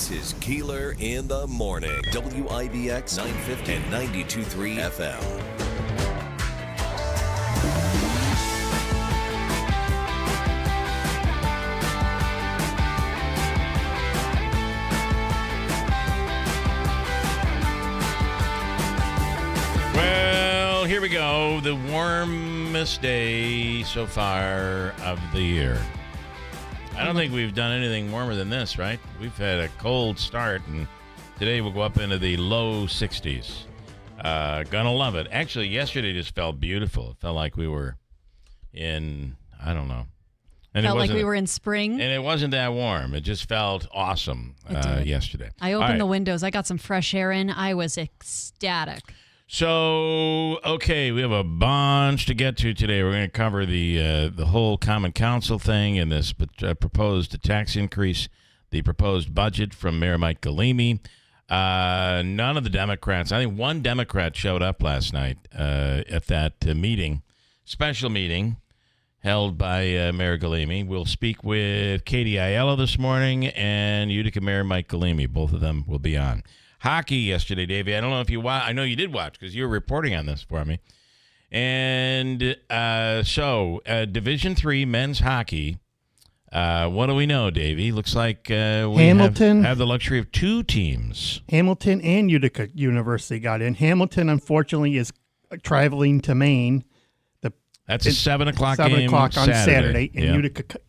This is Keeler in the Morning. WIBX 950 and 92.3 FM. Well, here we go. The warmest day so far of the year. I don't think we've done anything warmer than this, right? We've had a cold start, and today we'll go up into the low 60s. Gonna love it. Actually, yesterday just felt beautiful. It felt like we were in, I don't know. And felt like we were in spring. And it wasn't that warm. It just felt awesome yesterday. I opened the windows. I got some fresh air in. I was ecstatic. So, okay, we have a bunch to get to today. We're going to cover the whole Common Council thing and this proposed tax increase, the proposed budget from Mayor Mike Galimi. None of the Democrats, I think one Democrat showed up last night at that meeting, special meeting held by Mayor Galimi. We'll speak with Katie Aiello this morning and Utica Mayor Mike Galimi. Both of them will be on. Hockey yesterday, Davey. I don't know if you watched. I know you did watch because you were reporting on this for me. And so Division III men's hockey. What do we know, Davey? Looks like we have the luxury of two teams. Hamilton and Utica University got in. Hamilton, unfortunately, is traveling to Maine. That's a 7 o'clock game. 7 o'clock on Saturday. And yeah.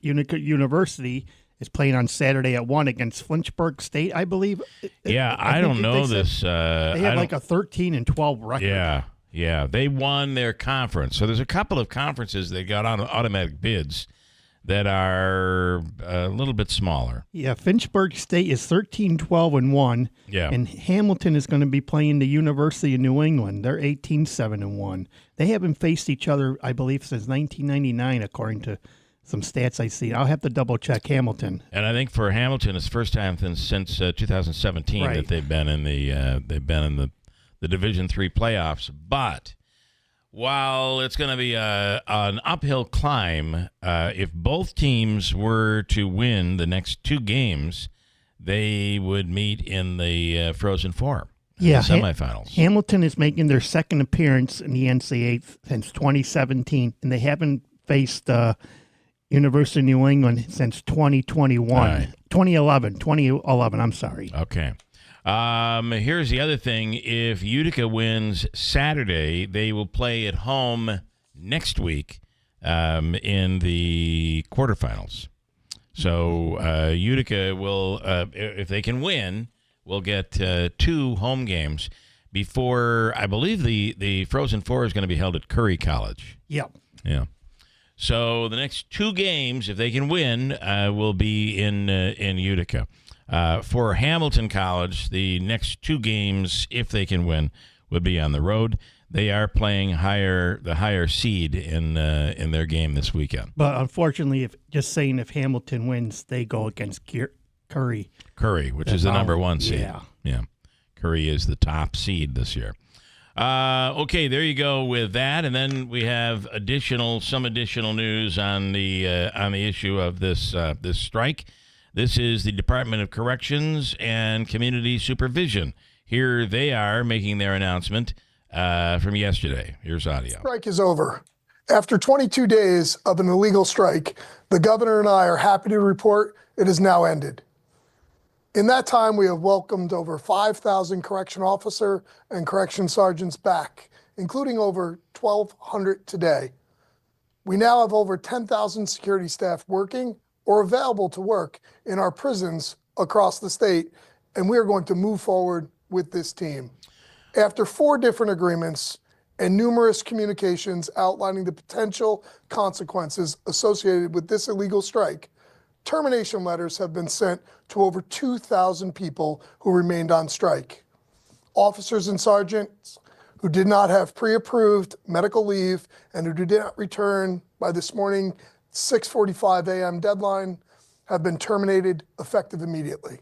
Utica University is playing on Saturday at 1 against Lynchburg State, I believe. I don't know this. They had like a 13-12 record. Yeah. They won their conference. So there's a couple of conferences that got on automatic bids that are a little bit smaller. Yeah, Lynchburg State is 13-12-1. Yeah. And Hamilton is going to be playing the University of New England. They're 18-7-1. They haven't faced each other, I believe, since 1999, according to some stats I see. I'll have to double check Hamilton. And I think for Hamilton, it's the first time since 2017 that they've been in the Division III playoffs. But while it's going to be an uphill climb, if both teams were to win the next two games, they would meet in the Frozen Four. The semifinals. Hamilton is making their second appearance in the NCAA since 2017, and they haven't faced University of New England since 2011, I'm sorry. Okay. Here's the other thing. If Utica wins Saturday, they will play at home next week in the quarterfinals. So Utica will, if they can win, will get two home games before, I believe the Frozen Four is going to be held at Curry College. Yep. Yeah. So the next two games, if they can win, will be in Utica. For Hamilton College, the next two games, if they can win, would be on the road. They are playing the higher seed in their game this weekend. But unfortunately, if Hamilton wins, they go against Curry. Curry, which is the number one seed. Yeah. Curry is the top seed this year. Okay, there you go with that, and then we have some additional news on the issue of this strike. This is the Department of Corrections and Community Supervision. Here they are making their announcement from yesterday. Here's audio. Strike is over. After 22 days of an illegal strike, the governor and I are happy to report it has now ended. In that time, we have welcomed over 5,000 correction officer and correction sergeants back, including over 1,200 today. We now have over 10,000 security staff working or available to work in our prisons across the state, and we are going to move forward with this team. After 4 different agreements and numerous communications outlining the potential consequences associated with this illegal strike, termination letters have been sent to over 2,000 people who remained on strike. Officers and sergeants who did not have pre-approved medical leave and who did not return by this morning 6:45 a.m. deadline have been terminated effective immediately.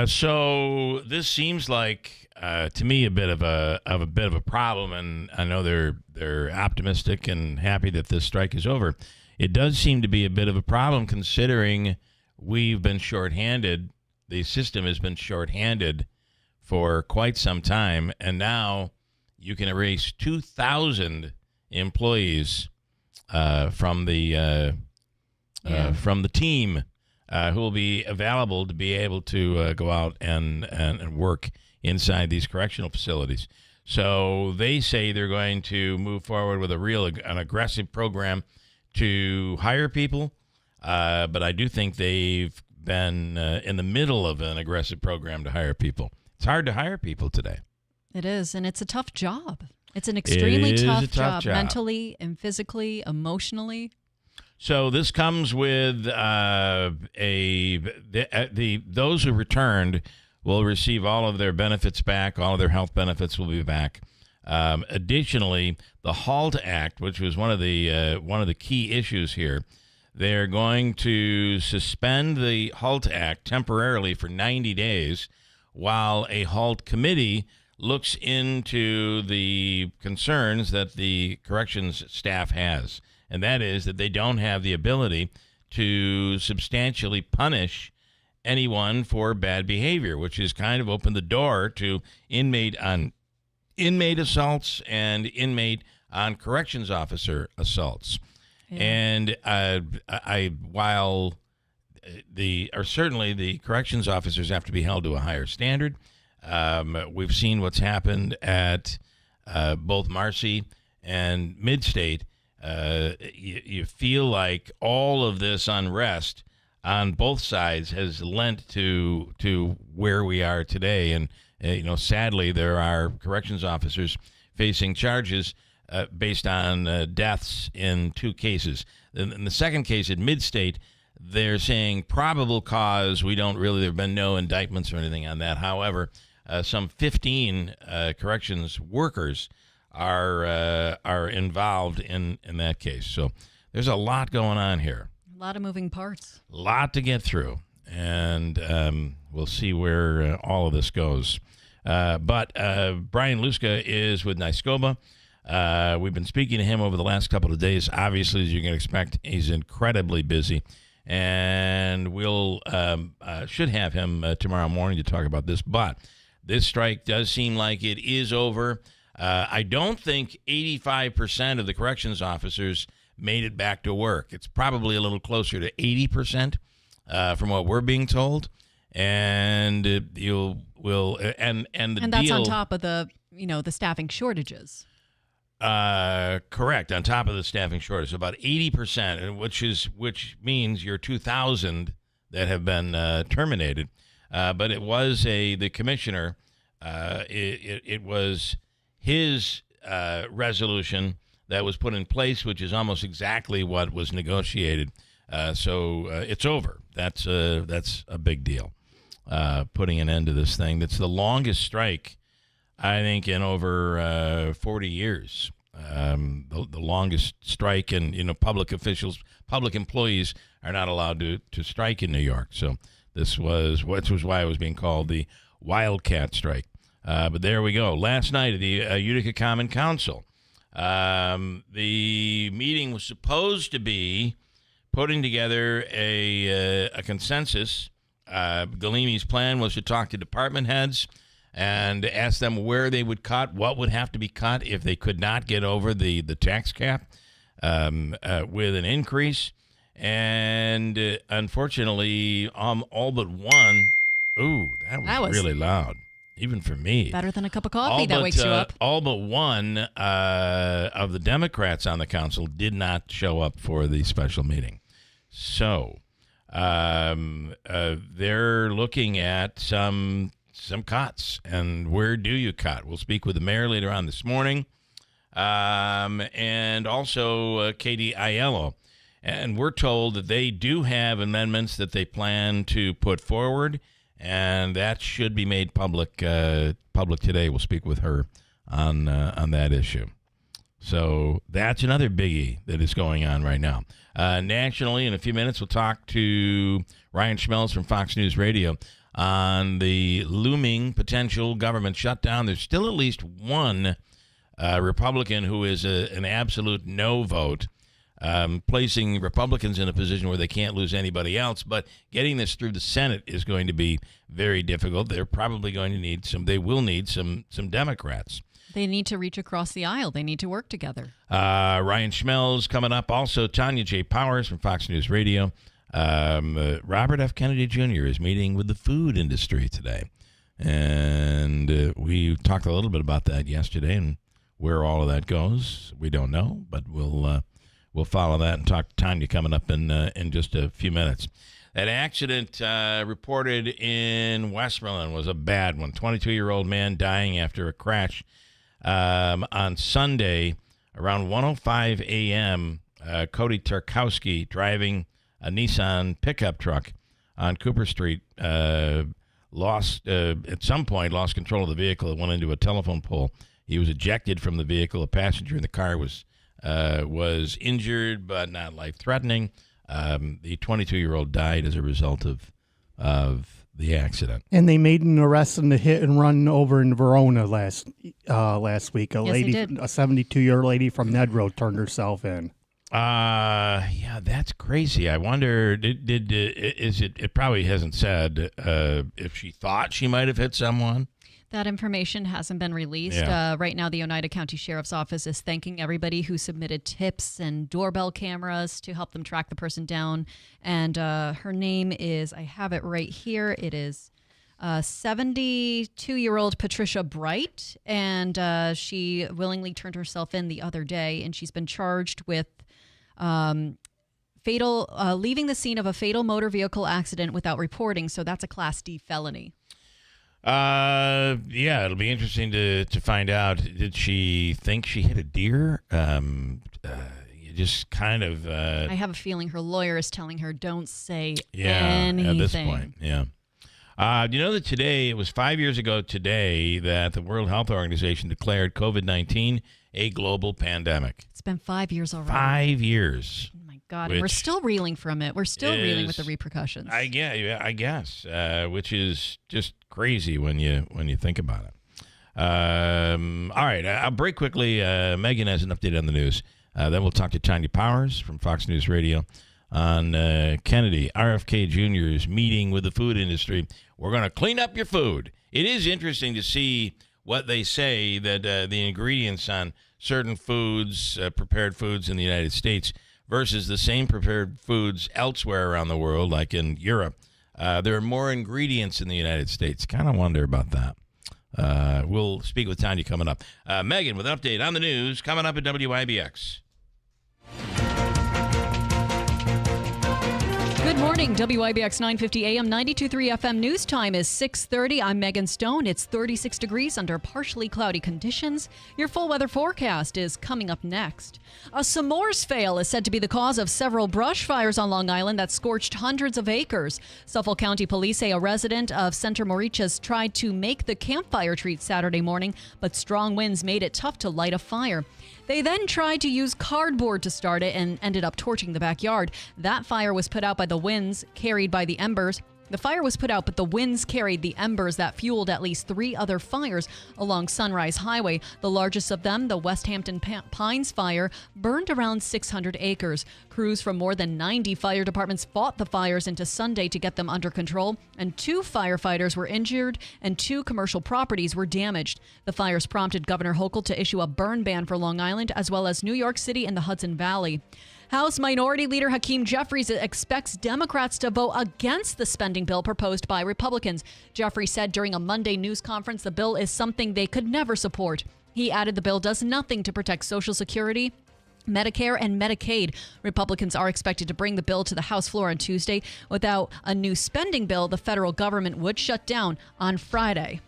So this seems like to me a bit of a problem, and I know they're optimistic and happy that this strike is over. It does seem to be a bit of a problem considering we've been shorthanded the system has been shorthanded for quite some time, and now you can erase 2,000 employees from the team who will be available to be able to go out and work inside these correctional facilities. So they say they're going to move forward with an aggressive program to hire people, but I do think they've been in the middle of an aggressive program to hire people. It's hard to hire people today. It is, and it's a tough job. It's an extremely tough job, mentally and physically, emotionally. So this comes with those who returned will receive all of their benefits back. All of their health benefits will be back. Additionally, the HALT Act, which was one of the key issues here, they're going to suspend the HALT Act temporarily for 90 days while a HALT committee looks into the concerns that the corrections staff has. And that is that they don't have the ability to substantially punish anyone for bad behavior, which has kind of opened the door to inmate assaults and inmate on corrections officer assaults. Yeah. And certainly the corrections officers have to be held to a higher standard. We've seen what's happened at both Marcy and Midstate. You feel like all of this unrest on both sides has lent to where we are today. And, sadly, there are corrections officers facing charges based on deaths in 2 cases. In the second case at Midstate, they're saying probable cause. There have been no indictments or anything on that. However, some 15 corrections workers are involved in that case. So there's a lot going on here. A lot of moving parts. A lot to get through, and we'll see where all of this goes. But Brian Luska is with Nyskoba. We've been speaking to him over the last couple of days. Obviously, as you can expect, he's incredibly busy, and we'll should have him tomorrow morning to talk about this. But this strike does seem like it is over. I don't think 85% of the corrections officers made it back to work. It's probably a little closer to 80% from what we're being told. And and that's on top of the staffing shortages. Correct, on top of the staffing shortage, about 80%, which means your 2,000 that have been terminated. But it was the commissioner. It was his resolution that was put in place, which is almost exactly what was negotiated. So it's over. That's a big deal. Putting an end to this thing. That's the longest strike, I think, in over 40 years. The longest strike, and public employees are not allowed to strike in New York. So this was why it was being called the Wildcat Strike. But there we go. Last night at the Utica Common Council, the meeting was supposed to be putting together a consensus. Galimi's plan was to talk to department heads and ask them where they would cut, what would have to be cut if they could not get over the tax cap with an increase. And unfortunately, all but one. Ooh, that was really loud. Even for me. Better than a cup of coffee that wakes you up. All but one of the Democrats on the council did not show up for the special meeting. So they're looking at some cuts. And where do you cut? We'll speak with the mayor later on this morning. And also Katie Aiello. And we're told that they do have amendments that they plan to put forward, and that should be made public today. We'll speak with her on that issue. So that's another biggie that is going on right now. Nationally, in a few minutes, we'll talk to Ryan Schells from Fox News Radio on the looming potential government shutdown. There's still at least one Republican who is an absolute no vote. placing Republicans in a position where they can't lose anybody else. But getting this through the Senate is going to be very difficult. They're probably going to need they will need some Democrats. They need to reach across the aisle. They need to work together. Ryan Schells coming up. Also, Tanya J. Powers from Fox News Radio. Robert F. Kennedy Jr. is meeting with the food industry today. And we talked a little bit about that yesterday, and where all of that goes, we don't know, but we'll follow that and talk to Tanya coming up in just a few minutes. That accident reported in Westmoreland was a bad one. 22-year-old man dying after a crash on Sunday around 1:05 a.m. Cody Tarkowski, driving a Nissan pickup truck on Cooper Street, at some point lost control of the vehicle. It went into a telephone pole. He was ejected from the vehicle. A passenger in the car was injured but not life-threatening. The 22-year-old died as a result of the accident. And they made an arrest in the hit and run over in Verona last week. A did. A 72-year-old lady from Ned Road turned herself in. Yeah, that's crazy. I wonder, it probably hasn't said if she thought she might have hit someone. That information hasn't been released. Yeah. Right now, the Oneida County Sheriff's Office is thanking everybody who submitted tips and doorbell cameras to help them track the person down. And her name is, I have it right here, it is 72-year-old Patricia Bright. And she willingly turned herself in the other day, and she's been charged with leaving the scene of a fatal motor vehicle accident without reporting. So that's a Class D felony. Yeah, it'll be interesting to find out. Did she think she hit a deer? You just kind of. I have a feeling her lawyer is telling her, don't say anything. At this point, yeah. Do you know that today, it was 5 years ago today, that the World Health Organization declared COVID-19 a global pandemic? It's been 5 years already. 5 years. Oh my God, and we're still reeling from it. We're still reeling with the repercussions. I guess, which is just crazy when you think about it. All right, I'll break quickly. Megan has an update on the news. Then we'll talk to Tanya Powers from Fox News Radio on Kennedy, RFK Jr.'s meeting with the food industry. We're going to clean up your food. It is interesting to see what they say, that the ingredients on certain foods, prepared foods in the United States, versus the same prepared foods elsewhere around the world, like in Europe. There are more ingredients in the United States. Kind of wonder about that. We'll speak with Tanya coming up. Megan with an update on the news coming up at WIBX. Good morning, WIBX 950 AM, 92.3 FM. News time is 6:30. I'm Megan Stone. It's 36 degrees under partially cloudy conditions. Your full weather forecast is coming up next. A s'mores fail is said to be the cause of several brush fires on Long Island that scorched hundreds of acres. Suffolk County Police say a resident of Center Moriches tried to make the campfire treat Saturday morning, but strong winds made it tough to light a fire. They then tried to use cardboard to start it and ended up torching the backyard. That fire was put out by the winds carried by the embers. The fire was put out, but the winds carried the embers that fueled at least 3 other fires along Sunrise Highway. The largest of them, the West Hampton Pines fire, burned around 600 acres. Crews from more than 90 fire departments fought the fires into Sunday to get them under control, and 2 firefighters were injured and 2 commercial properties were damaged. The fires prompted Governor Hochul to issue a burn ban for Long Island, as well as New York City and the Hudson Valley. House Minority Leader Hakeem Jeffries expects Democrats to vote against the spending bill proposed by Republicans. Jeffries said during a Monday news conference the bill is something they could never support. He added the bill does nothing to protect Social Security, Medicare, and Medicaid. Republicans are expected to bring the bill to the House floor on Tuesday. Without a new spending bill, the federal government would shut down on Friday.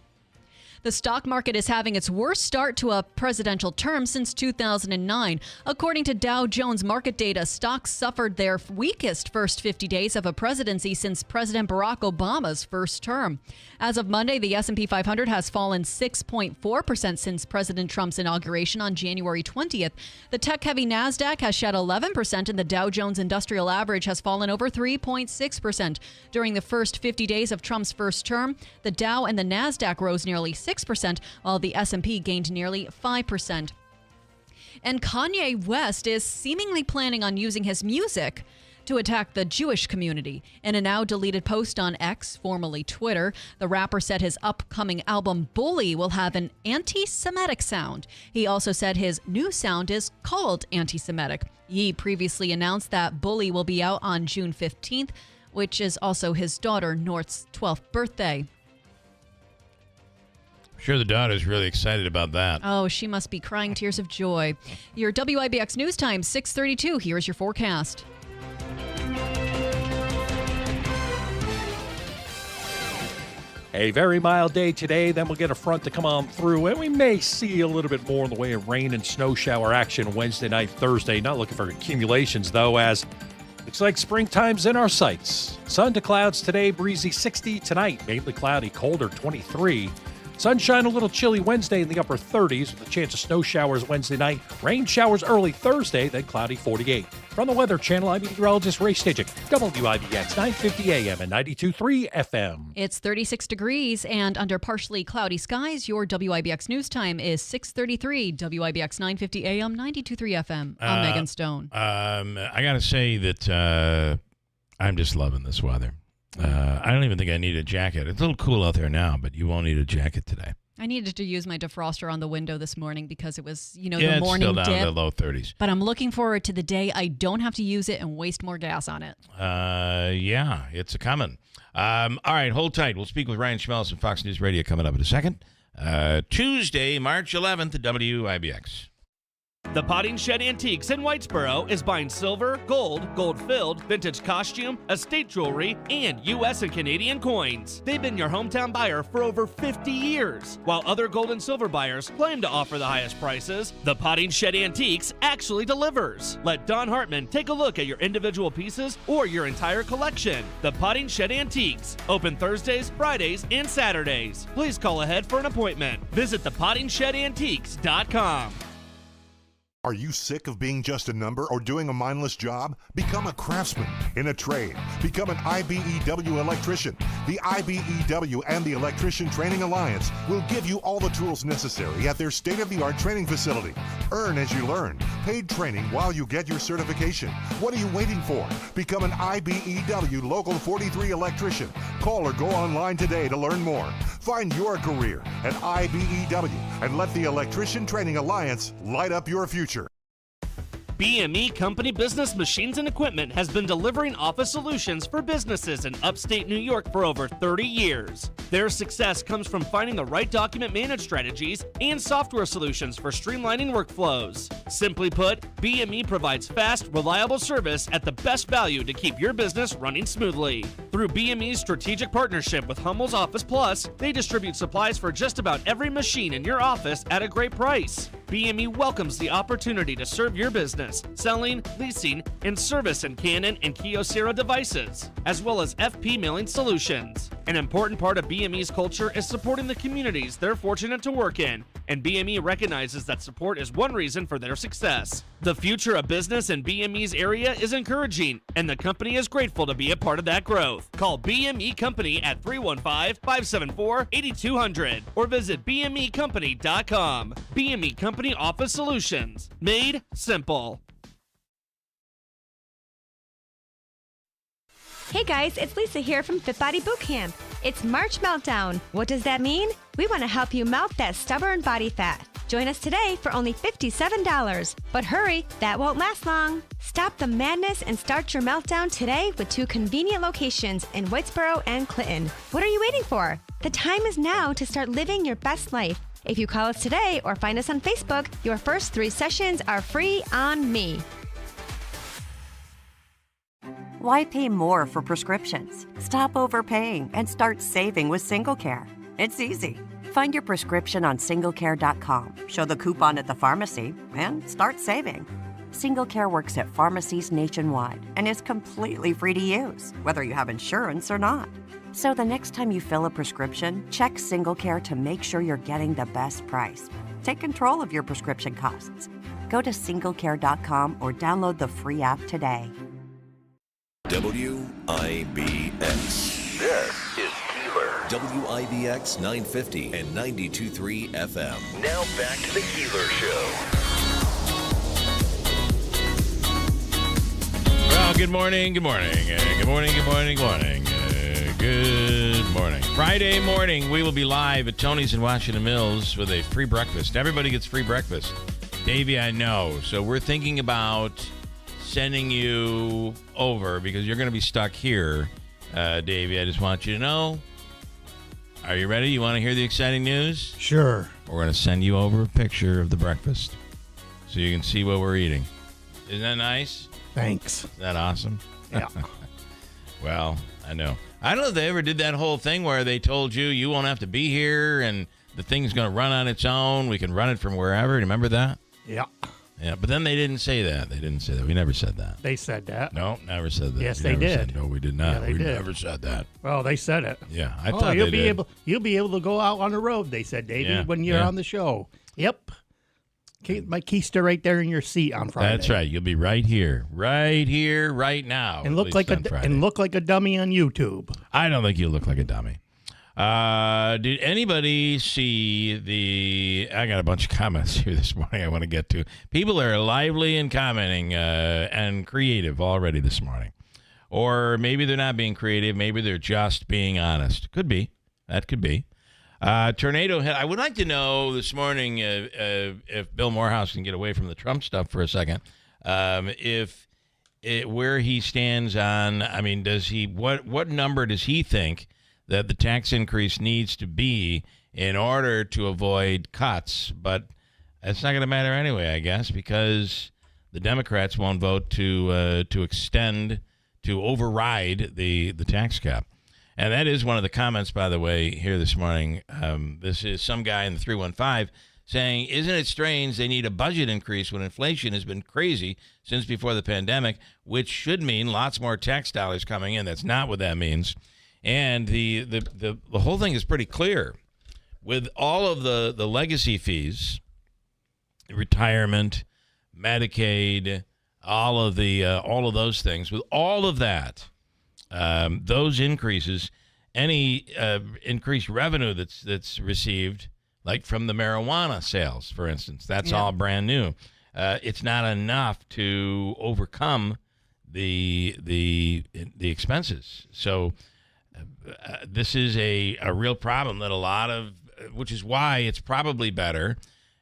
The stock market is having its worst start to a presidential term since 2009. According to Dow Jones market data, stocks suffered their weakest first 50 days of a presidency since President Barack Obama's first term. As of Monday, the S&P 500 has fallen 6.4% since President Trump's inauguration on January 20th. The tech-heavy NASDAQ has shed 11%, and the Dow Jones Industrial Average has fallen over 3.6%. During the first 50 days of Trump's first term, the Dow and the NASDAQ rose nearly 6%, while the S&P gained nearly 5%. And Kanye West is seemingly planning on using his music to attack the Jewish community. In a now deleted post on X, formerly Twitter, the rapper said his upcoming album Bully will have an anti-Semitic sound. He also said his new sound is called anti-Semitic. He previously announced that Bully will be out on June 15th, which is also his daughter North's 12th birthday. I'm sure the daughter's really excited about that. Oh, she must be crying tears of joy. Your WIBX News Time, 6:32. Here's your forecast. A very mild day today, then we'll get a front to come on through, and we may see a little bit more in the way of rain and snow shower action Wednesday night, Thursday. Not looking for accumulations, though, as looks like springtime's in our sights. Sun to clouds today, breezy 60. Tonight, mainly cloudy, colder 23. Sunshine a little chilly Wednesday in the upper 30s with a chance of snow showers Wednesday night. Rain showers early Thursday, then cloudy 48. From the Weather Channel, I'm meteorologist Ray Stagik, WIBX 950 AM and 92.3 FM. It's 36 degrees and under partially cloudy skies. Your WIBX News Time is 6:33. WIBX 950 AM, 92.3 FM. I'm Megan Stone. I got to say that I'm just loving this weather. I don't even think I need a jacket. It's a little cool out there now, but you won't need a jacket today. I needed to use my defroster on the window this morning because it was, the it's morning still down dip. to the low 30s. But I'm looking forward to the day I don't have to use it and waste more gas on it. Yeah, it's a coming. All right, hold tight. We'll speak with Ryan Schells from Fox News Radio coming up in a second. Tuesday, March 11th at WIBX. The Potting Shed Antiques in Whitesboro is buying silver, gold-filled, vintage costume, estate jewelry, and U.S. and Canadian coins. They've been your hometown buyer for over 50 years. While other gold and silver buyers claim to offer the highest prices, the Potting Shed Antiques actually delivers. Let Don Hartman take a look at your individual pieces or your entire collection. The Potting Shed Antiques, open Thursdays, Fridays, and Saturdays. Please call ahead for an appointment. Visit thepottingshedantiques.com. Are you sick of being just a number or doing a mindless job? Become a craftsman in a trade. Become an IBEW electrician. The IBEW and the Electrician Training Alliance will give you all the tools necessary at their state-of-the-art training facility. Earn as you learn. Paid training while you get your certification. What are you waiting for? Become an IBEW Local 43 electrician. Call or go online today to learn more. Find your career at IBEW and let the Electrician Training Alliance light up your future. BME Company Business Machines and Equipment has been delivering office solutions for businesses in upstate New York for over 30 years. Their success comes from finding the right document management strategies and software solutions for streamlining workflows. Simply put, BME provides fast, reliable service at the best value to keep your business running smoothly. Through BME's strategic partnership with Hummel's Office Plus, they distribute supplies for just about every machine in your office at a great price. BME welcomes the opportunity to serve your business, selling, leasing, and servicing Canon and Kyocera devices, as well as FP mailing solutions. An important part of BME's culture is supporting the communities they're fortunate to work in, and BME recognizes that support is one reason for their success. The future of business in BME's area is encouraging, and the company is grateful to be a part of that growth. Call BME Company at 315-574-8200 or visit BMEcompany.com. BME Company Office Solutions. Made simple. Hey guys, it's Lisa here from Fit Body Bootcamp. It's March Meltdown. What does that mean? We want to help you melt that stubborn body fat. Join us today for only $57. But hurry, that won't last long. Stop the madness and start your meltdown today with 2 convenient locations in Whitesboro and Clinton. What are you waiting for? The time is now to start living your best life. If you call us today or find us on Facebook, your first 3 sessions are free on me. Why pay more for prescriptions? Stop overpaying and start saving with SingleCare. It's easy. Find your prescription on singlecare.com, show the coupon at the pharmacy, and start saving. SingleCare works at pharmacies nationwide and is completely free to use, whether you have insurance or not. So the next time you fill a prescription, check SingleCare to make sure you're getting the best price. Take control of your prescription costs. Go to singlecare.com or download the free app today. WIBX. This is Keeler. WIBX 950 and 92.3 FM. Now back to the Keeler Show. Good morning. Good morning. Good morning. Good morning. Good morning. Good morning. Friday morning, we will be live at Tony's in Washington Mills with a free breakfast. Everybody gets free breakfast. Davey, I know. So we're thinking about sending you over because you're going to be stuck here. Davey, I just want you to know. Are you ready? You want to hear the exciting news? Sure. We're going to send you over a picture of the breakfast so you can see what we're eating. Isn't that nice? Thanks. Isn't that awesome? Yeah. Well, I know. I don't know if they ever did that whole thing where they told you won't have to be here and the thing's going to run on its own. We can run it from wherever. Remember that? Yeah. Yeah, but then they didn't say that. We never said that. They said that. No, never said that. Yes, We they never did. said- no, we did not. Yeah, they we did. never said that. Well, they said it. Yeah, I thought you'll they be did. you'll be able to go out on the road, they said, Davey, Yeah, when you're yeah. on the show. Yep. My keister right there in your seat on Friday. That's right. You'll be right here, right now. And at look least like on Friday. a dummy on YouTube. I don't think you look like a dummy. Did anybody see I got a bunch of comments here this morning I want to get to. People are lively and commenting and creative already this morning. Or maybe they're not being creative. Maybe they're just being honest. Could be. That could be. Tornado hit. I would like to know this morning if Bill Morehouse can get away from the Trump stuff for a second. Where he stands on, I mean, what number does he think that the tax increase needs to be in order to avoid cuts? But that's not going to matter anyway, I guess, because the Democrats won't vote to override the tax cap. And that is one of the comments, by the way, here this morning. This is some guy in the 315 saying, isn't it strange they need a budget increase when inflation has been crazy since before the pandemic, which should mean lots more tax dollars coming in. That's not what that means. And the whole thing is pretty clear. With all of the legacy fees, retirement, Medicaid, all of those things, with all of that, those increases, any increased revenue that's received, like from the marijuana sales, for instance, that's all brand new. It's not enough to overcome the expenses. So this is a real problem that which is why it's probably better.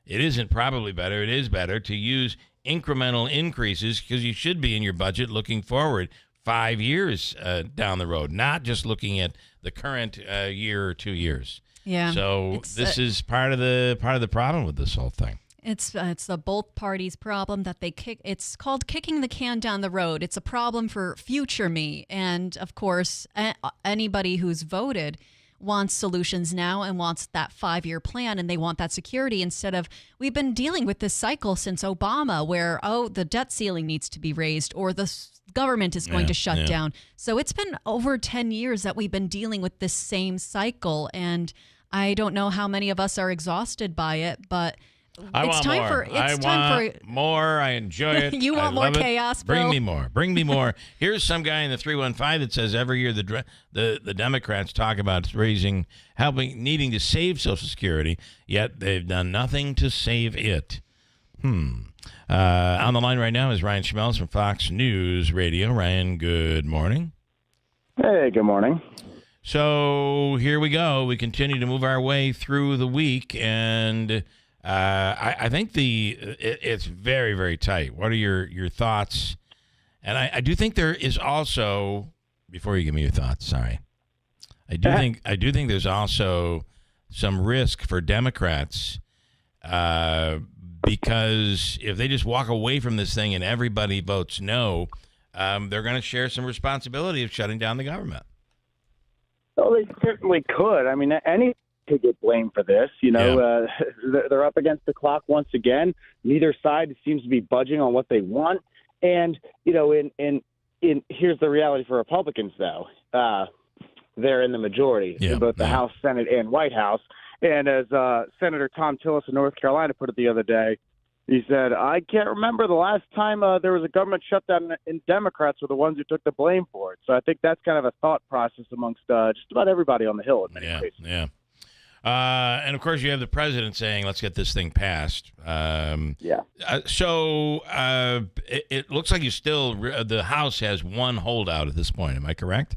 It isn't probably better. It is better to use incremental increases because you should be in your budget looking forward 5 years down the road, not just looking at the current year or 2 years. Yeah. So this is part of the problem with this whole thing. It's the both parties' problem that they kick. It's called kicking the can down the road. It's a problem for future me, and of course, anybody who's voted wants solutions now and wants that 5-year plan, and they want that security instead of, we've been dealing with this cycle since Obama where, the debt ceiling needs to be raised or the government is going to shut down. So it's been over 10 years that we've been dealing with this same cycle, and I don't know how many of us are exhausted by it, but I it's want time more. for More. I enjoy it. You want more chaos, bro? Bring me more. Bring me more. Here's some guy in the 315 that says every year the Democrats talk about needing to save Social Security, yet they've done nothing to save it. On the line right now is Ryan Schells from Fox News Radio. Ryan, good morning. Hey, good morning. So here we go. We continue to move our way through the week, and I think it's very, very tight. What are your thoughts? And I do think there is also, before you give me your thoughts, sorry, I do think there's also some risk for Democrats because if they just walk away from this thing and everybody votes no, they're going to share some responsibility of shutting down the government. Well, they certainly could. I mean, any could get blamed for this. They're up against the clock once again. Neither side seems to be budging on what they want. And, in here's the reality for Republicans, though. They're in the majority in both the House, Senate, and White House. And as Senator Tom Tillis of North Carolina put it the other day, he said, I can't remember the last time there was a government shutdown and Democrats were the ones who took the blame for it. So I think that's kind of a thought process amongst just about everybody on the Hill in many cases. Yeah. And of course, you have the president saying, "Let's get this thing passed." So it looks like the House has one holdout at this point. Am I correct?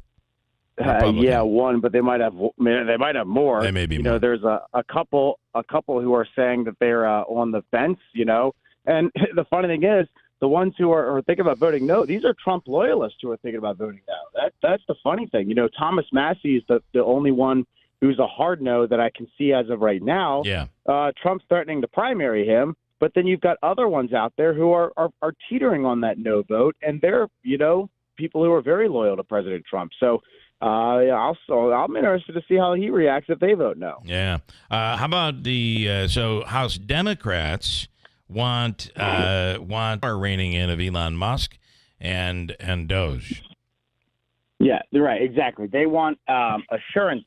One, but they might have more. They may be you more. know, there's a couple who are saying that they're on the fence. You know, and the funny thing is, the ones who are thinking about voting no, these are Trump loyalists who are thinking about voting no. That's the funny thing. You know, Thomas Massey is the only one who's a hard no that I can see as of right now. Yeah. Trump's threatening to primary him, but then you've got other ones out there who are teetering on that no vote, and they're, you know, people who are very loyal to President Trump. So I'm interested to see how he reacts if they vote no. Yeah. How about so House Democrats want our reining in of Elon Musk and Doge. Yeah, they're right. Exactly. They want assurance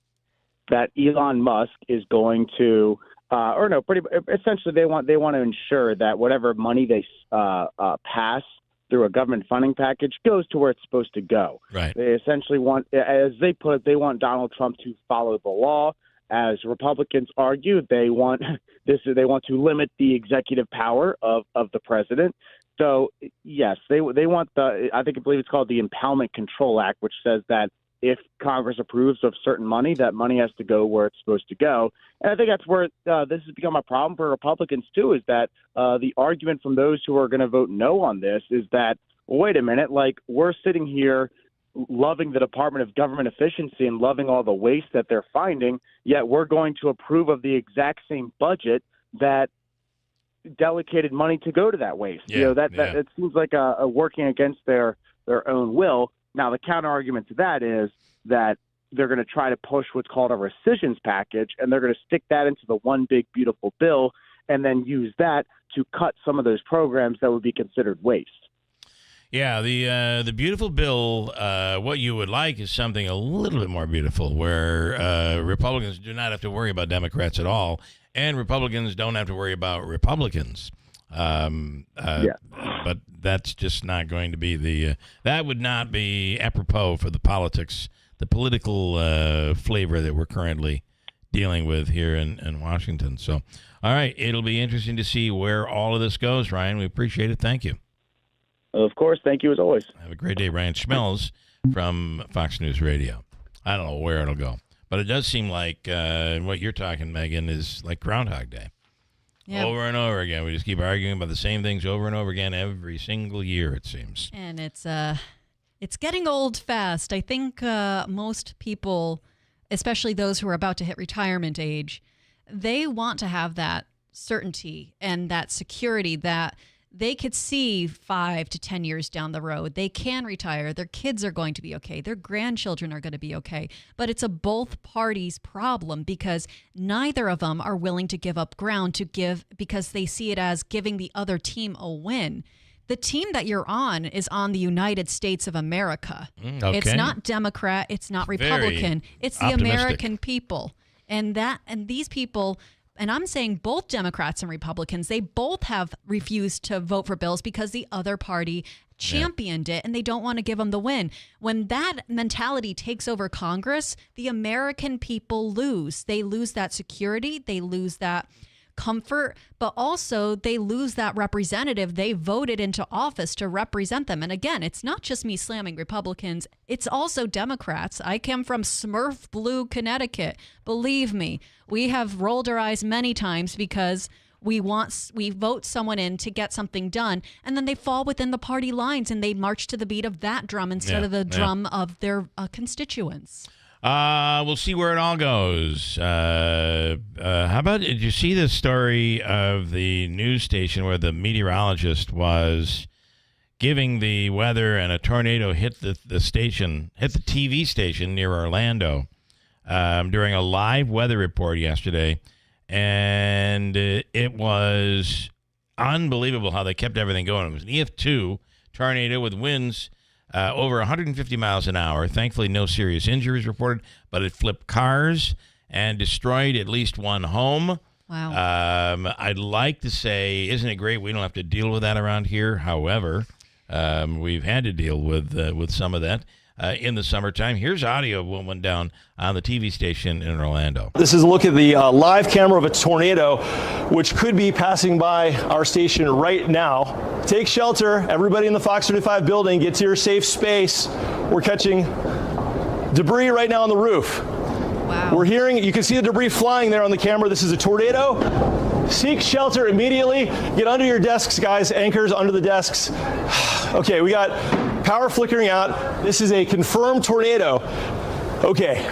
that Elon Musk is going to, essentially they want to ensure that whatever money they pass through a government funding package goes to where it's supposed to go. Right. They essentially want, as they put it, they want Donald Trump to follow the law. As Republicans argue, they want to limit the executive power of the president. So yes, they want I believe it's called the Impoundment Control Act, which says that if Congress approves of certain money, that money has to go where it's supposed to go. And I think that's where this has become a problem for Republicans too, is that the argument from those who are going to vote no on this is that, well, wait a minute, like we're sitting here loving the Department of Government Efficiency and loving all the waste that they're finding, yet we're going to approve of the exact same budget that delegated money to go to that waste. Yeah, you know, that it seems like a working against their own will. Now, the counter argument to that is that they're going to try to push what's called a rescissions package, and they're going to stick that into the one big beautiful bill and then use that to cut some of those programs that would be considered waste. Yeah, the beautiful bill, what you would like is something a little bit more beautiful, where Republicans do not have to worry about Democrats at all, and Republicans don't have to worry about Republicans. But that's just not going to be that would not be apropos for the political flavor that we're currently dealing with here in Washington. So, all right, it'll be interesting to see where all of this goes, Ryan. We appreciate it. Thank you. Of course. Thank you as always. Have a great day. Ryan Schells from Fox News Radio. I don't know where it'll go, but it does seem like what you're talking, Megan, is like Groundhog Day. Yep. Over and over again. We just keep arguing about the same things over and over again every single year, it seems. And it's getting old fast. I think most people, especially those who are about to hit retirement age, they want to have that certainty and that security that they could see 5 to 10 years down the road. They can retire. Their kids are going to be okay. Their grandchildren are going to be okay. But it's a both parties problem because neither of them are willing to give up ground because they see it as giving the other team a win. The team that you're on is on the United States of America. Okay. It's not Democrat. It's not Republican. It's the American people. And these people... And I'm saying both Democrats and Republicans, they both have refused to vote for bills because the other party championed it and they don't want to give them the win. When that mentality takes over Congress, the American people lose. They lose that security. They lose that comfort, but also they lose that representative they voted into office to represent them. And again, it's not just me slamming Republicans. It's also Democrats. I come from Smurf Blue, Connecticut. Believe me, we have rolled our eyes many times because we vote someone in to get something done, and then they fall within the party lines and they march to the beat of that drum instead of the drum of their constituents. We'll see where it all goes. How about, did you see the story of the news station where the meteorologist was giving the weather and a tornado hit the TV station near Orlando during a live weather report yesterday? And it was unbelievable how they kept everything going. It was an EF2 tornado with winds over 150 miles an hour. Thankfully, no serious injuries reported, but it flipped cars and destroyed at least one home. Wow. I'd like to say, isn't it great we don't have to deal with that around here? However, we've had to deal with some of that. in the summertime. Here's audio of what went down on the TV station in Orlando. This is a look at the live camera of a tornado, which could be passing by our station right now. Take shelter. Everybody in the Fox 35 building, get to your safe space. We're catching debris right now on the roof. Wow. We're hearing, you can see the debris flying there on the camera. This is a tornado. Seek shelter immediately. Get under your desks, guys. Anchors under the desks. Okay, we got power flickering out. This is a confirmed tornado. Okay.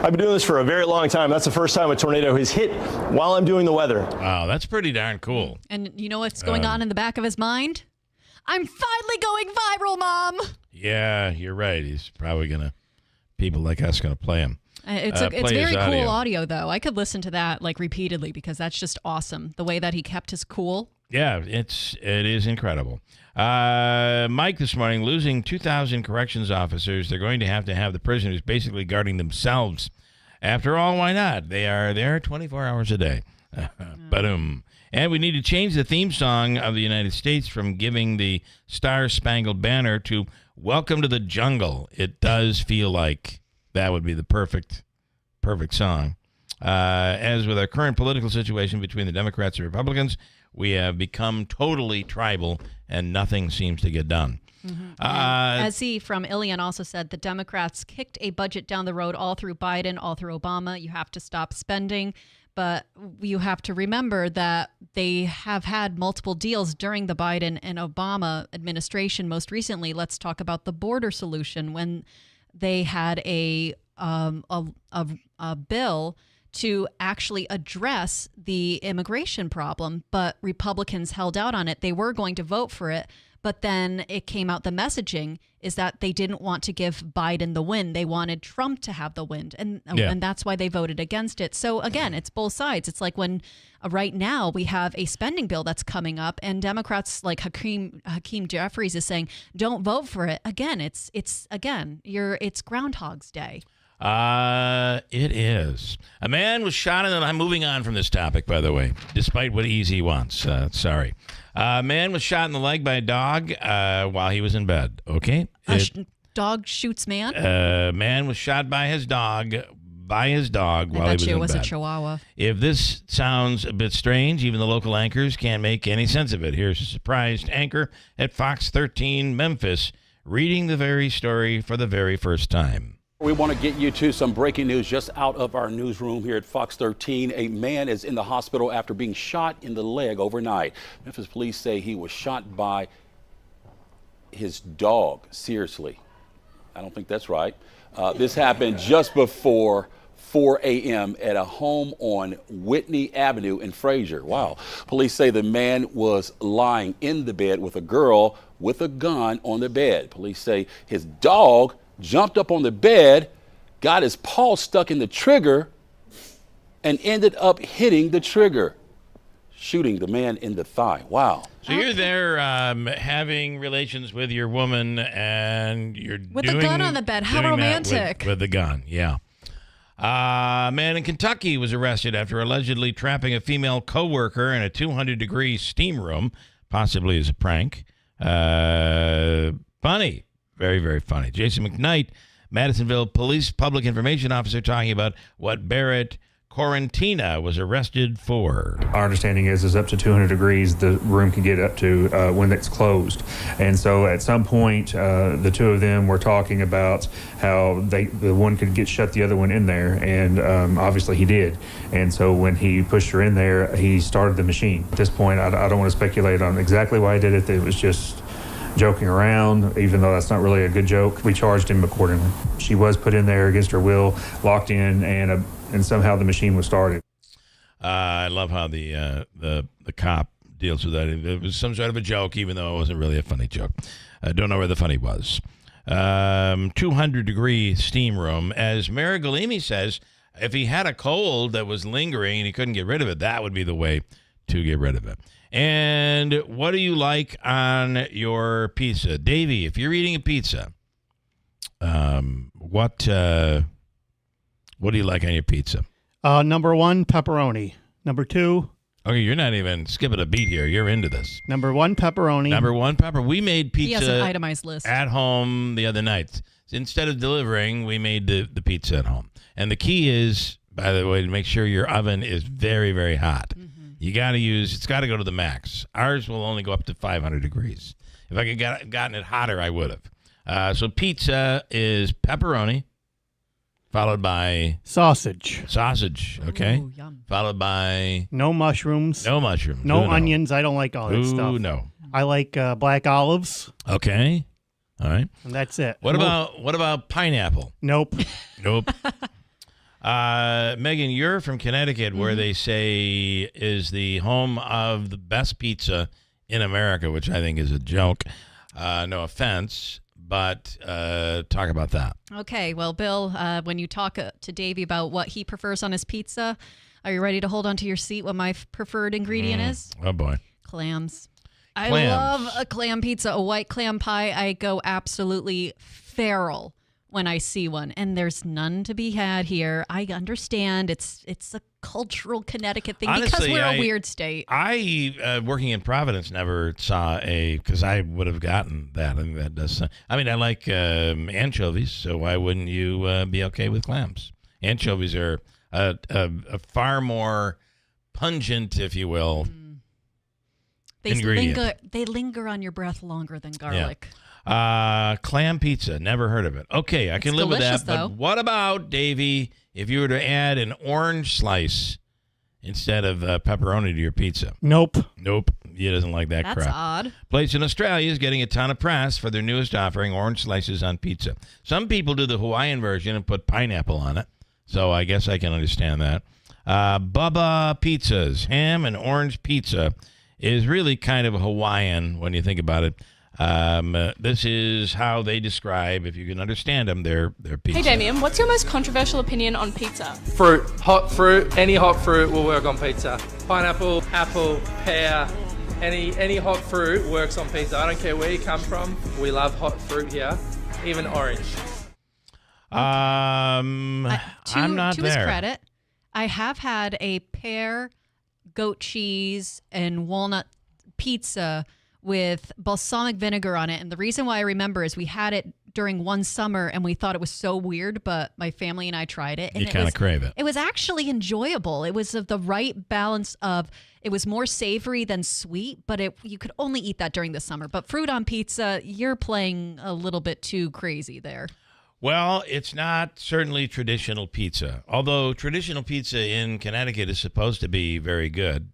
I've been doing this for a very long time. That's the first time a tornado has hit while I'm doing the weather. Wow, that's pretty darn cool. And you know what's going on in the back of his mind? I'm finally going viral, Mom. Yeah, you're right. He's probably people like us going to play him. It's very cool audio, though. I could listen to that like repeatedly because that's just awesome. The way that he kept his cool. Yeah, it is incredible. Mike this morning, losing 2,000 corrections officers. They're going to have the prisoners basically guarding themselves. After all, why not? They are there 24 hours a day. Ba-doom. And we need to change the theme song of the United States from giving the Star-Spangled Banner to Welcome to the Jungle. It does feel like that would be the perfect song. As with our current political situation between the Democrats and Republicans, we have become totally tribal, and nothing seems to get done. Mm-hmm. Ezzy from Ilion also said the Democrats kicked a budget down the road all through Biden, all through Obama. You have to stop spending. But you have to remember that they have had multiple deals during the Biden and Obama administration. Most recently, let's talk about the border solution when they had a bill to actually address the immigration problem, but Republicans held out on it. They were going to vote for it, but then it came out the messaging is that they didn't want to give Biden the win. They wanted Trump to have the win, and that's why they voted against it. So again, it's both sides. It's like when right now we have a spending bill that's coming up, and Democrats like Hakeem Jeffries is saying, "Don't vote for it." Again, it's Groundhog's Day. It is. A man was shot in the... I'm moving on from this topic, by the way, despite what Easy wants. Sorry. A man was shot in the leg by a dog while he was in bed. Okay? Dog shoots man? Man was shot by his dog while he was in bed. I bet you it was a Chihuahua. If this sounds a bit strange, even the local anchors can't make any sense of it. Here's a surprised anchor at Fox 13 Memphis reading the very story for the very first time. We want to get you to some breaking news just out of our newsroom here at Fox 13. A man is in the hospital after being shot in the leg overnight. Memphis police say he was shot by his dog. Seriously. I don't think that's right. This happened just before 4 a.m. at a home on Whitney Avenue in Fraser. Wow. Police say the man was lying in the bed with a girl with a gun on the bed. Police say his dog jumped up on the bed, got his paw stuck in the trigger, and ended up hitting the trigger, shooting the man in the thigh. Wow. So you're there having relations with your woman, and you're with the gun on the bed. How romantic. With the gun, yeah. A man in Kentucky was arrested after allegedly trapping a female coworker in a 200-degree steam room, possibly as a prank. Funny. Very, very funny. Jason McKnight, Madisonville Police Public Information Officer, talking about what Barrett Corentina was arrested for. Our understanding is up to 200 degrees the room can get up to when it's closed. And so at some point, the two of them were talking about how the one could shut the other one in there, and obviously he did. And so when he pushed her in there, he started the machine. At this point, I don't want to speculate on exactly why he did it. It was just joking around, even though that's not really a good joke. We charged him accordingly. She was put in there against her will, locked in, and somehow the machine was started. I love how the cop deals with that. It was some sort of a joke, even though it wasn't really a funny joke. I don't know where the funny was. 200-degree steam room. As Mayor Galimi says, if he had a cold that was lingering and he couldn't get rid of it, that would be the way to get rid of it. And what do you like on your pizza? Davey, if you're eating a pizza, what do you like on your pizza? Number 1, pepperoni. Number 2, Okay, you're not even skipping a beat here. You're into this. Number 1, pepperoni. Number 1, pepper. We made He has an pizza itemized list. at home the other night. Instead of delivering, we made the pizza at home. And the key is, by the way, to make sure your oven is very, very hot. You got to it's got to go to the max. Ours will only go up to 500 degrees. If I could gotten it hotter, I would have. So pizza is pepperoni, followed by sausage. Sausage, okay. Ooh, yum. Followed by no mushrooms. No mushrooms. No Ooh, onions. I don't like all that Ooh, stuff. no. I like black olives. Okay. All right. And that's it. What about pineapple? Nope. Nope. Megan, you're from Connecticut, where they say is the home of the best pizza in America, which I think is a joke. No offense, but talk about that. Okay, well, Bill, when you talk to Davey about what he prefers on his pizza, are you ready to hold on to your seat what my preferred ingredient is? Oh, boy. Clams. I Clams. love a clam pizza, a white clam pie. I go absolutely feral when I see one, and there's none to be had here. I understand it's a cultural Connecticut thing. Honestly, because we're a weird state. I, working in Providence, never saw because I would have gotten that. I think that does. I mean, I like anchovies, so why wouldn't you be okay with clams? Anchovies are a far more pungent, if you will, ingredient. They linger on your breath longer than garlic. Yeah. Clam pizza, never heard of it. Okay, I can live with that. Though. But what about, Davey, if you were to add an orange slice instead of pepperoni to your pizza? Nope. Nope. He doesn't like that crap. That's odd. Place in Australia is getting a ton of press for their newest offering, orange slices on pizza. Some people do the Hawaiian version and put pineapple on it, so I guess I can understand that. Bubba Pizzas, ham and orange pizza, is really kind of Hawaiian when you think about it. This is how they describe, if you can understand them, their pizza. Hey Damien, what's your most controversial opinion on pizza? Fruit. Hot fruit. Any hot fruit will work on pizza. Pineapple, apple, pear, any hot fruit works on pizza. I don't care where you come from. We love hot fruit here. Even orange. I'm not to there. his credit, I have had a pear, goat cheese, and walnut pizza with balsamic vinegar on it. And the reason why I remember is we had it during one summer and we thought it was so weird, but my family and I tried it. And you kind of crave it. It was actually enjoyable. It was of the right balance of, it was more savory than sweet, but you could only eat that during the summer. But fruit on pizza, you're playing a little bit too crazy there. Well, it's not certainly traditional pizza, although traditional pizza in Connecticut is supposed to be very good,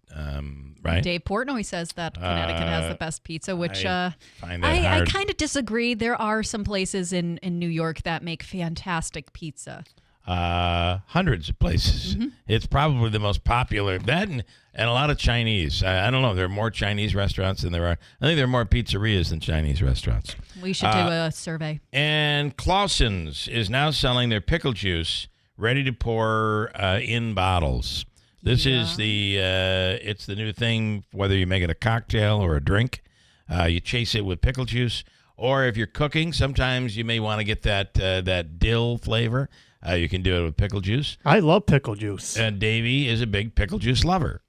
right? Dave Portnoy says that Connecticut has the best pizza, which I find that I hard. kind of disagree. There are some places in New York that make fantastic pizza. Hundreds of places. Mm-hmm. It's probably the most popular. That and a lot of Chinese. I don't know. There are more Chinese restaurants than there are. I think there are more pizzerias than Chinese restaurants. We should do a survey. And Clausen's is now selling their pickle juice ready to pour in bottles. This is it's the new thing, whether you make it a cocktail or a drink. You chase it with pickle juice. Or if you're cooking, sometimes you may want to get that dill flavor. You can do it with pickle juice. I love pickle juice. And Davey is a big pickle juice lover.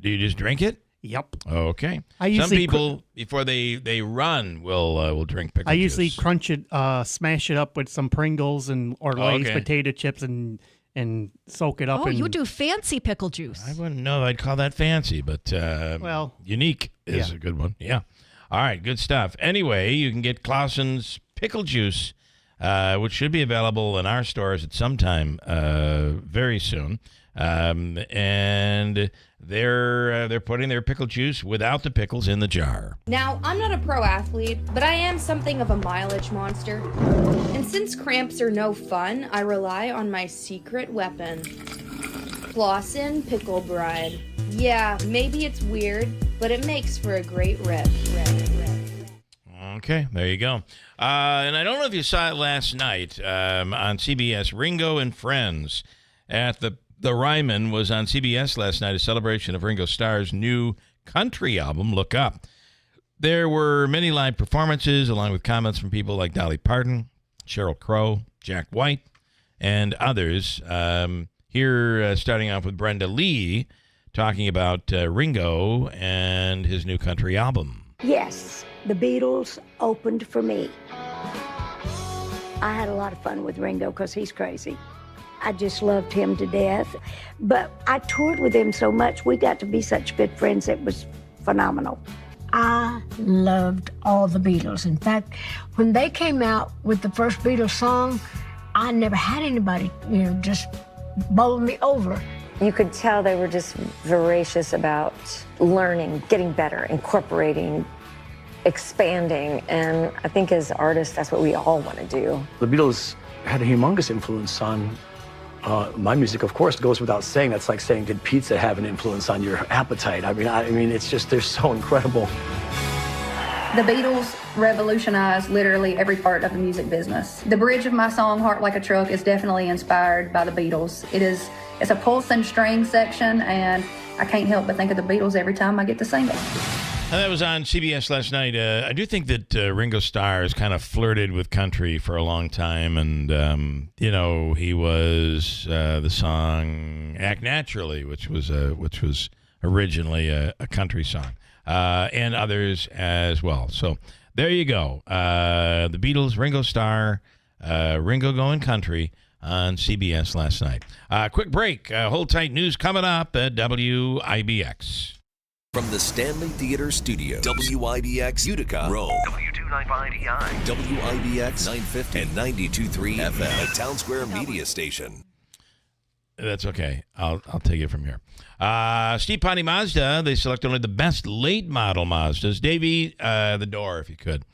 Do you just drink it? Yep. Okay. Some people, before they run, will drink pickle juice. I usually crunch it, smash it up with some Pringles or Lay's potato chips and soak it up. Oh, you do fancy pickle juice. I wouldn't know if I'd call that fancy, but unique is a good one. Yeah. All right, good stuff. Anyway, you can get Clausen's pickle juice, which should be available in our stores at some time very soon. And they're putting their pickle juice without the pickles in the jar. Now, I'm not a pro athlete, but I am something of a mileage monster. And since cramps are no fun, I rely on my secret weapon. Clausen Pickle Bride. Yeah, maybe it's weird, but it makes for a great rip. Okay, there you go. And I don't know if you saw it last night on CBS. Ringo and Friends at the Ryman was on CBS last night, a celebration of Ringo Starr's new country album, Look Up. There were many live performances, along with comments from people like Dolly Parton, Sheryl Crow, Jack White, and others. Here, starting off with Brenda Lee, talking about Ringo and his new country album. Yes, the Beatles opened for me. I had a lot of fun with Ringo because he's crazy. I just loved him to death. But I toured with him so much. We got to be such good friends. It was phenomenal. I loved all the Beatles. In fact, when they came out with the first Beatles song, I never had anybody, just bowl me over. You could tell they were just voracious about learning, getting better, incorporating, expanding. And I think as artists, that's what we all want to do. The Beatles had a humongous influence on my music, of course, goes without saying. That's like saying, did pizza have an influence on your appetite? I mean, it's just, they're so incredible. The Beatles revolutionized literally every part of the music business. The bridge of my song, Heart Like a Truck, is definitely inspired by the Beatles. It's a pulse and string section, and I can't help but think of the Beatles every time I get to sing it. And that was on CBS last night. I do think that Ringo Starr has kind of flirted with country for a long time. And, he was the song Act Naturally, which was originally a country song, and others as well. So there you go. The Beatles, Ringo Starr, Ringo going country on CBS last night. Quick break. Hold tight. News coming up at WIBX. From the Stanley Theater Studio, WIBX Utica, Rome. W295EI. WIBX 950 and 92.3 FM, a Town Square media station. That's okay. I'll take it from here. Stephan Mazda, they select only the best late model Mazdas. Davey, the door, if you could.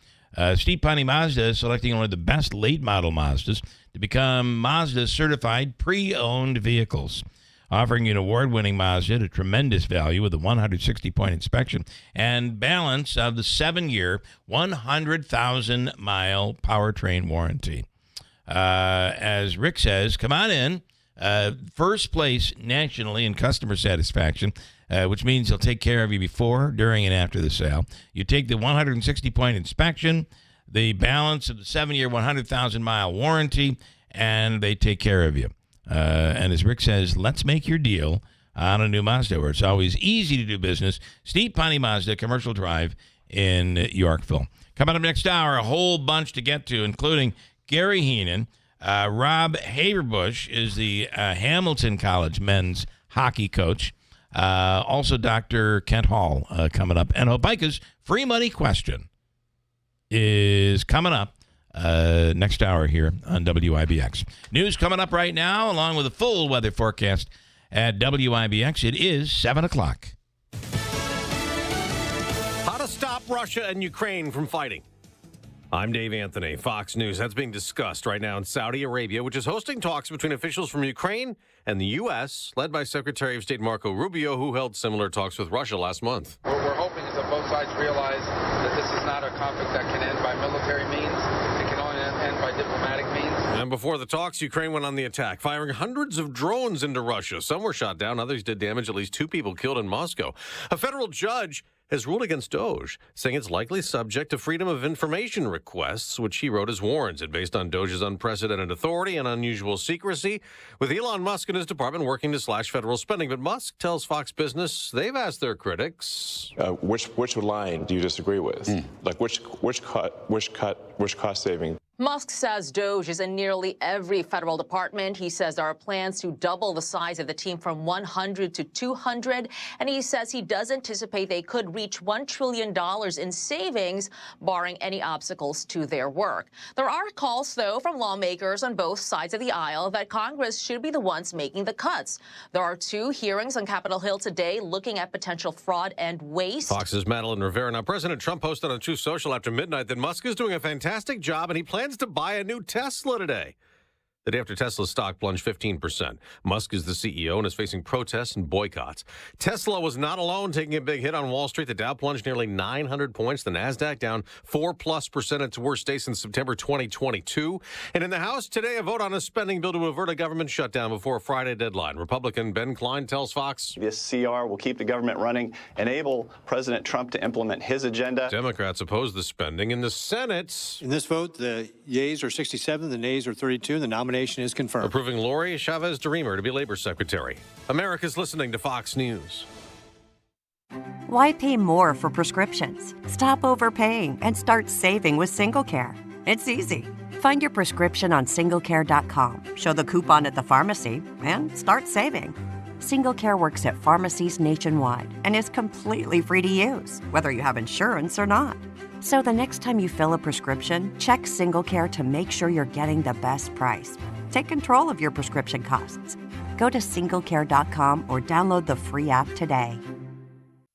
Stephan Mazda is selecting only the best late model Mazdas to become Mazda certified pre-owned vehicles, offering you an award-winning Mazda at a tremendous value with a 160-point inspection and balance of the 7-year, 100,000-mile powertrain warranty. As Rick says, come on in. First place nationally in customer satisfaction, which means they'll take care of you before, during, and after the sale. You take the 160-point inspection, the balance of the 7-year, 100,000-mile warranty, and they take care of you. And as Rick says, let's make your deal on a new Mazda where it's always easy to do business. Stephan Mazda, Commercial Drive in Yorkville. Coming up next hour, a whole bunch to get to, including Gary Heenan. Rob Haberbush is the Hamilton College men's hockey coach. Also, Dr. Kent Hall coming up. And Opika's free money question is coming up next hour here on WIBX. News coming up right now, along with a full weather forecast at WIBX. It is 7 o'clock. How to stop Russia and Ukraine from fighting. I'm Dave Anthony, Fox News. That's being discussed right now in Saudi Arabia, which is hosting talks between officials from Ukraine and the U.S., led by Secretary of State Marco Rubio, who held similar talks with Russia last month. What we're hoping is that both sides realize that this is not a conflict that can end by military means. It can only end by diplomatic means. And before the talks, Ukraine went on the attack, firing hundreds of drones into Russia. Some were shot down, others did damage, at least 2 people killed in Moscow. A federal judge has ruled against Doge, saying it's likely subject to freedom of information requests, which he wrote as warrants it based on Doge's unprecedented authority and unusual secrecy, with Elon Musk and his department working to slash federal spending. But Musk tells Fox Business they've asked their critics, which line do you disagree with? Like which cost saving? Musk says Doge is in nearly every federal department. He says there are plans to double the size of the team from 100 to 200. And he says he does anticipate they could reach $1 trillion in savings, barring any obstacles to their work. There are calls, though, from lawmakers on both sides of the aisle that Congress should be the ones making the cuts. There are 2 hearings on Capitol Hill today looking at potential fraud and waste. Fox's Madeline Rivera. Now, President Trump posted on Truth Social after midnight that Musk is doing a fantastic job and he plans to buy a new Tesla today. The day after Tesla's stock plunged 15%. Musk is the CEO and is facing protests and boycotts. Tesla was not alone, taking a big hit on Wall Street. The Dow plunged nearly 900 points. The NASDAQ down 4+% at its worst day since September 2022. And in the House today, a vote on a spending bill to avert a government shutdown before a Friday deadline. Republican Ben Klein tells Fox, this CR will keep the government running, enable President Trump to implement his agenda. Democrats oppose the spending in the Senate. In this vote, the yeas are 67, the nays are 32. The nomination nomination is confirmed. Approving Lori Chavez-DeRemer to be Labor Secretary. America's listening to Fox News. Why pay more for prescriptions? Stop overpaying and start saving with SingleCare. It's easy. Find your prescription on singlecare.com, show the coupon at the pharmacy, and start saving. SingleCare works at pharmacies nationwide and is completely free to use, whether you have insurance or not. So the next time you fill a prescription, check SingleCare to make sure you're getting the best price. Take control of your prescription costs. Go to singlecare.com or download the free app today.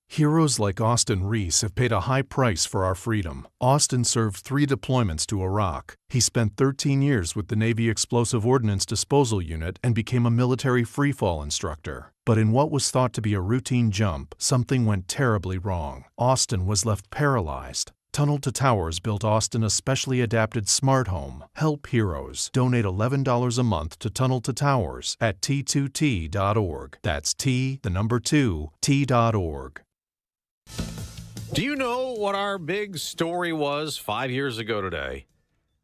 Heroes like Austin Reese have paid a high price for our freedom. Austin served 3 deployments to Iraq. He spent 13 years with the Navy Explosive Ordnance Disposal Unit and became a military freefall instructor. But in what was thought to be a routine jump, something went terribly wrong. Austin was left paralyzed. Tunnel to Towers built Austin a specially adapted smart home. Help heroes. Donate $11 a month to Tunnel to Towers at T2T.org. That's T2T.org. Do you know what our big story was 5 years ago today?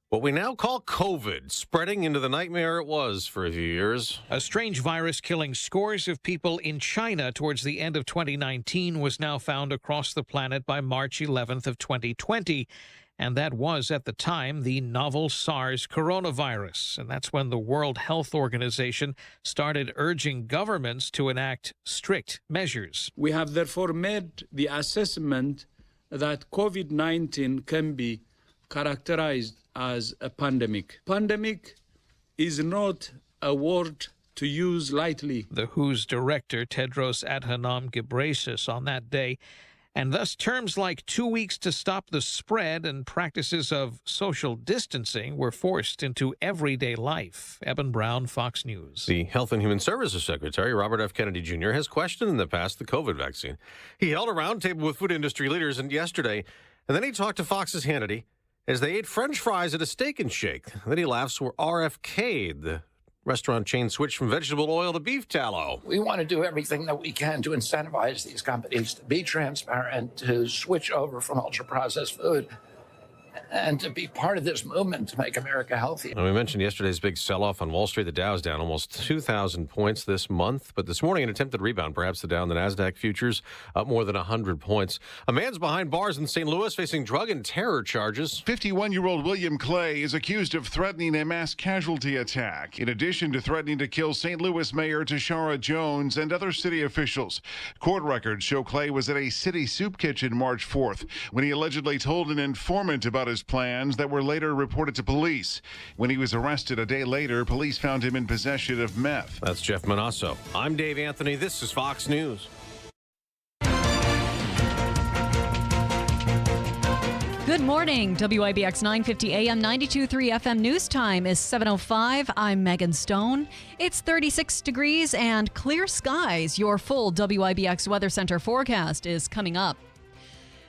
What we now call COVID, spreading into the nightmare it was for a few years. A strange virus killing scores of people in China towards the end of 2019 was now found across the planet by March 11th of 2020. And that was, at the time, the novel SARS coronavirus. And that's when the World Health Organization started urging governments to enact strict measures. We have therefore made the assessment that COVID-19 can be characterized as a pandemic. Pandemic is not a word to use lightly. The WHO's director, Tedros Adhanom Ghebreyesus, on that day. And thus terms like 2 weeks to stop the spread and practices of social distancing were forced into everyday life. Eben Brown, Fox News. The Health and Human Services Secretary, Robert F. Kennedy Jr., has questioned in the past the COVID vaccine. He held a roundtable with food industry leaders yesterday, and then he talked to Fox's Hannity as they ate French fries at a Steak and Shake. Then he laughs were RFK'd. The restaurant chain switched from vegetable oil to beef tallow. We want to do everything that we can to incentivize these companies to be transparent, to switch over from ultra-processed food, and to be part of this movement to make America healthy. Now, we mentioned yesterday's big sell-off on Wall Street. The Dow's down almost 2,000 points this month. But this morning, an attempted rebound. Perhaps the Dow and the NASDAQ futures up more than 100 points. A man's behind bars in St. Louis facing drug and terror charges. 51-year-old William Clay is accused of threatening a mass casualty attack, in addition to threatening to kill St. Louis Mayor Tashara Jones and other city officials. Court records show Clay was at a city soup kitchen March 4th when he allegedly told an informant about his plans that were later reported to police. When he was arrested a day later, police found him in possession of meth. That's Jeff Manasso. I'm Dave Anthony. This is Fox News. Good morning. WIBX 950 AM 92.3 FM news time is 7:05. I'm Megan Stone. It's 36 degrees and clear skies. Your full WIBX Weather Center forecast is coming up.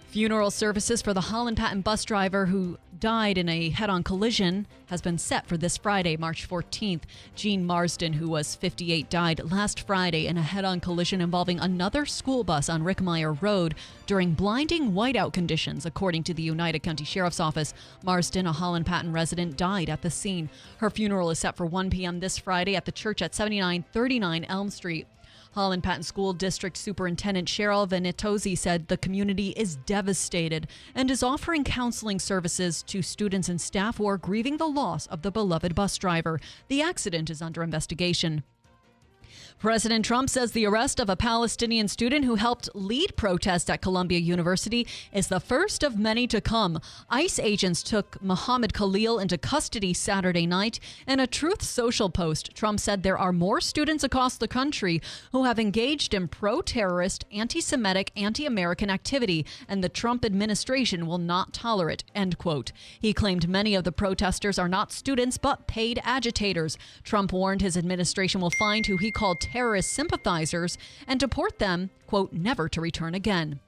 Funeral services for the Holland Patton bus driver who died in a head-on collision has been set for this Friday, March 14th. Gene Marsden, who was 58, died last Friday in a head-on collision involving another school bus on Rickmeyer Road during blinding whiteout conditions, according to the United County Sheriff's Office. Marsden, a Holland Patton resident, died at the scene. Her funeral is set for 1 p.m. this Friday at the church at 7939 Elm Street. Holland Patton School District Superintendent Cheryl Venitosi said the community is devastated and is offering counseling services to students and staff who are grieving the loss of the beloved bus driver. The accident is under investigation. President Trump says the arrest of a Palestinian student who helped lead protests at Columbia University is the first of many to come. ICE agents took Mohammed Khalil into custody Saturday night. In a Truth Social post, Trump said there are more students across the country who have engaged in pro-terrorist, anti-Semitic, anti-American activity, and the Trump administration will not tolerate, end quote. He claimed many of the protesters are not students but paid agitators. Trump warned his administration will find who he called terrorist sympathizers and deport them, quote, never to return again.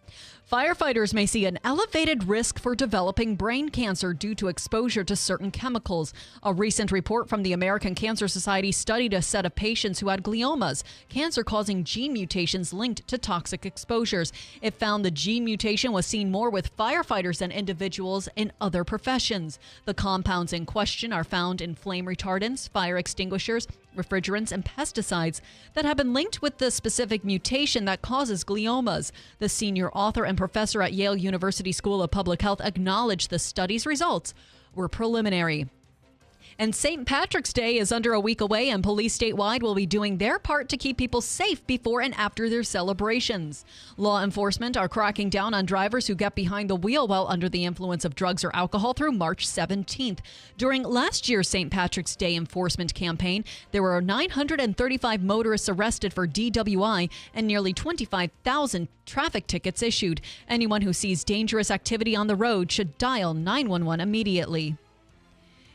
Firefighters may see an elevated risk for developing brain cancer due to exposure to certain chemicals. A recent report from the American Cancer Society studied a set of patients who had gliomas, cancer-causing gene mutations linked to toxic exposures. It found the gene mutation was seen more with firefighters than individuals in other professions. The compounds in question are found in flame retardants, fire extinguishers, refrigerants, and pesticides that have been linked with the specific mutation that causes gliomas. The senior author and professor at Yale University School of Public Health acknowledged the study's results were preliminary. And St. Patrick's Day is under a week away, and police statewide will be doing their part to keep people safe before and after their celebrations. Law enforcement are cracking down on drivers who get behind the wheel while under the influence of drugs or alcohol through March 17th. During last year's St. Patrick's Day enforcement campaign, there were 935 motorists arrested for DWI and nearly 25,000 traffic tickets issued. Anyone who sees dangerous activity on the road should dial 911 immediately.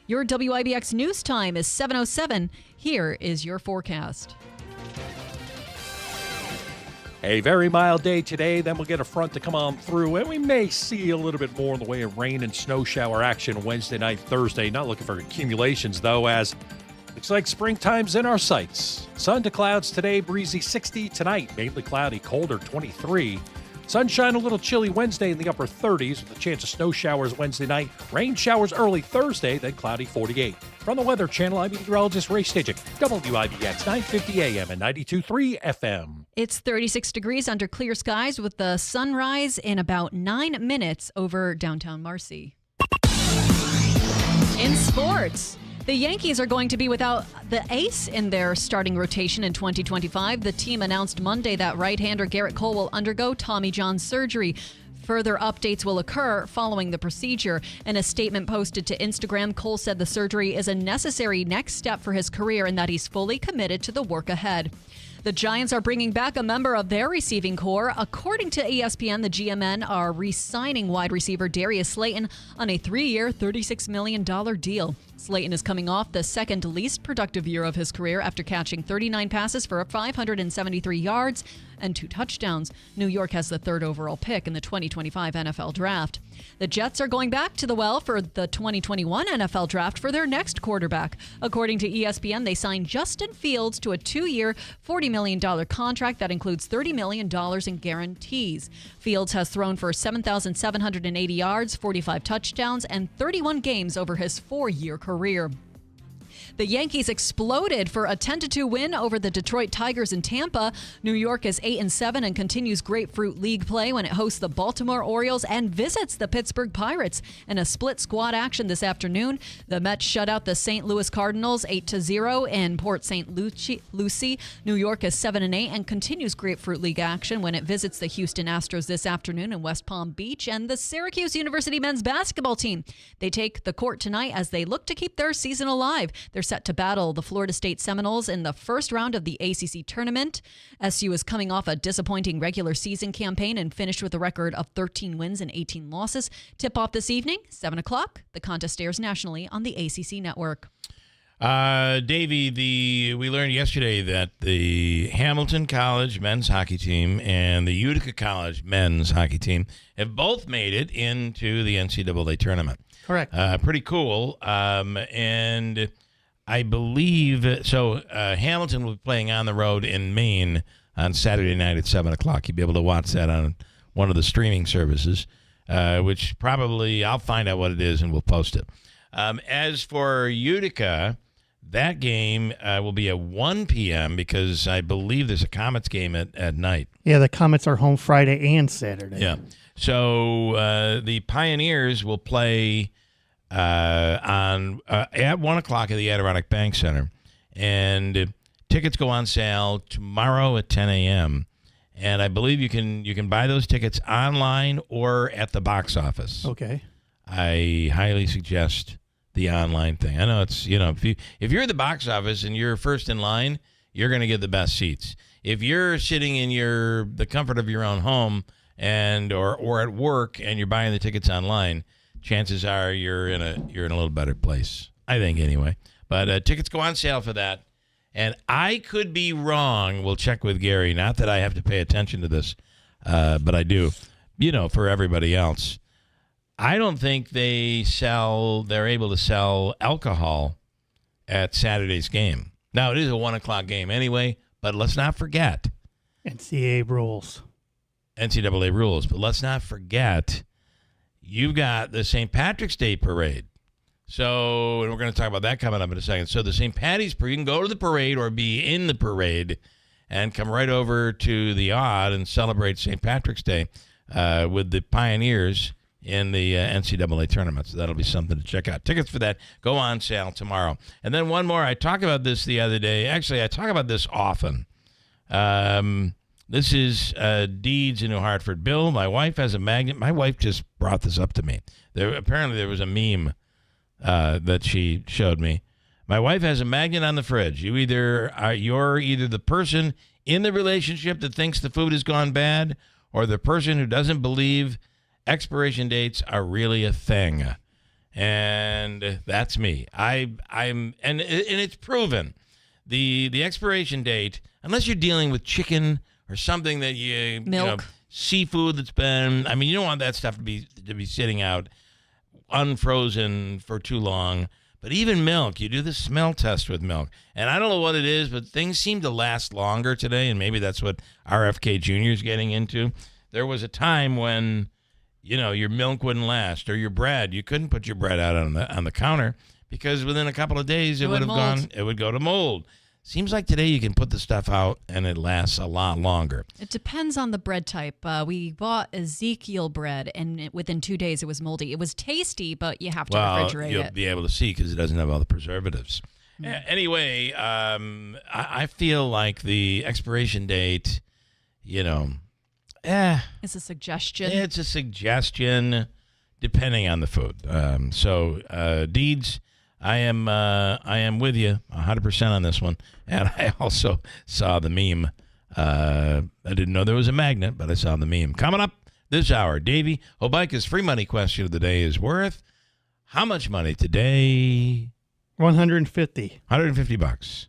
Your WIBX news time is 7:07. Here is your forecast. A very mild day today, then we'll get a front to come on through, and we may see a little bit more in the way of rain and snow shower action Wednesday night, Thursday. Not looking for accumulations, though, as looks like springtime's in our sights. Sun to clouds today, breezy 60. Tonight, mainly cloudy, colder 23. Sunshine a little chilly Wednesday in the upper 30s with a chance of snow showers Wednesday night. Rain showers early Thursday, then cloudy 48. From the Weather Channel, I'm meteorologist Ray Stagik, WIBX 950 AM and 92.3 FM. It's 36 degrees under clear skies with the sunrise in about 9 minutes over downtown Marcy. In sports, the Yankees are going to be without the ace in their starting rotation in 2025. The team announced Monday that right-hander Garrett Cole will undergo Tommy John surgery. Further updates will occur following the procedure. In a statement posted to Instagram, Cole said the surgery is a necessary next step for his career and that he's fully committed to the work ahead. The Giants are bringing back a member of their receiving corps. According to ESPN, the GMN are re-signing wide receiver Darius Slayton on a 3-year, $36 million deal. Slayton is coming off the second least productive year of his career after catching 39 passes for 573 yards and 2 touchdowns. New York has the 3rd overall pick in the 2025 NFL Draft. The Jets are going back to the well for the 2021 NFL Draft for their next quarterback. According to ESPN, they signed Justin Fields to a 2-year, $40 million contract that includes $30 million in guarantees. Fields has thrown for 7,780 yards, 45 touchdowns, and 31 games over his 4-year career. The Yankees exploded for a 10-2 win over the Detroit Tigers in Tampa. New York is 8-7 and continues Grapefruit League play when it hosts the Baltimore Orioles and visits the Pittsburgh Pirates in a split squad action this afternoon. The Mets shut out the St. Louis Cardinals 8-0 in Port St. Lucie. New York is 7-8 and continues Grapefruit League action when it visits the Houston Astros this afternoon in West Palm Beach. And the Syracuse University men's basketball team, they take the court tonight as they look to keep their season alive. They're set to battle the Florida State Seminoles in the first round of the ACC tournament. SU is coming off a disappointing regular season campaign and finished with a record of 13 wins and 18 losses. Tip-off this evening, 7 o'clock. The contest airs nationally on the ACC network. Davey, we learned yesterday that the Hamilton College men's hockey team and the Utica College men's hockey team have both made it into the NCAA tournament. Correct. Pretty cool. And I believe so. Hamilton will be playing on the road in Maine on Saturday night at 7 o'clock. You'll be able to watch that on one of the streaming services, which probably I'll find out what it is and we'll post it. As for Utica, that game will be at 1 p.m. because I believe there's a Comets game at night. Yeah, the Comets are home Friday and Saturday. Yeah. So the Pioneers will play at 1 o'clock at the Adirondack Bank Center, and tickets go on sale tomorrow at 10 a.m. And I believe you can buy those tickets online or at the box office. Okay. I highly suggest the online thing. I know it's if you're at the box office and you're first in line, you're going to get the best seats. If you're sitting in the comfort of your own home and or at work and you're buying the tickets online, chances are you're in a little better place, I think, anyway. But tickets go on sale for that And I could be wrong. We'll check with Gary. Not that I have to pay attention to this, but I do. For everybody else. I don't think they're able to sell alcohol at Saturday's game. Now, it is a 1 o'clock game anyway, but let's not forget. NCAA rules. But let's not forget, you've got the St. Patrick's Day parade. So, and we're going to talk about that coming up in a second. So the St. Patty's parade, you can go to the parade or be in the parade and come right over to the Odd and celebrate St. Patrick's Day with the Pioneers in the NCAA tournament. So that'll be something to check out. Tickets for that go on sale tomorrow. And then one more. I talked about this the other day. Actually, I talk about this often. This is Deeds in New Hartford. Bill, my wife has a magnet. My wife just brought this up to me. Apparently there was a meme that she showed me. My wife has a magnet on the fridge. You're either the person in the relationship that thinks the food has gone bad, or the person who doesn't believe expiration dates are really a thing. And that's me. And it's proven. The expiration date, unless you're dealing with chicken or something that milk, seafood that's been, you don't want that stuff to be sitting out unfrozen for too long. But even milk, you do the smell test with milk. And I don't know what it is, but things seem to last longer today, and maybe that's what RFK Jr. is getting into. There was a time when, your milk wouldn't last, or your bread. You couldn't put your bread out on the counter because within a couple of days it would go to mold. Seems like today you can put the stuff out and it lasts a lot longer. It depends on the bread type. We bought Ezekiel bread, and within 2 days it was moldy. It was tasty, but you have to refrigerate you'll it. Be able to see because it doesn't have all the preservatives. Anyway, I feel like the expiration date, it's a suggestion. It's a suggestion, depending on the food. Deeds, I am with you 100% on this one. And I also saw the meme. I didn't know there was a magnet, but I saw the meme. Coming up this hour, Davey, Hobica's free money question of the day is worth how much money today? $150. $150.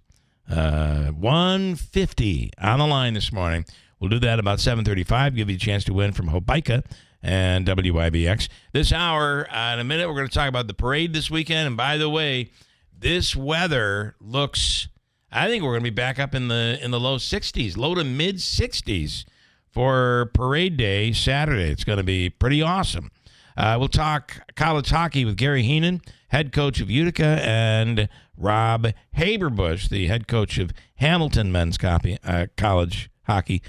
150 on the line this morning. We'll do that about 7:35. Give you a chance to win from Hobica and WIBX. This hour, in a minute, we're going to talk about the parade this weekend. And by the way, this weather looks, I think we're going to be back up in the low 60s, low to mid 60s for Parade Day Saturday. It's going to be pretty awesome. We'll talk college hockey with Gary Heenan, head coach of Utica, and Rob Haberbush, the head coach of Hamilton men's college hockey,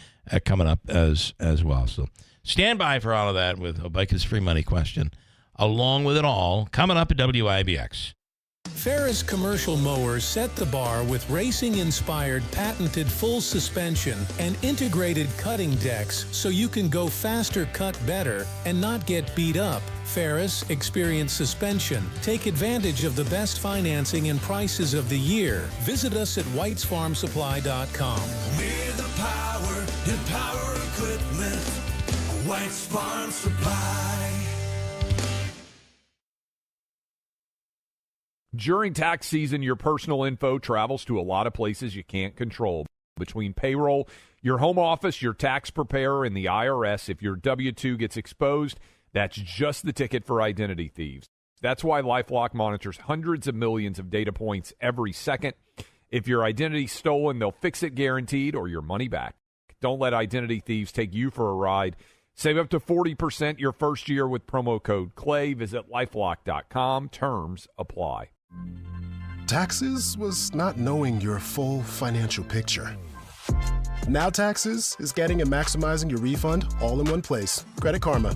coming up as well. So stand by for all of that with Hobica's free money question. Along with it all, coming up at WIBX. Ferris commercial mowers set the bar with racing-inspired patented full suspension and integrated cutting decks so you can go faster, cut better, and not get beat up. Ferris experienced suspension. Take advantage of the best financing and prices of the year. Visit us at whitesfarmsupply.com. We're the power in power equipment. White's Farm Supply. During tax season, your personal info travels to a lot of places you can't control. Between payroll, your home office, your tax preparer, and the IRS, if your W-2 gets exposed, that's just the ticket for identity thieves. That's why LifeLock monitors hundreds of millions of data points every second. If your identity's stolen, they'll fix it guaranteed or your money back. Don't let identity thieves take you for a ride. Save up to 40% your first year with promo code CLAY. Visit LifeLock.com. Terms apply. Taxes was not knowing your full financial picture. Now Taxes is getting and maximizing your refund all in one place. Credit Karma,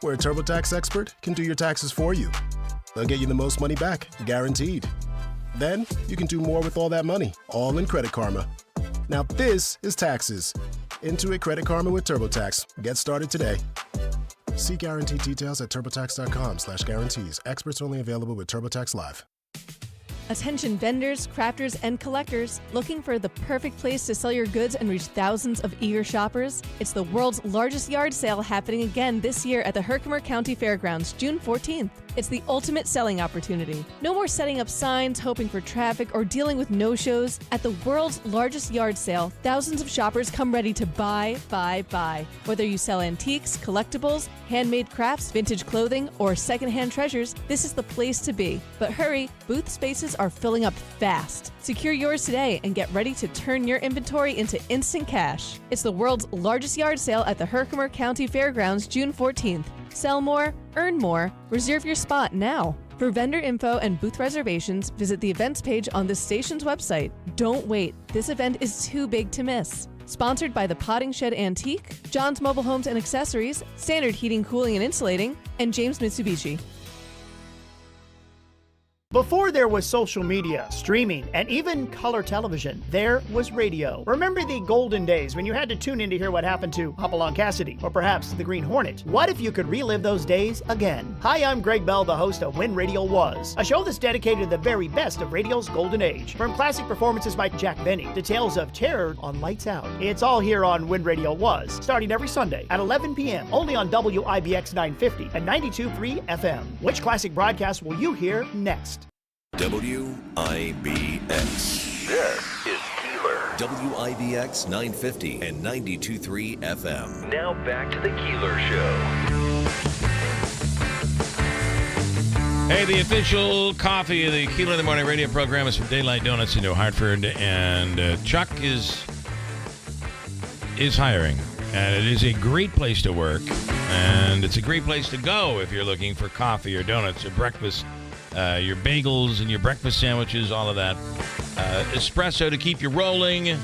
where a TurboTax expert can do your taxes for you. They'll get you the most money back, guaranteed. Then you can do more with all that money, all in Credit Karma. Now this is Taxes. Intuit Credit Karma with TurboTax. Get started today. See guaranteed details at turbotax.com/guarantees. Experts only available with TurboTax Live. Attention vendors, crafters, and collectors looking for the perfect place to sell your goods and reach thousands of eager shoppers? It's the world's largest yard sale happening again this year at the Herkimer County Fairgrounds, June 14th. It's the ultimate selling opportunity. No more setting up signs, hoping for traffic, or dealing with no-shows. At the world's largest yard sale, thousands of shoppers come ready to buy. Whether you sell antiques, collectibles, handmade crafts, vintage clothing, or secondhand treasures, this is the place to be. But hurry, booth spaces are filling up fast. Secure yours today and get ready to turn your inventory into instant cash. It's the world's largest yard sale at the Herkimer County Fairgrounds, June 14th. Sell more, earn more, reserve your spot now. For vendor info and booth reservations, visit the events page on this station's website. Don't wait. This event is too big to miss. Sponsored by the Potting Shed Antique, John's Mobile Homes and Accessories, Standard Heating, Cooling, and Insulating, and James Mitsubishi. Before there was social media, streaming, and even color television, there was radio. Remember the golden days when you had to tune in to hear what happened to Hopalong Cassidy, or perhaps the Green Hornet? What if you could relive those days again? Hi, I'm Greg Bell, the host of When Radio Was, a show that's dedicated to the very best of radio's golden age. From classic performances by Jack Benny to tales of terror on Lights Out. It's all here on When Radio Was, starting every Sunday at 11 p.m., only on WIBX 950 and 92.3 FM. Which classic broadcast will you hear next? WIBX. This is Keeler. WIBX 950 and 92.3 FM. Now back to the Keeler Show. Hey, the official coffee of the Keeler in the Morning radio program is from Daylight Donuts in New Hartford, and Chuck is hiring. And it is a great place to work, and it's a great place to go if you're looking for coffee or donuts or breakfast. Your bagels and your breakfast sandwiches, all of that. Espresso to keep you rolling.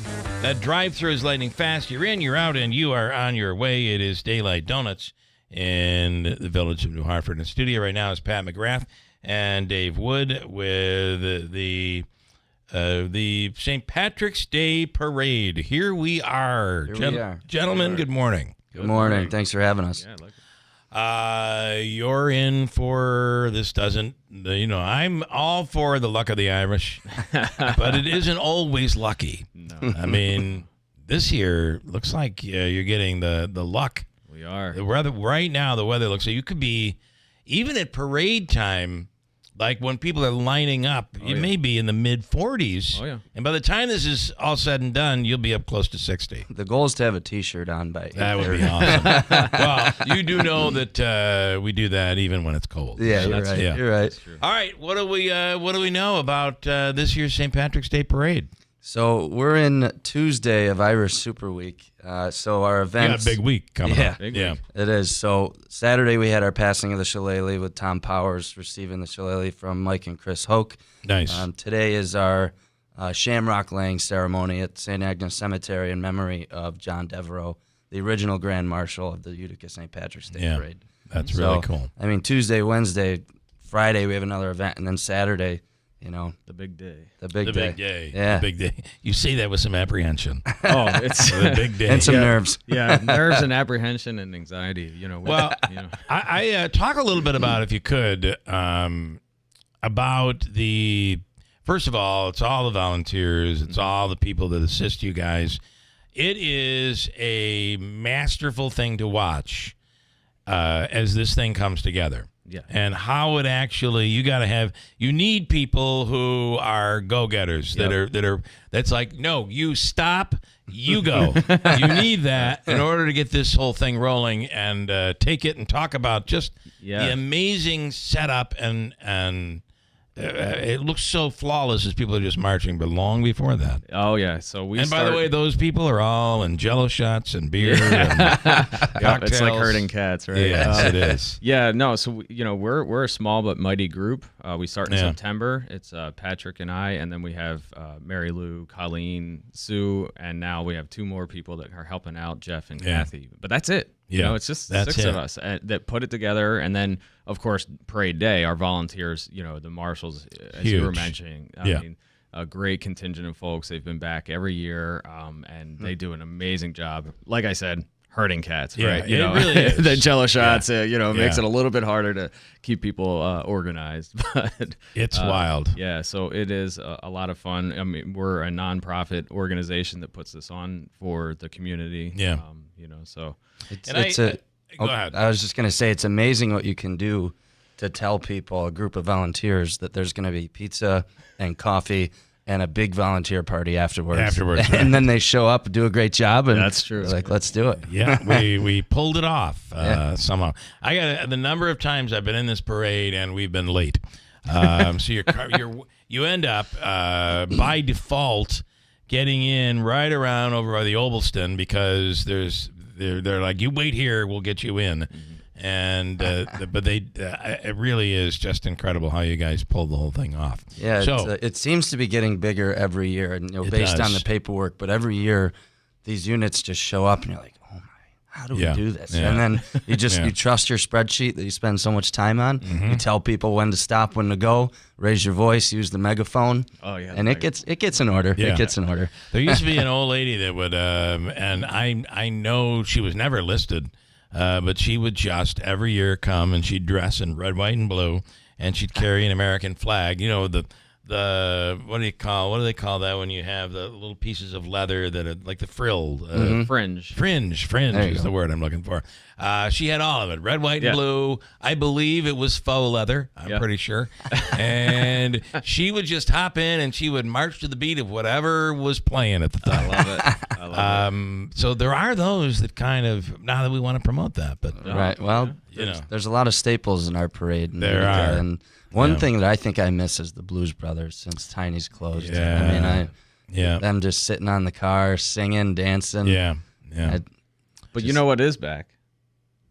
That drive-thru is lightning fast. You're in, you're out, and you are on your way. It is Daylight Donuts in the village of New Hartford. In the studio right now is Pat McGrath and Dave Wood with the St. Patrick's Day Parade. Here we are. Gentlemen, good morning. Good morning. Thanks for having us. Yeah, you're in for this I'm all for the luck of the Irish, but it isn't always lucky. No. I mean, this year looks like you're getting the luck. We are. The weather, right now, the weather looks like you could be, even at parade time, like when people are lining up, may be in the mid-40s. Oh, yeah. And by the time this is all said and done, you'll be up close to 60. The goal is to have a T-shirt on by 8:30. That would be awesome. Well, you do know that we do that even when it's cold. Yeah, so you're right. Yeah. You're right. All right, what do we know about this year's St. Patrick's Day Parade? So we're in Tuesday of Irish Super Week. So our events... Yeah, big week coming up. Big week. It is. So Saturday we had our passing of the shillelagh with Tom Powers receiving the shillelagh from Mike and Chris Hoke. Nice. Today is our shamrock laying ceremony at St. Agnes Cemetery in memory of John Devereaux, the original Grand Marshal of the Utica St. Patrick's Day Parade. That's really cool. I mean, Tuesday, Wednesday, Friday we have another event, and then Saturday... the big day. The big day. Yeah. The big day. You say that with some apprehension. Oh, it's the big day. And some nerves. Yeah, nerves and apprehension and anxiety, I talk a little bit about, if you could, about first of all, it's all the volunteers. It's all the people that assist you guys. It is a masterful thing to watch as this thing comes together. Yeah. And how it actually, you need people who are go-getters that's like, no, you stop, you go. You need that in order to get this whole thing rolling and take it and talk about just the amazing setup and it looks so flawless as people are just marching, but long before that. Oh, yeah. So by the way, those people are all in Jello shots and beer and cocktails. It's like herding cats, right? Yes, it is. Yeah, no. So we're a small but mighty group. We start in September. It's Patrick and I, and then we have Mary Lou, Colleen, Sue, and now we have 2 more people that are helping out, Jeff and Kathy. But that's it. Yeah, it's just 6 of us that put it together, and then of course Parade Day, our volunteers, the marshals, as you were mentioning. I mean, a great contingent of folks. They've been back every year, and they do an amazing job. Like I said, herding cats, right? It really is. The Jello shots, makes it a little bit harder to keep people organized, but it's wild. Yeah, so it is a lot of fun. I mean, we're a nonprofit organization that puts this on for the community. Yeah, so go ahead. I was just going to say, it's amazing what you can do to tell people, a group of volunteers, that there's going to be pizza and coffee and a big volunteer party afterwards. Right. And then they show up, do a great job, and that's true. They're like, let's do it. Yeah, we pulled it off somehow. I got the number of times I've been in this parade and we've been late. So you end up by default getting in right around over by the Obelston because they're like, you wait here, we'll get you in. And but it really is just incredible how you guys pulled the whole thing off. Yeah, so it seems to be getting bigger every year, and based on the paperwork. But every year, these units just show up, and you're like, oh my, how do we do this? Yeah. And then you just you trust your spreadsheet that you spend so much time on. You tell people when to stop, when to go, raise your voice, use the megaphone. Oh yeah, and it gets in order. Yeah. It gets in order. There used to be an old lady that would, and I know she was never listed. But she would just every year come and she'd dress in red, white, and blue, and she'd carry an American flag. You know, the what do they call that when you have the little pieces of leather that are like the frilled fringe. Fringe is the word I'm looking for. She had all of it, red, white, and blue. I believe it was faux leather. I'm pretty sure. And she would just hop in and she would march to the beat of whatever was playing at the time. I love it. So there are those that kind of, not that we want to promote that, but Right. Well, there's a lot of staples in our parade. There are. And one thing that I think I miss is the Blues Brothers since Tiny's closed. Yeah. I mean, them just sitting on the car, singing, dancing. Yeah. But you know what is back?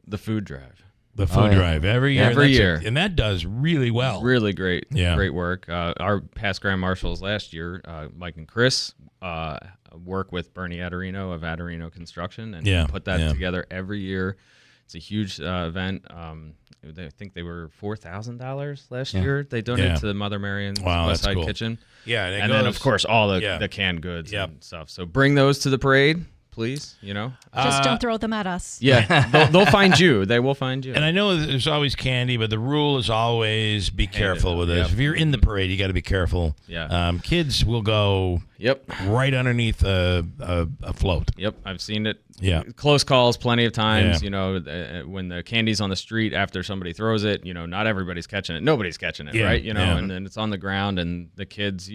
The food drive. The food drive every year. Every year. And that does really well. Really great. Great work. Our past Grand Marshals last year, Mike and Chris, work with Bernie Adarino of Adarino Construction and put that together every year. It's a huge event. I think they were $4,000 last year. They donated to the Mother Marion's West Side Kitchen. Yeah, and then of course all the canned goods and stuff. So bring those to the parade, please. Just don't throw them at us. Yeah, they'll find you. They will find you. And I know there's always candy, but the rule is always be careful with this. If you're in the parade, you got to be careful. Yeah. Kids will go right underneath a float. Yep, I've seen it. Yeah. Close calls plenty of times. When the candy's on the street after somebody throws it, not everybody's catching it. Nobody's catching it, right? And then it's on the ground, and the kids,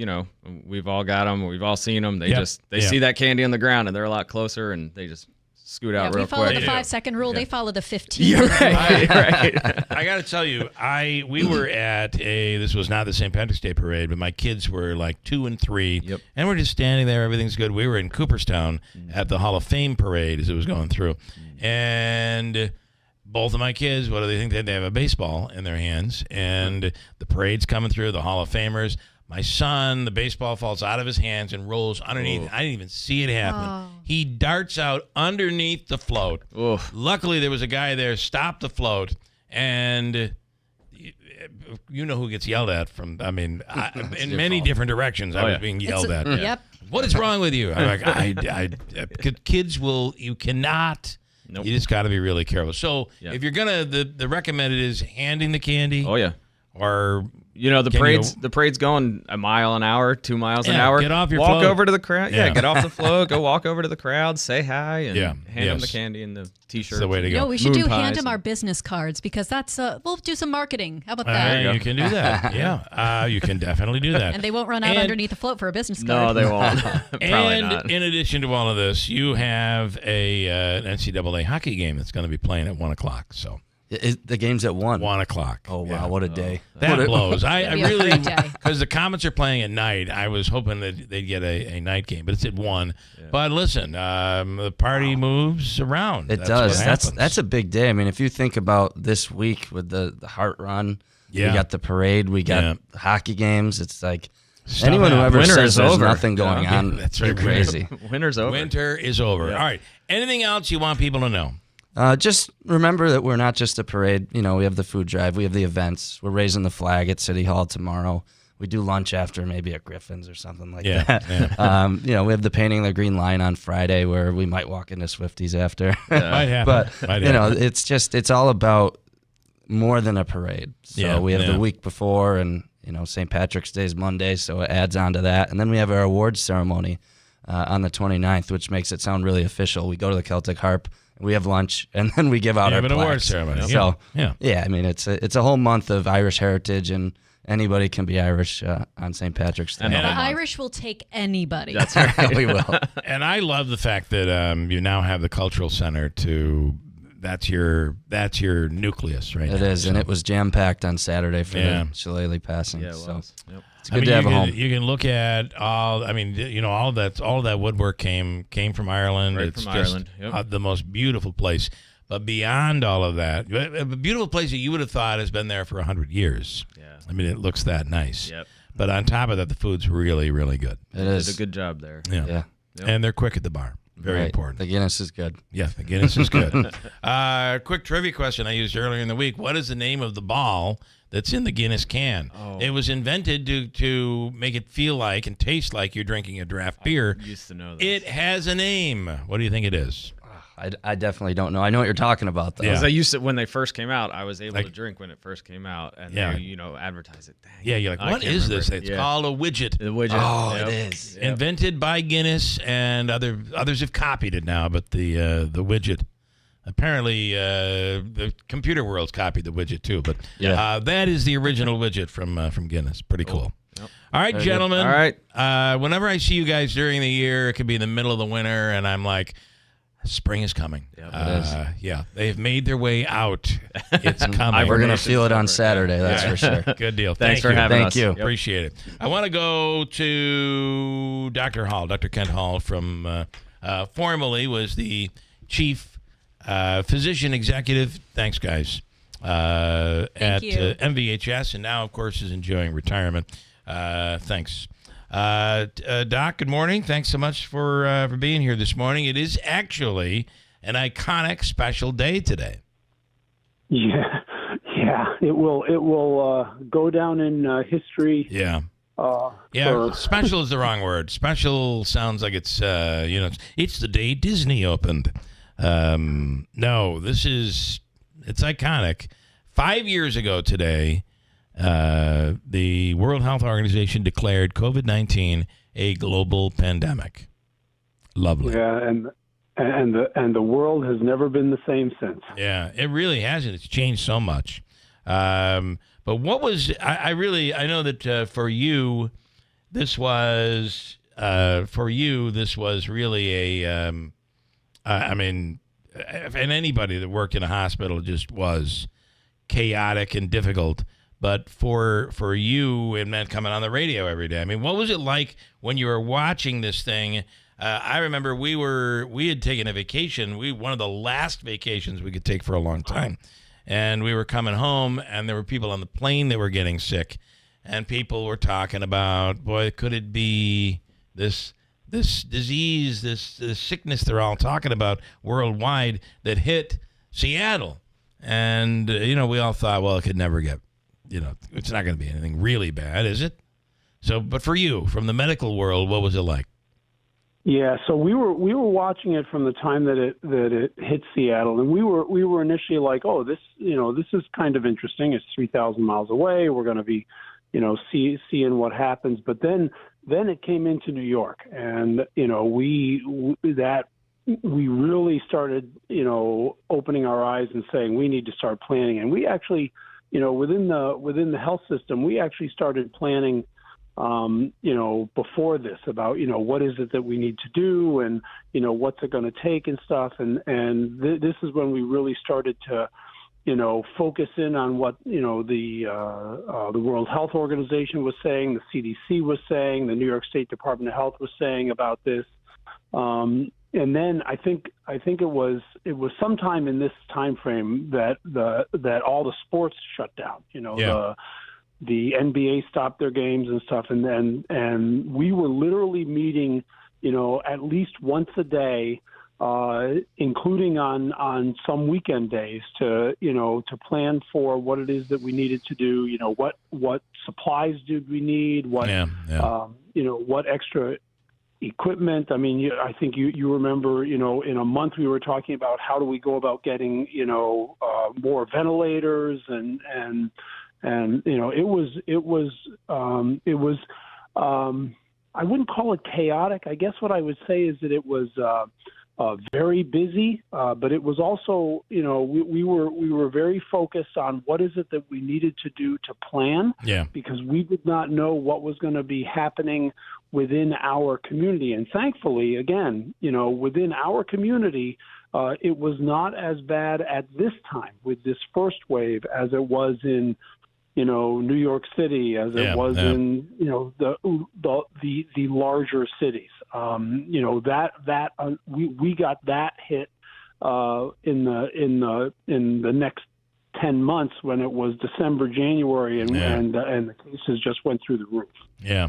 we've all got them. We've all seen them. They see that candy on the ground, and they're a lot closer, and they just scoot out real we follow quick. the 5-second rule. They follow the 15. You're right. I got to tell you, we were at this was not the St. Patrick's Day parade, but my kids were like 2 and 3, and we're just standing there. Everything's good. We were in Cooperstown at the Hall of Fame parade as it was going through, and both of my kids, what do they think? They have a baseball in their hands, and the parade's coming through, the Hall of Famers. My son, the baseball falls out of his hands and rolls underneath. I didn't even see it happen. He darts out underneath the float. Luckily, there was a guy there, stopped the float, and you know who gets yelled at from, in many different directions. I was being yelled at. Yep. What is wrong with you? I'm like, kids will, you cannot. Nope. You just got to be really careful. So if you're going to, the recommended is handing the candy. Oh, yeah. Or... the parade's going a mile an hour, 2 miles an hour. Get off your walk float. over to the crowd. Yeah, get off the float. Go walk over to the crowd. Say hi and hand them the candy and the T-shirt. That's the way to go. We should hand them our business cards because that's we'll do some marketing. How about that? You can do that. Yeah, you can definitely do that. And they won't run out underneath the float for a business No, card. they won't. Probably not. In addition to all of this, you have an NCAA hockey game that's going to be playing at 1:00. So. The game's at 1. 1:00. Oh, wow. What a day. That blows. I really, because the Comets are playing at night, I was hoping that they'd get a night game, but it's at 1. Yeah. But listen, the party moves around. It does. That's a big day. I mean, if you think about this week with the Heart Run, we got the parade, we got hockey games. It's like anyone who ever says there's nothing going on, that's right. Crazy. Winter's over. Winter is over. Yeah. All right. Anything else you want people to know? Just remember that we're not just a parade. We have the food drive. We have the events. We're raising the flag at City Hall tomorrow. We do lunch after, maybe at Griffin's or something like that. Yeah. We have the painting of the green line on Friday where we might walk into Swifties after. Might happen. But, it's all about more than a parade. So we have the week before, and, St. Patrick's Day is Monday, so it adds on to that. And then we have our awards ceremony on the 29th, which makes it sound really official. We go to the Celtic Harp, We have lunch, and then we give out our an award plaques. ceremony. So, yeah. I mean, it's a whole month of Irish heritage, and anybody can be Irish on St. Patrick's Day. The Irish will take anybody. That's right. We will. And I love the fact that you now have the cultural center to. That's your nucleus, right? It is, and it was jam packed on Saturday for Yeah. the Shillelagh passing. Yeah, it so was. Yep. it's good to have a home. You can look at all. I mean, all that woodwork came from Ireland. Right It's from just Ireland. Yep. the most beautiful place. But beyond all of that, a beautiful place that you would have thought has been there for 100 years. Yeah. I mean, it looks that nice. Yep. But on top of that, the food's really, really good. It is. Did a good job there. Yeah. Yeah. Yep. And they're quick at the bar. Very Right. important. The Guinness is good. Yeah, the Guinness is good. Quick trivia question I used earlier in the week. What is the name of the ball that's in the Guinness can? Oh. It was invented to make it feel like and taste like you're drinking a draft beer. I used to know this. It has a name. What do you think it is? I definitely don't know. I know what you're talking about, though. Yeah. I used to, when they first came out, I was able to drink when it first came out, and Yeah. they, advertise it. Dang. Yeah, you're like, I what can't is remember. this? It's called a widget. The widget. Oh, Yep. it is. Yep. Invented by Guinness, and others have copied it now, but the widget. Apparently, the computer world's copied the widget too, but that is the original widget from Guinness. Pretty cool. Yep. All right, Very gentlemen. good. All right. Whenever I see you guys during the year, it could be in the middle of the winter, and I'm like, spring is coming. Yep. It is. Yeah, they've made their way out. It's coming. We're gonna feel it on Saturday. That's for sure. Good deal. Thanks for you. having us. Thank you. Yep. Appreciate it. I want to go to Dr. Hall, Dr. Kent Hall, from formerly was the chief physician executive. Thanks, guys. At you. MVHS, and now, of course, is enjoying retirement. Thanks. Doc, good morning. Thanks so much for being here this morning. It is actually an iconic special day today. Yeah, it will go down in history. Yeah. Special is the wrong word. Special sounds like it's it's the day Disney opened. No, it's iconic. 5 years ago today, the World Health Organization declared COVID-19 a global pandemic. Lovely. Yeah, and the world has never been the same since. Yeah, it really hasn't. It's changed so much. But what was I know that for you, this was really a and anybody that worked in a hospital just was chaotic and difficult. But for you, it meant coming on the radio every day. I mean, what was it like when you were watching this thing? I remember we had taken a vacation. One of the last vacations we could take for a long time. And we were coming home, and there were people on the plane that were getting sick. And people were talking about, boy, could it be this disease, this sickness they're all talking about worldwide that hit Seattle? And, we all thought, well, it could never get, it's not going to be anything really bad, is it? So, but for you, from the medical world, what was it like? Yeah, so we were watching it from the time that it hit Seattle, and we were initially like, oh, this is kind of interesting. It's 3,000 miles away. We're going to be, seeing what happens. But then it came into New York, and we really started opening our eyes and saying we need to start planning. And we actually, within the health system, we actually started planning. Before this about, what is it that we need to do and, what's it going to take and stuff. And this is when we really started to, focus in on what, the World Health Organization was saying, the CDC was saying, the New York State Department of Health was saying about this. And then I think it was sometime in this time frame that all the sports shut down, the NBA stopped their games and stuff, and we were literally meeting, at least once a day, including on some weekend days to plan for what it is that we needed to do. What supplies did we need? What extra equipment? I mean, I think you remember, in a month we were talking about how do we go about getting, more ventilators and it was I wouldn't call it chaotic. I guess what I would say is that it was very busy, but it was also, we were very focused on what is it that we needed to do to plan, because we did not know what was going to be happening within our community. And thankfully, again, within our community, it was not as bad at this time with this first wave as it was in New York City, as it was in the larger cities. We got that hit in the next 10 months when it was December, January, and the cases just went through the roof. Yeah.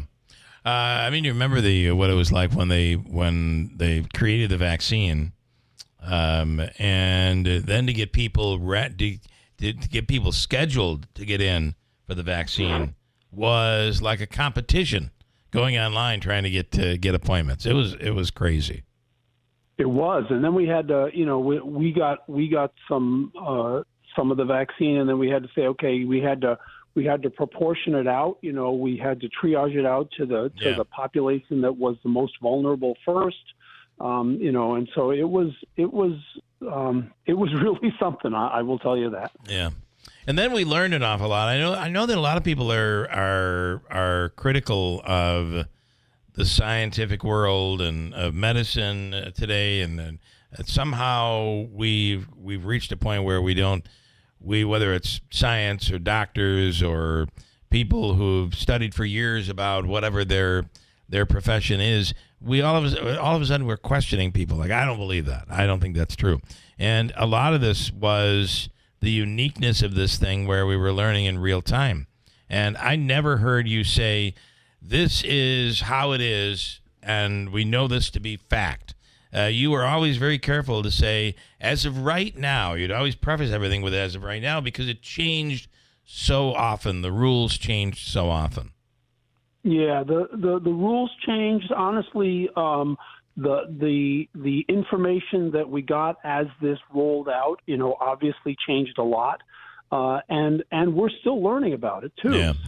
You remember what it was like when they created the vaccine, and then to get people to get people scheduled to get in for the vaccine was like a competition, going online trying to get appointments. It was crazy. It was, and then we had to, we got some of the vaccine, and then we had to say, okay, we had to proportion it out. We had to triage it out to the population that was the most vulnerable first. And so it was really something. I will tell you that. Yeah. And then we learned an awful lot. I know that a lot of people are critical of the scientific world and of medicine today, and somehow we've reached a point where whether it's science or doctors or people who've studied for years about whatever their profession is, we all of a sudden we're questioning people. Like, I don't believe that. I don't think that's true. And a lot of this was the uniqueness of this thing where we were learning in real time. And I never heard you say, this is how it is, and we know this to be fact. You were always very careful to say, as of right now. You'd always preface everything with as of right now, because it changed so often. The rules changed so often. Yeah, the rules changed. Honestly, the information that we got as this rolled out, obviously changed a lot, and we're still learning about it too. It's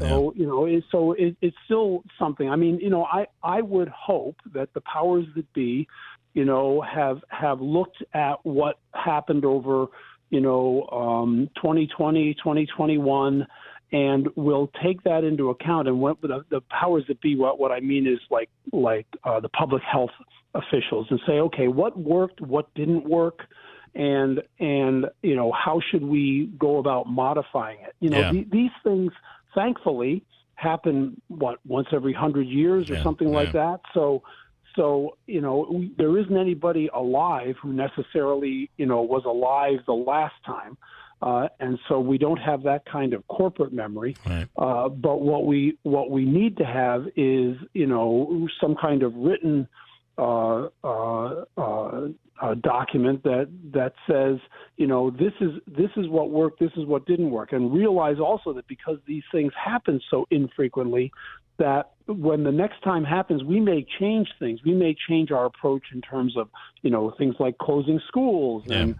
still something. I would hope that the powers that be, have looked at what happened over, 2020, 2021. And we'll take that into account. And what the powers that be, what I mean is like the public health officials, and say, okay, what worked, what didn't work, and how should we go about modifying it? These things, thankfully, happen once every 100 years or something like that. So there isn't anybody alive who necessarily was alive the last time. And so we don't have that kind of corporate memory. Right. But what we need to have is, some kind of written document that says, this is what worked, this is what didn't work, and realize also that because these things happen so infrequently, that when the next time happens, we may change things. We may change our approach in terms of, things like closing schools and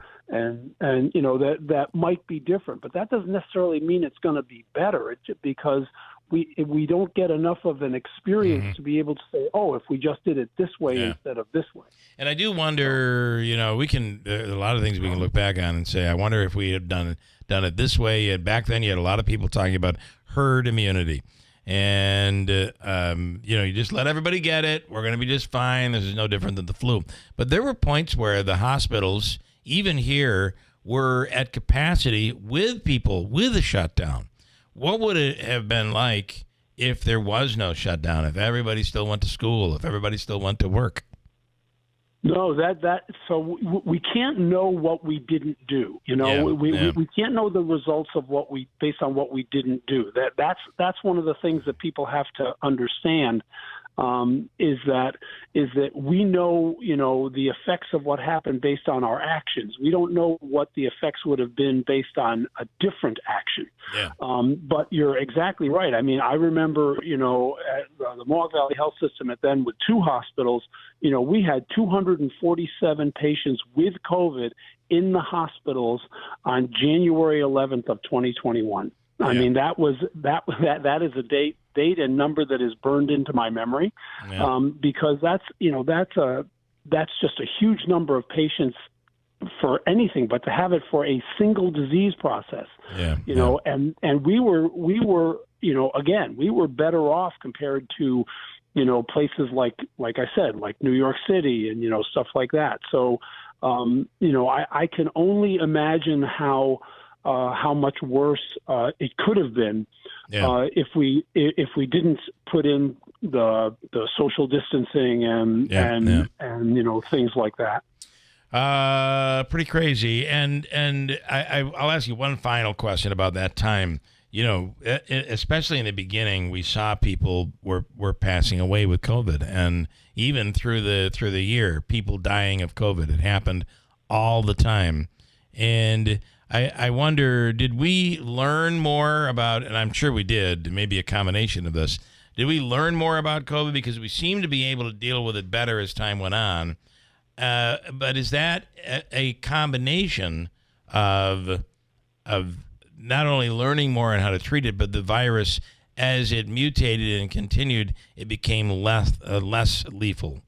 that might be different, but that doesn't necessarily mean it's going to be better. Because we don't get enough of an experience to be able to say, oh, if we just did it this way instead of this way. And I do wonder, there's a lot of things we can look back on and say, I wonder if we had done it this way. Back then, you had a lot of people talking about herd immunity. And, you just let everybody get it. We're going to be just fine. This is no different than the flu. But there were points where the hospitals, even here, were at capacity with people with a shutdown. What would it have been like if there was no shutdown, if everybody still went to school, if everybody still went to work? No, so we can't know what we didn't do. We can't know the results of based on what we didn't do. That's one of the things that people have to understand. Is that we know, the effects of what happened based on our actions. We don't know what the effects would have been based on a different action. Yeah. But you're exactly right. I remember, at the Mohawk Valley Health System then with 2 hospitals, we had 247 patients with COVID in the hospitals on January 11th of 2021. Yeah. That is a date and number that is burned into my memory, because that's that's just a huge number of patients for anything, but to have it for a single disease process, you know, and we were, you know, again, we were better off compared to, you know, places like I said, like New York City and, you know, stuff like that. So, you know, I can only imagine how much worse it could have been if we didn't put in the social distancing and you know, things like that. Pretty crazy. And I'll ask you one final question about that time. You know, especially in the beginning, we saw people were passing away with COVID, and even through the year, people dying of COVID. It happened all the time. And I wonder, did we learn more about, and I'm sure we did, maybe a combination of this, did we learn more about COVID because we seemed to be able to deal with it better as time went on? But is that a combination of not only learning more on how to treat it, but the virus, as it mutated and continued, it became less lethal?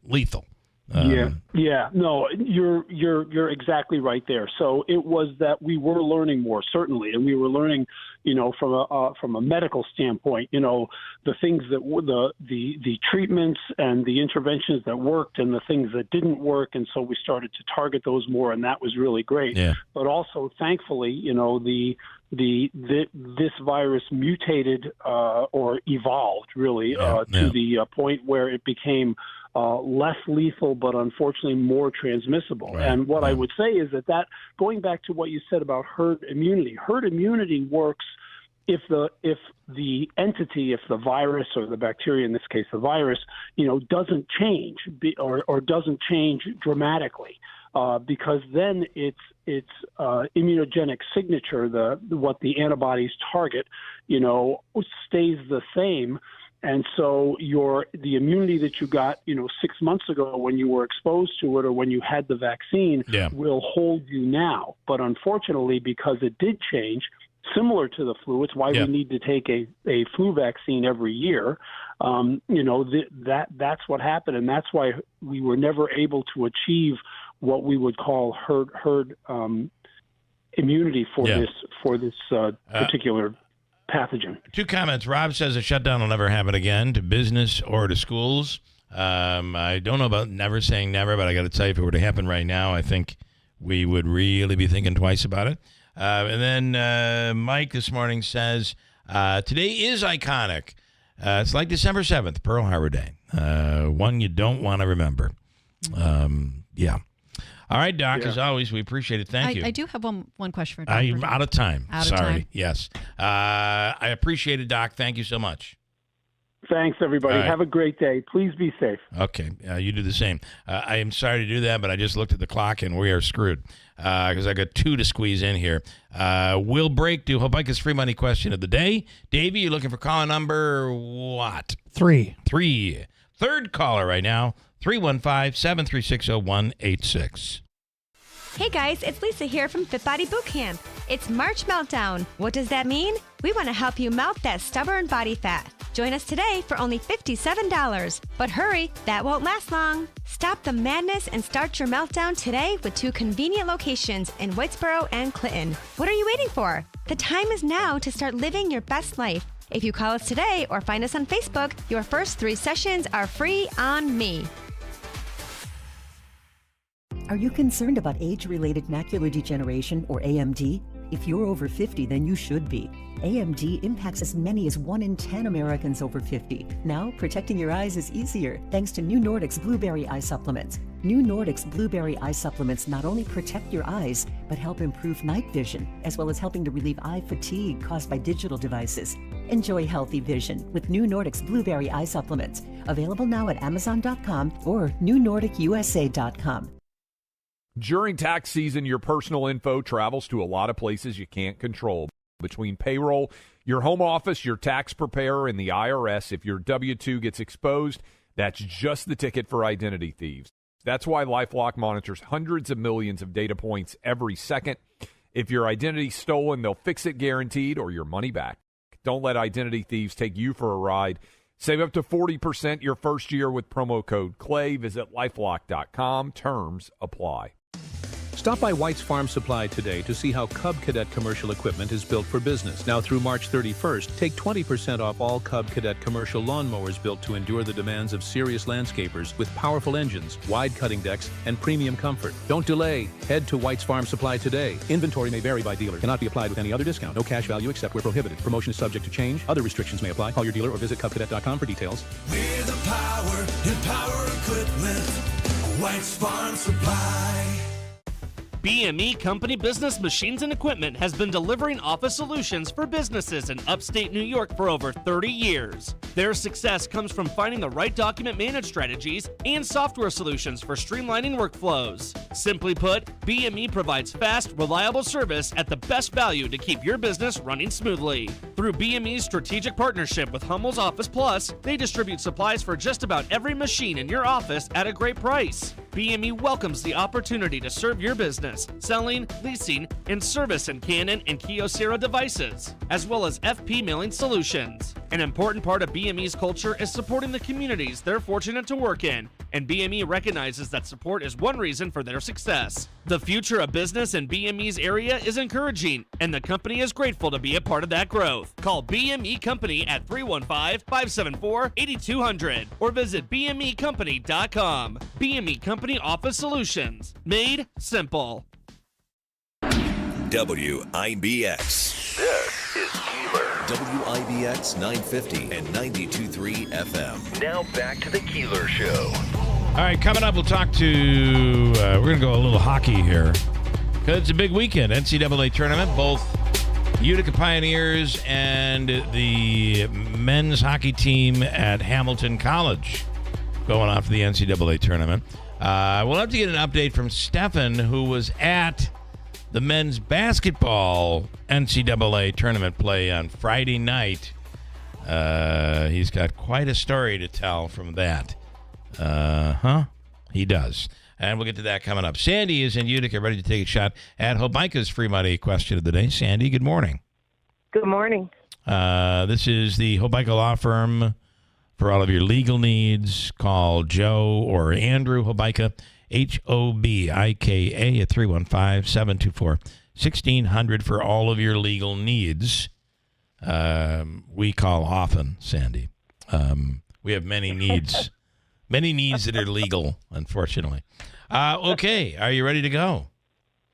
No, you're exactly right there. So it was that we were learning more, certainly, and we were learning, you know, from a medical standpoint, you know, the things that were the treatments and the interventions that worked and the things that didn't work, and so we started to target those more, and that was really great. But also, thankfully, you know, this virus mutated or evolved really to the point where it became less lethal, but unfortunately more transmissible. And what I would say is that going back to what you said about herd immunity works if the entity, if the virus or the bacteria, in this case the virus, you know, doesn't change or doesn't change dramatically. Because then its immunogenic signature, what the antibodies target, you know, stays the same. And so the immunity that you got, you know, 6 months ago when you were exposed to it or when you had the vaccine will hold you now. But unfortunately, because it did change, similar to the flu, it's why we need to take a flu vaccine every year. You know, that's what happened. And that's why we were never able to achieve what we would call herd immunity for this particular pathogen. Two comments. Rob says a shutdown will never happen again to business or to schools. I don't know about never saying never, but I got to tell you, if it were to happen right now, I think we would really be thinking twice about it. And then Mike this morning says, today is iconic. It's like December 7th, Pearl Harbor Day. One you don't want to remember. All right, Doc, as always, we appreciate it. Thank you. I do have one question for Doc. I'm out of time. Out of time. Yes. I appreciate it, Doc. Thank you so much. Thanks, everybody. Have a great day. Please be safe. Okay. You do the same. I am sorry to do that, but I just looked at the clock, and we are screwed because I got two to squeeze in here. We'll break to Hopeka's free money question of the day. Davey, you looking for caller number what? 3. Third caller right now. 315-736-0186. Hey guys, it's Lisa here from Fit Body Bootcamp. It's March Meltdown. What does that mean? We want to help you melt that stubborn body fat. Join us today for only $57. But hurry, that won't last long. Stop the madness and start your meltdown today with 2 convenient locations in Whitesboro and Clinton. What are you waiting for? The time is now to start living your best life. If you call us today or find us on Facebook, your first 3 sessions are free on me. Are you concerned about age-related macular degeneration, or AMD? If you're over 50, then you should be. AMD impacts as many as 1 in 10 Americans over 50. Now, protecting your eyes is easier thanks to New Nordic's Blueberry Eye Supplements. New Nordic's Blueberry Eye Supplements not only protect your eyes, but help improve night vision, as well as helping to relieve eye fatigue caused by digital devices. Enjoy healthy vision with New Nordic's Blueberry Eye Supplements. Available now at Amazon.com or NewNordicUSA.com. During tax season, your personal info travels to a lot of places you can't control. Between payroll, your home office, your tax preparer, and the IRS, if your W-2 gets exposed, that's just the ticket for identity thieves. That's why LifeLock monitors hundreds of millions of data points every second. If your identity's stolen, they'll fix it guaranteed or your money back. Don't let identity thieves take you for a ride. Save up to 40% your first year with promo code CLAY. Visit lifelock.com. Terms apply. Stop by White's Farm Supply today to see how Cub Cadet commercial equipment is built for business. Now through March 31st, take 20% off all Cub Cadet commercial lawnmowers built to endure the demands of serious landscapers with powerful engines, wide cutting decks, and premium comfort. Don't delay. Head to White's Farm Supply today. Inventory may vary by dealer. Cannot be applied with any other discount. No cash value except where prohibited. Promotion is subject to change. Other restrictions may apply. Call your dealer or visit cubcadet.com for details. We're the power in power equipment. White's Farm Supply. BME Company Business Machines and Equipment has been delivering office solutions for businesses in upstate New York for over 30 years. Their success comes from finding the right document management strategies and software solutions for streamlining workflows. Simply put, BME provides fast, reliable service at the best value to keep your business running smoothly. Through BME's strategic partnership with Hummel's Office Plus, they distribute supplies for just about every machine in your office at a great price. BME welcomes the opportunity to serve your business, selling, leasing, and service in Canon and Kyocera devices, as well as FP mailing solutions. An important part of BME's culture is supporting the communities they're fortunate to work in, and BME recognizes that support is one reason for their success. The future of business in BME's area is encouraging, and the company is grateful to be a part of that growth. Call BME Company at 315-574-8200 or visit BMEcompany.com. BME Company Office Solutions. Made simple. WIBX. This is Keeler. WIBX 950 and 92.3 FM. Now back to the Keeler Show. All right, coming up, we'll talk to, we're going to go a little hockey here. Because it's a big weekend. NCAA tournament, both Utica Pioneers and the men's hockey team at Hamilton College going on for the NCAA tournament. We'll have to get an update from Stephan, who was at the men's basketball NCAA tournament play on Friday night. He's got quite a story to tell from that. He does. And we'll get to that coming up. Sandy is in Utica, ready to take a shot at Hobica's free money question of the day. Sandy, good morning. Good morning. This is the Hobica Law Firm for all of your legal needs. Call Joe or Andrew Hobica, Hobika at 315-724-1600 for all of your legal needs. We call often, Sandy. We have many needs. Many needs that are legal, unfortunately. Okay, are you ready to go?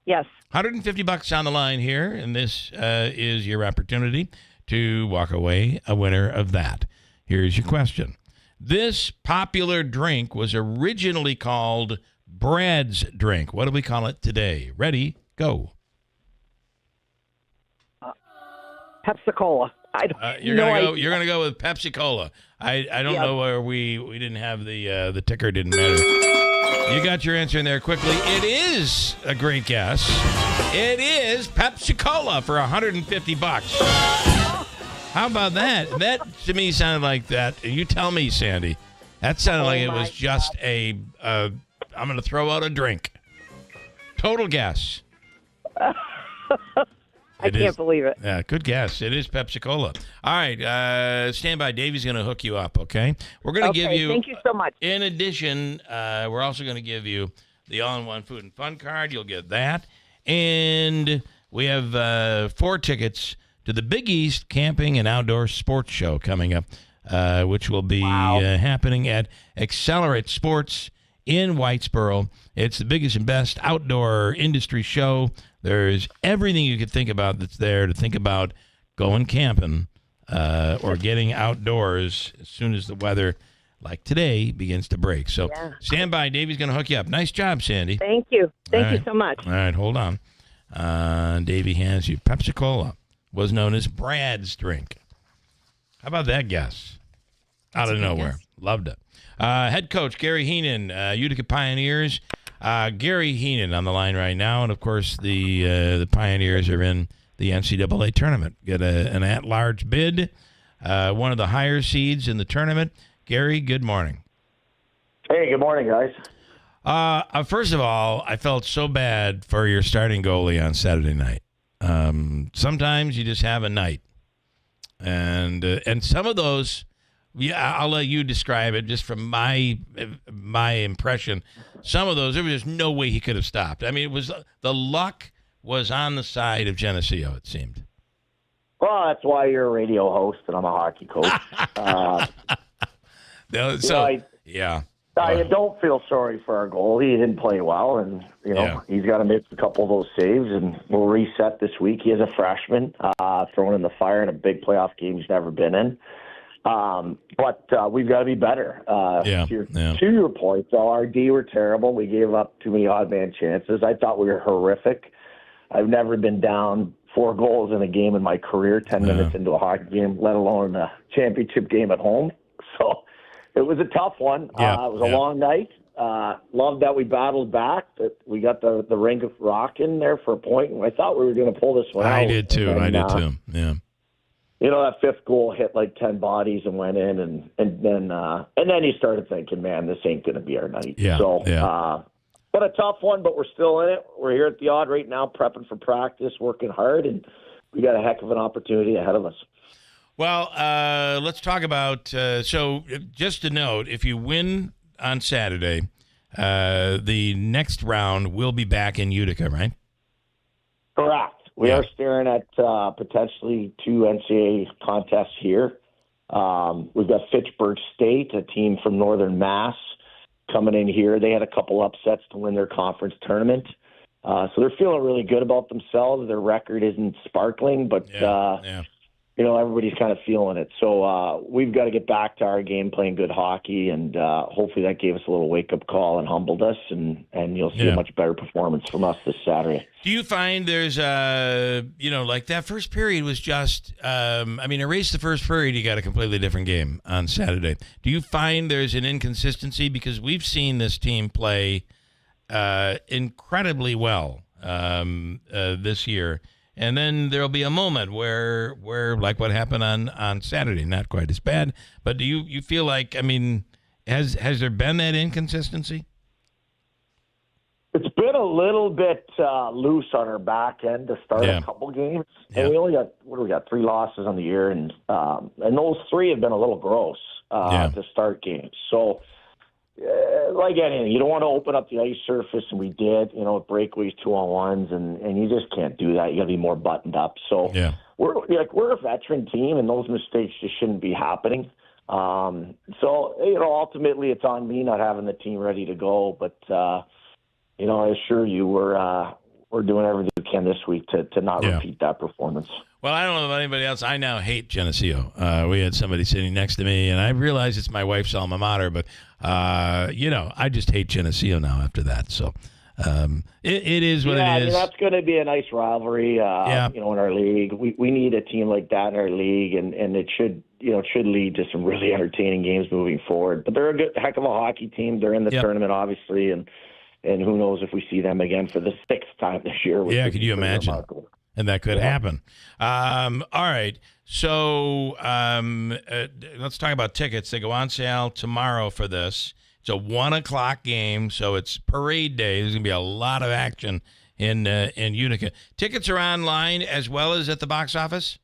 Yes. $150 on the line here, and this is your opportunity to walk away a winner of that. Here's your question. This popular drink was originally called Brad's Drink. What do we call it today? Ready? Go. Pepsi-Cola. You're gonna go with Pepsi-Cola. I don't know where we didn't have the ticker didn't matter. You got your answer in there quickly. It is a great guess. It is Pepsi-Cola for $150. How about that? That to me sounded like that. You tell me, Sandy. That sounded like it was just I'm going to throw out a drink. Total guess. I can't believe it. Yeah, good guess. It is Pepsi-Cola. All right, stand by. Davey's going to hook you up, okay? We're going to give you... Thank you so much. In addition, we're also going to give you the all-in-one food and fun card. You'll get that. And we have 4 tickets to the Big East Camping and Outdoor Sports Show coming up, which will be happening at Accelerate Sports in Whitesboro. It's the biggest and best outdoor industry show. There's everything you could think about that's there to think about going camping or getting outdoors as soon as the weather, like today, begins to break. So stand by. Davey's going to hook you up. Nice job, Sandy. Thank you. Thank you so much. All right, hold on. Davey hands you Pepsi-Cola, was known as Brad's Drink. How about that guess? Out of nowhere. Loved it. Head coach Gary Heenan, Utica Pioneers. Gary Heenan on the line right now, and of course the Pioneers are in the NCAA tournament. Get an at-large bid, one of the higher seeds in the tournament. Gary, good morning. Hey, good morning, guys. First of all, I felt so bad for your starting goalie on Saturday night. Sometimes you just have a night, and some of those Yeah, I'll let you describe it just from my impression. Some of those, there was just no way he could have stopped. I mean, it was the luck was on the side of Geneseo, it seemed. Well, that's why you're a radio host and I'm a hockey coach. I don't feel sorry for our goalie. He didn't play well, and he's got to make a couple of those saves, and we'll reset this week. He is a freshman, thrown in the fire in a big playoff game he's never been in. But we've got to be better. To your point, though, our D were terrible. We gave up too many odd man chances. I thought we were horrific. I've never been down 4 goals in a game in my career, 10 minutes into a hockey game, let alone a championship game at home. So it was a tough one. It was a long night. Loved that we battled back, that we got the ring of rock in there for a point, and I thought we were going to pull this one out. I did too. Yeah. That 5th goal hit like 10 bodies and went in, and then you started thinking, man, this ain't going to be our night. But a tough one, but we're still in it. We're here at the Odd right now, prepping for practice, working hard, and we got a heck of an opportunity ahead of us. Well, let's talk about, so just to note, if you win on Saturday, the next round will be back in Utica, right? Correct. We are staring at potentially 2 NCAA contests here. We've got Fitchburg State, a team from Northern Mass, coming in here. They had a couple upsets to win their conference tournament. So they're feeling really good about themselves. Their record isn't sparkling, but everybody's kind of feeling it. So we've got to get back to our game, playing good hockey, and hopefully that gave us a little wake-up call and humbled us, and you'll see a much better performance from us this Saturday. Do you find there's, like that first period was just, erase the first period, you got a completely different game on Saturday. Do you find there's an inconsistency? Because we've seen this team play incredibly well this year. And then there'll be a moment where like what happened on Saturday, not quite as bad. But do you feel like, has there been that inconsistency? It's been a little bit loose on our back end to start a couple games. And we only got 3 losses on the year, and those 3 have been a little gross to start games. So, like anything, you don't want to open up the ice surface, and we did, breakaways, 2-on-1s, and you just can't do that. You got to be more buttoned up. So we're a veteran team, and those mistakes just shouldn't be happening. So ultimately it's on me not having the team ready to go, but I assure you we're doing everything we can this week to not repeat that performance. Well, I don't know about anybody else. I now hate Geneseo. We had somebody sitting next to me, and I realize it's my wife's alma mater, but, I just hate Geneseo now after that. So it is what it is. That's going to be a nice rivalry, in our league. We need a team like that in our league, and it should lead to some really entertaining games moving forward. But they're a good heck of a hockey team. They're in the tournament, obviously, and who knows if we see them again for the 6th time this year. Yeah, could you imagine? Remarkable. And that could happen. All right. So let's talk about tickets. They go on sale tomorrow for this. It's a 1:00 game, so it's parade day. There's going to be a lot of action in Utica. Tickets are online as well as at the box office?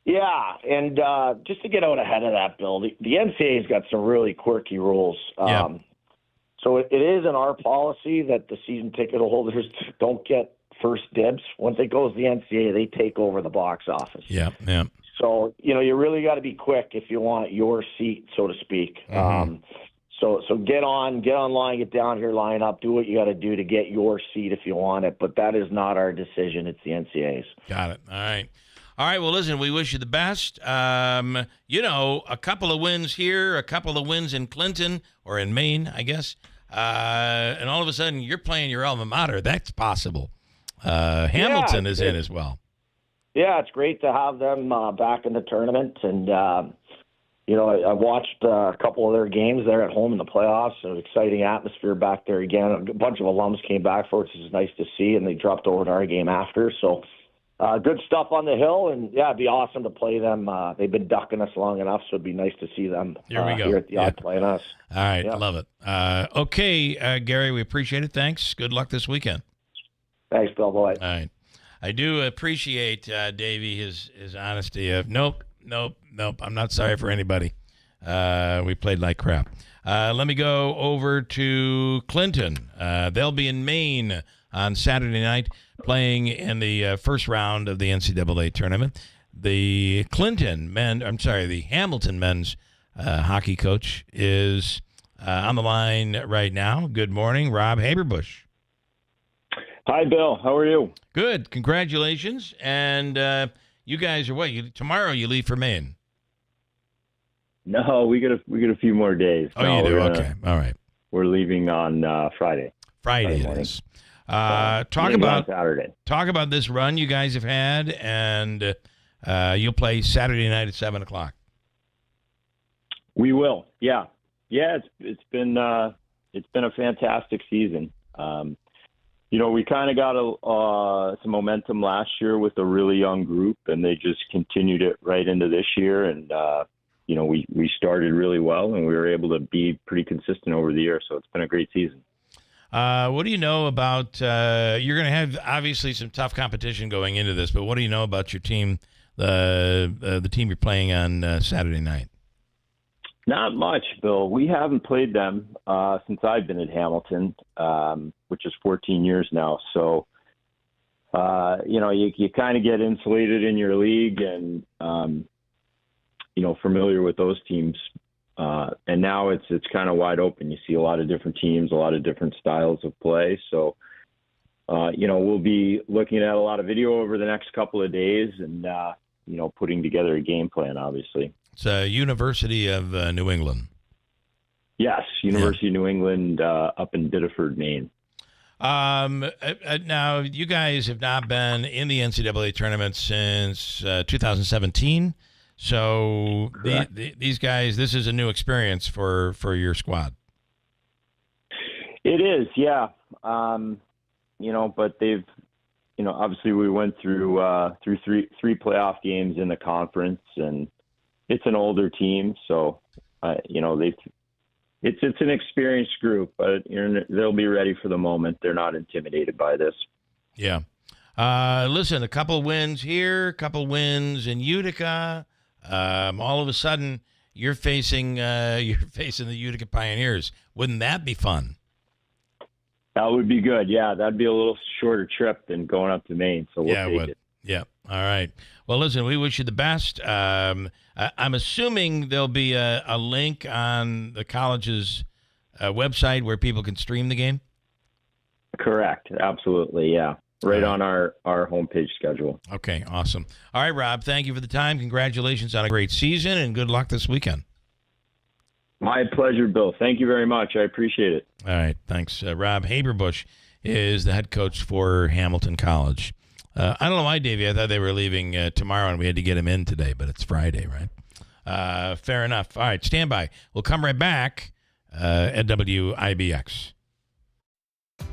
Yeah, and just to get out ahead of that, Bill, the NCAA's got some really quirky rules. So it is in our policy that the season ticket holders don't get first dibs. Once it goes to the NCAA, they take over the box office. Yeah. So, you really got to be quick if you want your seat, so to speak. Mm-hmm. So get online, get down here, line up, do what you got to do to get your seat if you want it. But that is not our decision. It's the NCAA's. Got it. All right. Well, listen, we wish you the best. A couple of wins here, a couple of wins in Clinton or in Maine, I guess. And all of a sudden you're playing your alma mater. That's possible. Hamilton is in as well. Yeah, it's great to have them back in the tournament. And, I watched a couple of their games there at home in the playoffs. An exciting atmosphere back there again. A bunch of alums came back for it, which is nice to see, and they dropped over to our game after. So good stuff on the hill, and, it'd be awesome to play them. They've been ducking us long enough, so it'd be nice to see them here at the Odd playing us. All right, love it. Okay, Gary, we appreciate it. Thanks. Good luck this weekend. Thanks, Bill. Boy. All right. I do appreciate, Davey, his honesty of, nope, I'm not sorry for anybody. We played like crap. Let me go over to Clinton. They'll be in Maine on Saturday night playing in the first round of the NCAA tournament. The Hamilton men's hockey coach is on the line right now. Good morning, Rob Haberbush. Hi, Bill. How are you? Good. Congratulations. And you guys are what? Tomorrow you leave for Maine. No, we got a few more days. Oh, you do? Okay. All right. We're leaving on Friday. Friday it is. Talk about Saturday. Talk about this run you guys have had, and you'll play Saturday night at 7:00. We will. Yeah. It's been a fantastic season. We kind of got some momentum last year with a really young group, and they just continued it right into this year. And we started really well, and we were able to be pretty consistent over the year. So it's been a great season. What do you know about? You're going to have obviously some tough competition going into this, but what do you know about your team, the team you're playing on Saturday night? Not much, Bill. We haven't played them since I've been at Hamilton, which is 14 years now. So, you kind of get insulated in your league and, familiar with those teams. And now it's kind of wide open. You see a lot of different teams, a lot of different styles of play. So, we'll be looking at a lot of video over the next couple of days and, putting together a game plan, obviously. It's University of New England. Yes, University of New England up in Biddeford, Maine. Now, you guys have not been in the NCAA tournament since 2017. So these guys, this is a new experience for your squad. It is, yeah. But they've, obviously we went through three playoff games in the conference, and it's an older team, so it's an experienced group, but they'll be ready for the moment. They're not intimidated by this. Yeah. Listen, a couple wins here, a couple wins in Utica. All of a sudden, you're facing the Utica Pioneers. Wouldn't that be fun? That would be good. Yeah, that'd be a little shorter trip than going up to Maine. So we'll take it. Yeah. All right. Well, listen, we wish you the best. I'm assuming there'll be a link on the college's website where people can stream the game. Correct. Absolutely. Yeah. Right on our homepage schedule. Okay. Awesome. All right, Rob. Thank you for the time. Congratulations on a great season, and good luck this weekend. My pleasure, Bill. Thank you very much. I appreciate it. All right. Thanks. Rob Haberbush is the head coach for Hamilton College. I don't know why, Davey. I thought they were leaving tomorrow, and we had to get him in today, but it's Friday, right? Fair enough. All right, stand by. We'll come right back at WIBX.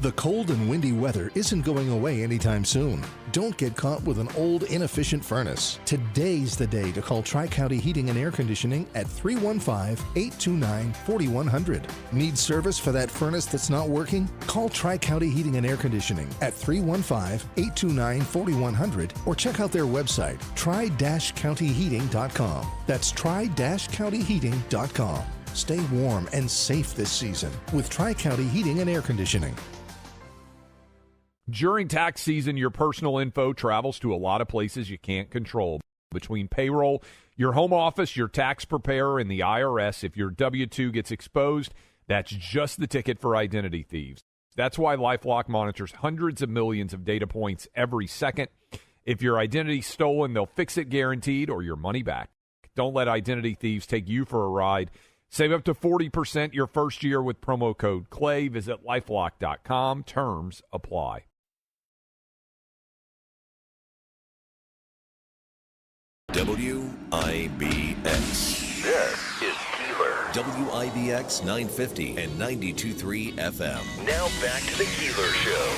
The cold and windy weather isn't going away anytime soon. Don't get caught with an old, inefficient furnace. Today's the day to call Tri-County Heating and Air Conditioning at 315-829-4100. Need service for that furnace that's not working? Call Tri-County Heating and Air Conditioning at 315-829-4100 or check out their website, tri-countyheating.com. That's tri-countyheating.com. Stay warm and safe this season with Tri-County Heating and Air Conditioning. During tax season, your personal info travels to a lot of places you can't control. Between payroll, your home office, your tax preparer, and the IRS, if your W-2 gets exposed, that's just the ticket for identity thieves. That's why LifeLock monitors hundreds of millions of data points every second. If your identity's stolen, they'll fix it guaranteed or your money back. Don't let identity thieves take you for a ride. Save up to 40% your first year with promo code CLAY. Visit lifelock.com. Terms apply. WIBX. This is Keeler. WIBX 950 and 92.3 FM. Now back to the Keeler Show.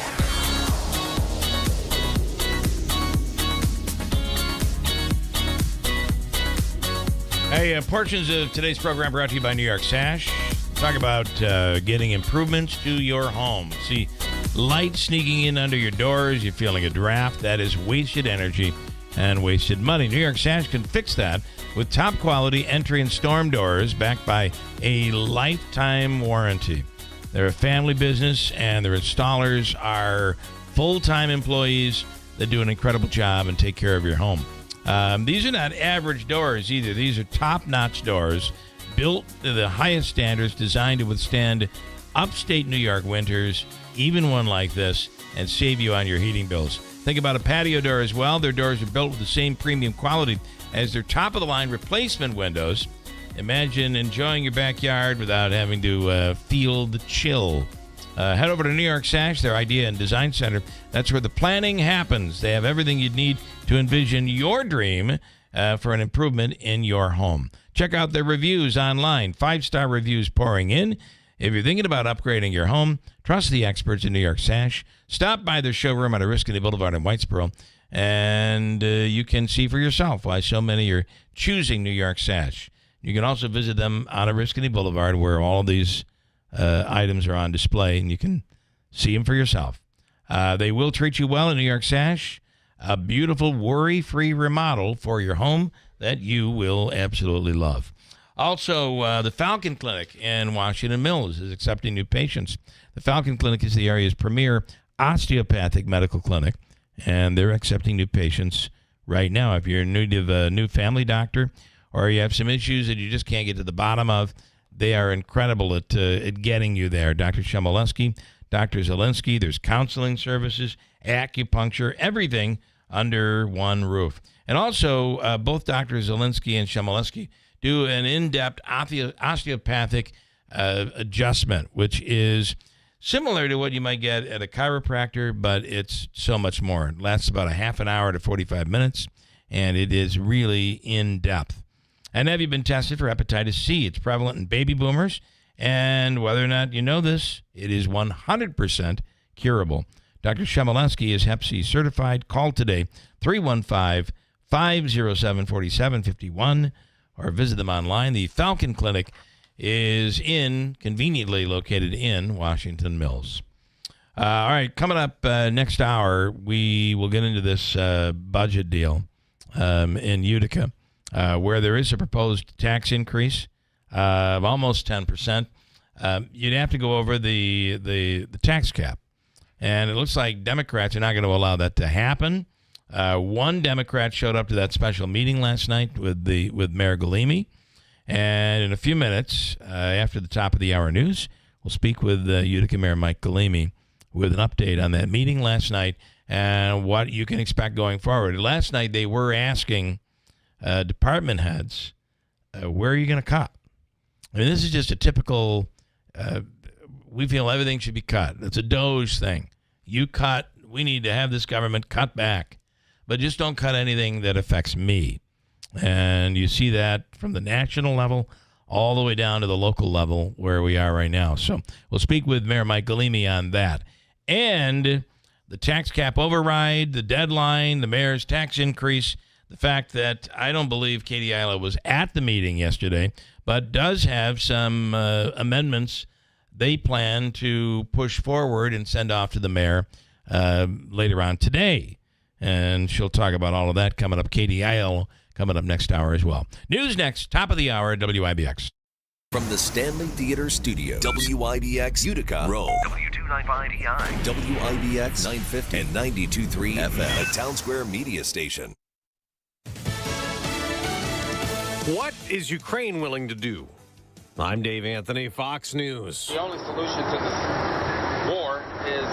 Hey, portions of today's program brought to you by New York Sash. Talk about getting improvements to your home. See, light sneaking in under your doors, you're feeling a draft, that is wasted energy. and wasted money. New York Sash can fix that with top quality entry and storm doors backed by a lifetime warranty. They're a family business, and their installers are full-time employees that do an incredible job and take care of your home. These are not average doors either. These are top-notch doors built to the highest standards, designed to withstand upstate New York winters, even one like this, and save you on your heating bills. Think about a patio door as well. Their doors are built with the same premium quality as their top-of-the-line replacement windows. Imagine enjoying your backyard without having to feel the chill. Head over to New York Sash, their idea and design center. That's where the planning happens. They have everything you'd need to envision your dream for an improvement in your home. Check out their reviews online. 5-star reviews pouring in. If you're thinking about upgrading your home, trust the experts in New York Sash. Stop by their showroom on Oriskany Boulevard in Whitesboro, and you can see for yourself why so many are choosing New York Sash. You can also visit them on Oriskany Boulevard, where all of these items are on display, and you can see them for yourself. They will treat you well in New York Sash. A beautiful, worry-free remodel for your home that you will absolutely love. Also, the Falcon Clinic in Washington Mills is accepting new patients. The Falcon Clinic is the area's premier osteopathic medical clinic, and they're accepting new patients right now. If you're in need of a new family doctor, or you have some issues that you just can't get to the bottom of, they are incredible at getting you there. Dr. Shemaleski, Dr. Zielinski, there's counseling services, acupuncture, everything under one roof. And also, both Dr. Zielinski and Shemaleski do an in-depth osteopathic adjustment, which is similar to what you might get at a chiropractor, but it's so much more. It lasts about a half an hour to 45 minutes, and it is really in-depth. And have you been tested for hepatitis C? It's prevalent in baby boomers, and whether or not you know this, it is 100% curable. Dr. Shemaleski is Hep C certified. Call today, 315-507-4751, or visit them online. The Falcon Clinic is conveniently located in Washington Mills. All right, coming up next hour, we will get into this budget deal in Utica, where there is a proposed tax increase of almost 10%. You'd have to go over the tax cap. And it looks like Democrats are not going to allow that to happen. One Democrat showed up to that special meeting last night with Mayor Galimi. And in a few minutes, after the top of the hour news, we'll speak with Utica Mayor Mike Galimi with an update on that meeting last night and what you can expect going forward. Last night, they were asking department heads, where are you going to cut? I mean, this is just a typical... we feel everything should be cut. It's a Doge thing. You cut. We need to have this government cut back. But just don't cut anything that affects me. And you see that from the national level all the way down to the local level where we are right now. So we'll speak with Mayor Mike Galimi on that. And the tax cap override, the deadline, the mayor's tax increase, the fact that I don't believe Katie Isla was at the meeting yesterday, but does have some amendments they plan to push forward and send off to the mayor later on today. And she'll talk about all of that coming up. Katie Isle coming up next hour as well. News next, top of the hour at WIBX. From the Stanley Theater Studio, WIBX Utica, Rome, W295EI, WIBX 950 and 92.3 FM, a Town Square media station. What is Ukraine willing to do? I'm Dave Anthony, Fox News. The only solution to this war is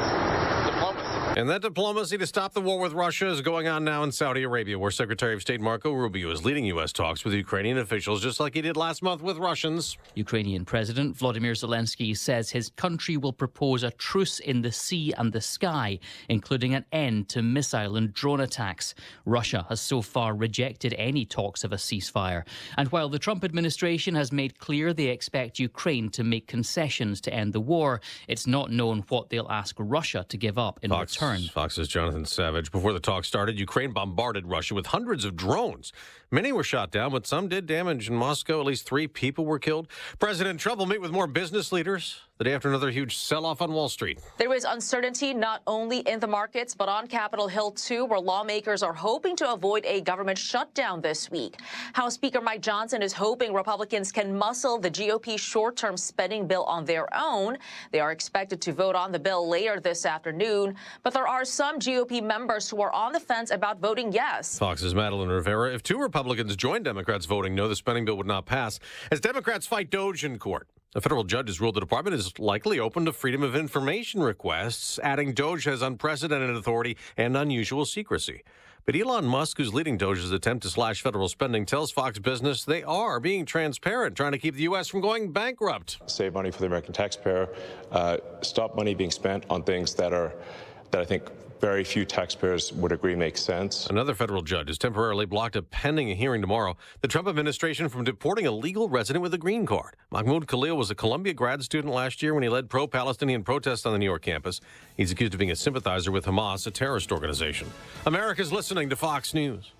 diplomacy. And that diplomacy to stop the war with Russia is going on now in Saudi Arabia, where Secretary of State Marco Rubio is leading U.S. talks with Ukrainian officials, just like he did last month with Russians. Ukrainian President Volodymyr Zelensky says his country will propose a truce in the sea and the sky, including an end to missile and drone attacks. Russia has so far rejected any talks of a ceasefire. And while the Trump administration has made clear they expect Ukraine to make concessions to end the war, it's not known what they'll ask Russia to give up in return. Fox's Jonathan Savage. Before the talks started, Ukraine bombarded Russia with hundreds of drones. Many were shot down, but some did damage. In Moscow, at least 3 people were killed. President Trump will meet with more business leaders the day after another huge sell-off on Wall Street. There is uncertainty not only in the markets, but on Capitol Hill, too, where lawmakers are hoping to avoid a government shutdown this week. House Speaker Mike Johnson is hoping Republicans can muscle the GOP short-term spending bill on their own. They are expected to vote on the bill later this afternoon, but there are some GOP members who are on the fence about voting yes. Fox's Madeline Rivera. If 2 Republicans joined Democrats voting no, the spending bill would not pass as Democrats fight DOGE in court. A federal judge has ruled the department is likely open to Freedom of Information requests, adding DOGE has unprecedented authority and unusual secrecy. But Elon Musk, who's leading DOGE's attempt to slash federal spending, tells Fox Business they are being transparent, trying to keep the U.S. from going bankrupt. Save money for the American taxpayer, stop money being spent on things that I think very few taxpayers would agree make sense. Another federal judge has temporarily blocked a pending hearing tomorrow the Trump administration from deporting a legal resident with a green card. Mahmoud Khalil was a Columbia grad student last year when he led pro-Palestinian protests on the New York campus. He's accused of being a sympathizer with Hamas, a terrorist organization. America's listening to Fox News.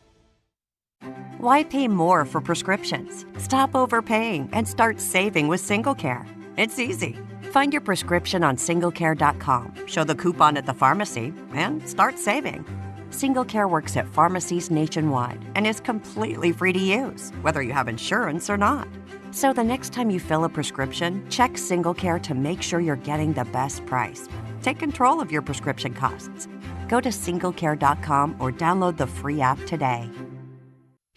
Why pay more for prescriptions? Stop overpaying and start saving with SingleCare. It's easy. Find your prescription on singlecare.com, show the coupon at the pharmacy, and start saving. SingleCare works at pharmacies nationwide and is completely free to use, whether you have insurance or not. So the next time you fill a prescription, check SingleCare to make sure you're getting the best price. Take control of your prescription costs. Go to singlecare.com or download the free app today.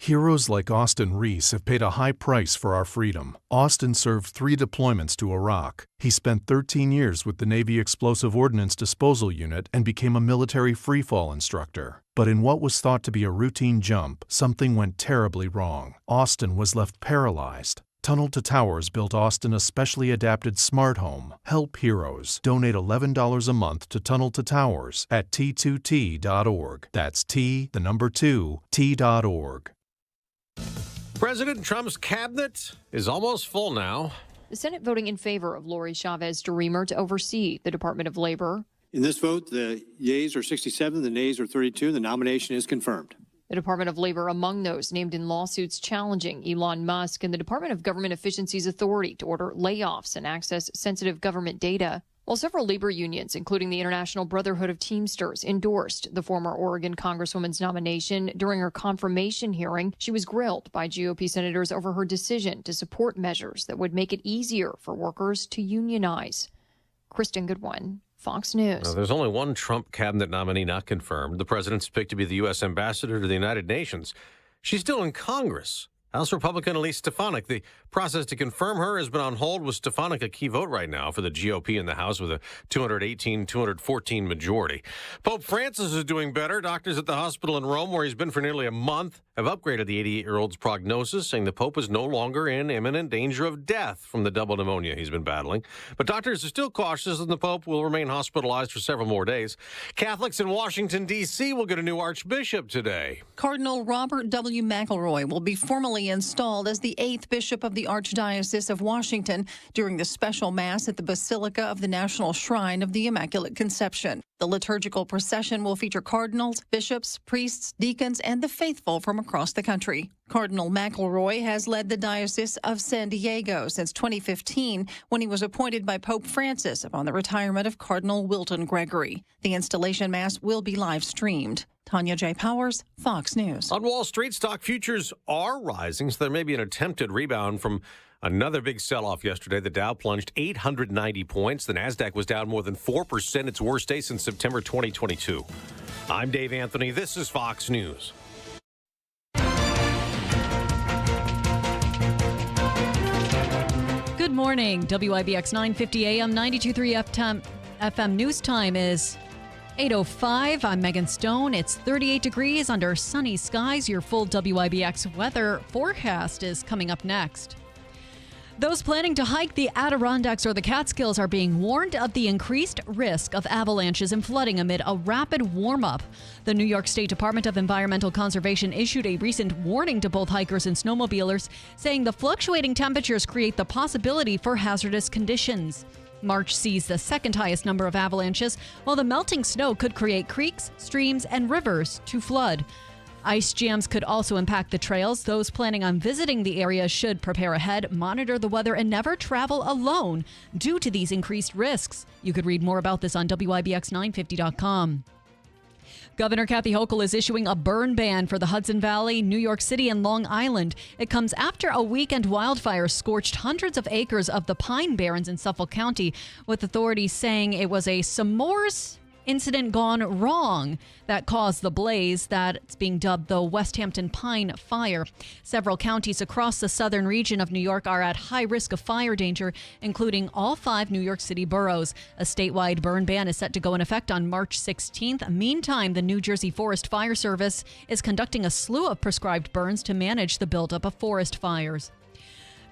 Heroes like Austin Reese have paid a high price for our freedom. Austin served 3 deployments to Iraq. He spent 13 years with the Navy Explosive Ordnance Disposal Unit and became a military freefall instructor. But in what was thought to be a routine jump, something went terribly wrong. Austin was left paralyzed. Tunnel to Towers built Austin a specially adapted smart home. Help heroes. Donate $11 a month to Tunnel to Towers at T2T.org. That's T2T.org. President Trump's cabinet is almost full now. The Senate voting in favor of Lori Chavez-DeRemer to oversee the Department of Labor. In this vote, the yeas are 67, the nays are 32. The nomination is confirmed. The Department of Labor among those named in lawsuits challenging Elon Musk and the Department of Government Efficiency's authority to order layoffs and access sensitive government data. While several labor unions, including the International Brotherhood of Teamsters, endorsed the former Oregon Congresswoman's nomination, during her confirmation hearing, she was grilled by GOP senators over her decision to support measures that would make it easier for workers to unionize. Kristen Goodwin, Fox News. Now, there's only one Trump cabinet nominee not confirmed. The president's picked to be the U.S. ambassador to the United Nations. She's still in Congress. House Republican Elise Stefanik. The process to confirm her has been on hold, with Stefanik a key vote right now for the GOP in the House with a 218-214 majority. Pope Francis is doing better. Doctors at the hospital in Rome, where he's been for nearly a month, have upgraded the 88-year-old's prognosis, saying the Pope is no longer in imminent danger of death from the double pneumonia he's been battling. But doctors are still cautious, and the Pope will remain hospitalized for several more days. Catholics in Washington, D.C. will get a new archbishop today. Cardinal Robert W. McElroy will be formally installed as the 8th bishop of the Archdiocese of Washington during the special mass at the Basilica of the National Shrine of the Immaculate Conception. The liturgical procession will feature cardinals, bishops, priests, deacons, and the faithful from across the country. Cardinal McElroy has led the Diocese of San Diego since 2015, when he was appointed by Pope Francis upon the retirement of Cardinal Wilton Gregory. The installation mass will be live streamed. Tanya J. Powers, Fox News. On Wall Street, stock futures are rising, so there may be an attempted rebound from another big sell-off yesterday. The Dow plunged 890 points. The Nasdaq was down more than 4%, its worst day since September 2022. I'm Dave Anthony. This is Fox News. Good morning. WIBX 950 AM 92.3 FM news time is 8:05. I'm Megan Stone. It's 38 degrees under sunny skies. Your full WIBX weather forecast is coming up next. Those planning to hike the Adirondacks or the Catskills are being warned of the increased risk of avalanches and flooding amid a rapid warm-up. The New York State Department of Environmental Conservation issued a recent warning to both hikers and snowmobilers, saying the fluctuating temperatures create the possibility for hazardous conditions. March sees the second highest number of avalanches, while the melting snow could create creeks, streams, and rivers to flood. Ice jams could also impact the trails. Those planning on visiting the area should prepare ahead, monitor the weather, and never travel alone due to these increased risks. You could read more about this on WIBX950.com. Governor Kathy Hochul is issuing a burn ban for the Hudson Valley, New York City, and Long Island. It comes after a weekend wildfire scorched hundreds of acres of the Pine Barrens in Suffolk County, with authorities saying it was a s'mores incident gone wrong that caused the blaze that's being dubbed the West Hampton Pine Fire. Several counties across the southern region of New York are at high risk of fire danger, including all 5 New York City boroughs. A statewide burn ban is set to go in effect on March 16th. Meantime, the New Jersey Forest Fire Service is conducting a slew of prescribed burns to manage the buildup of forest fires.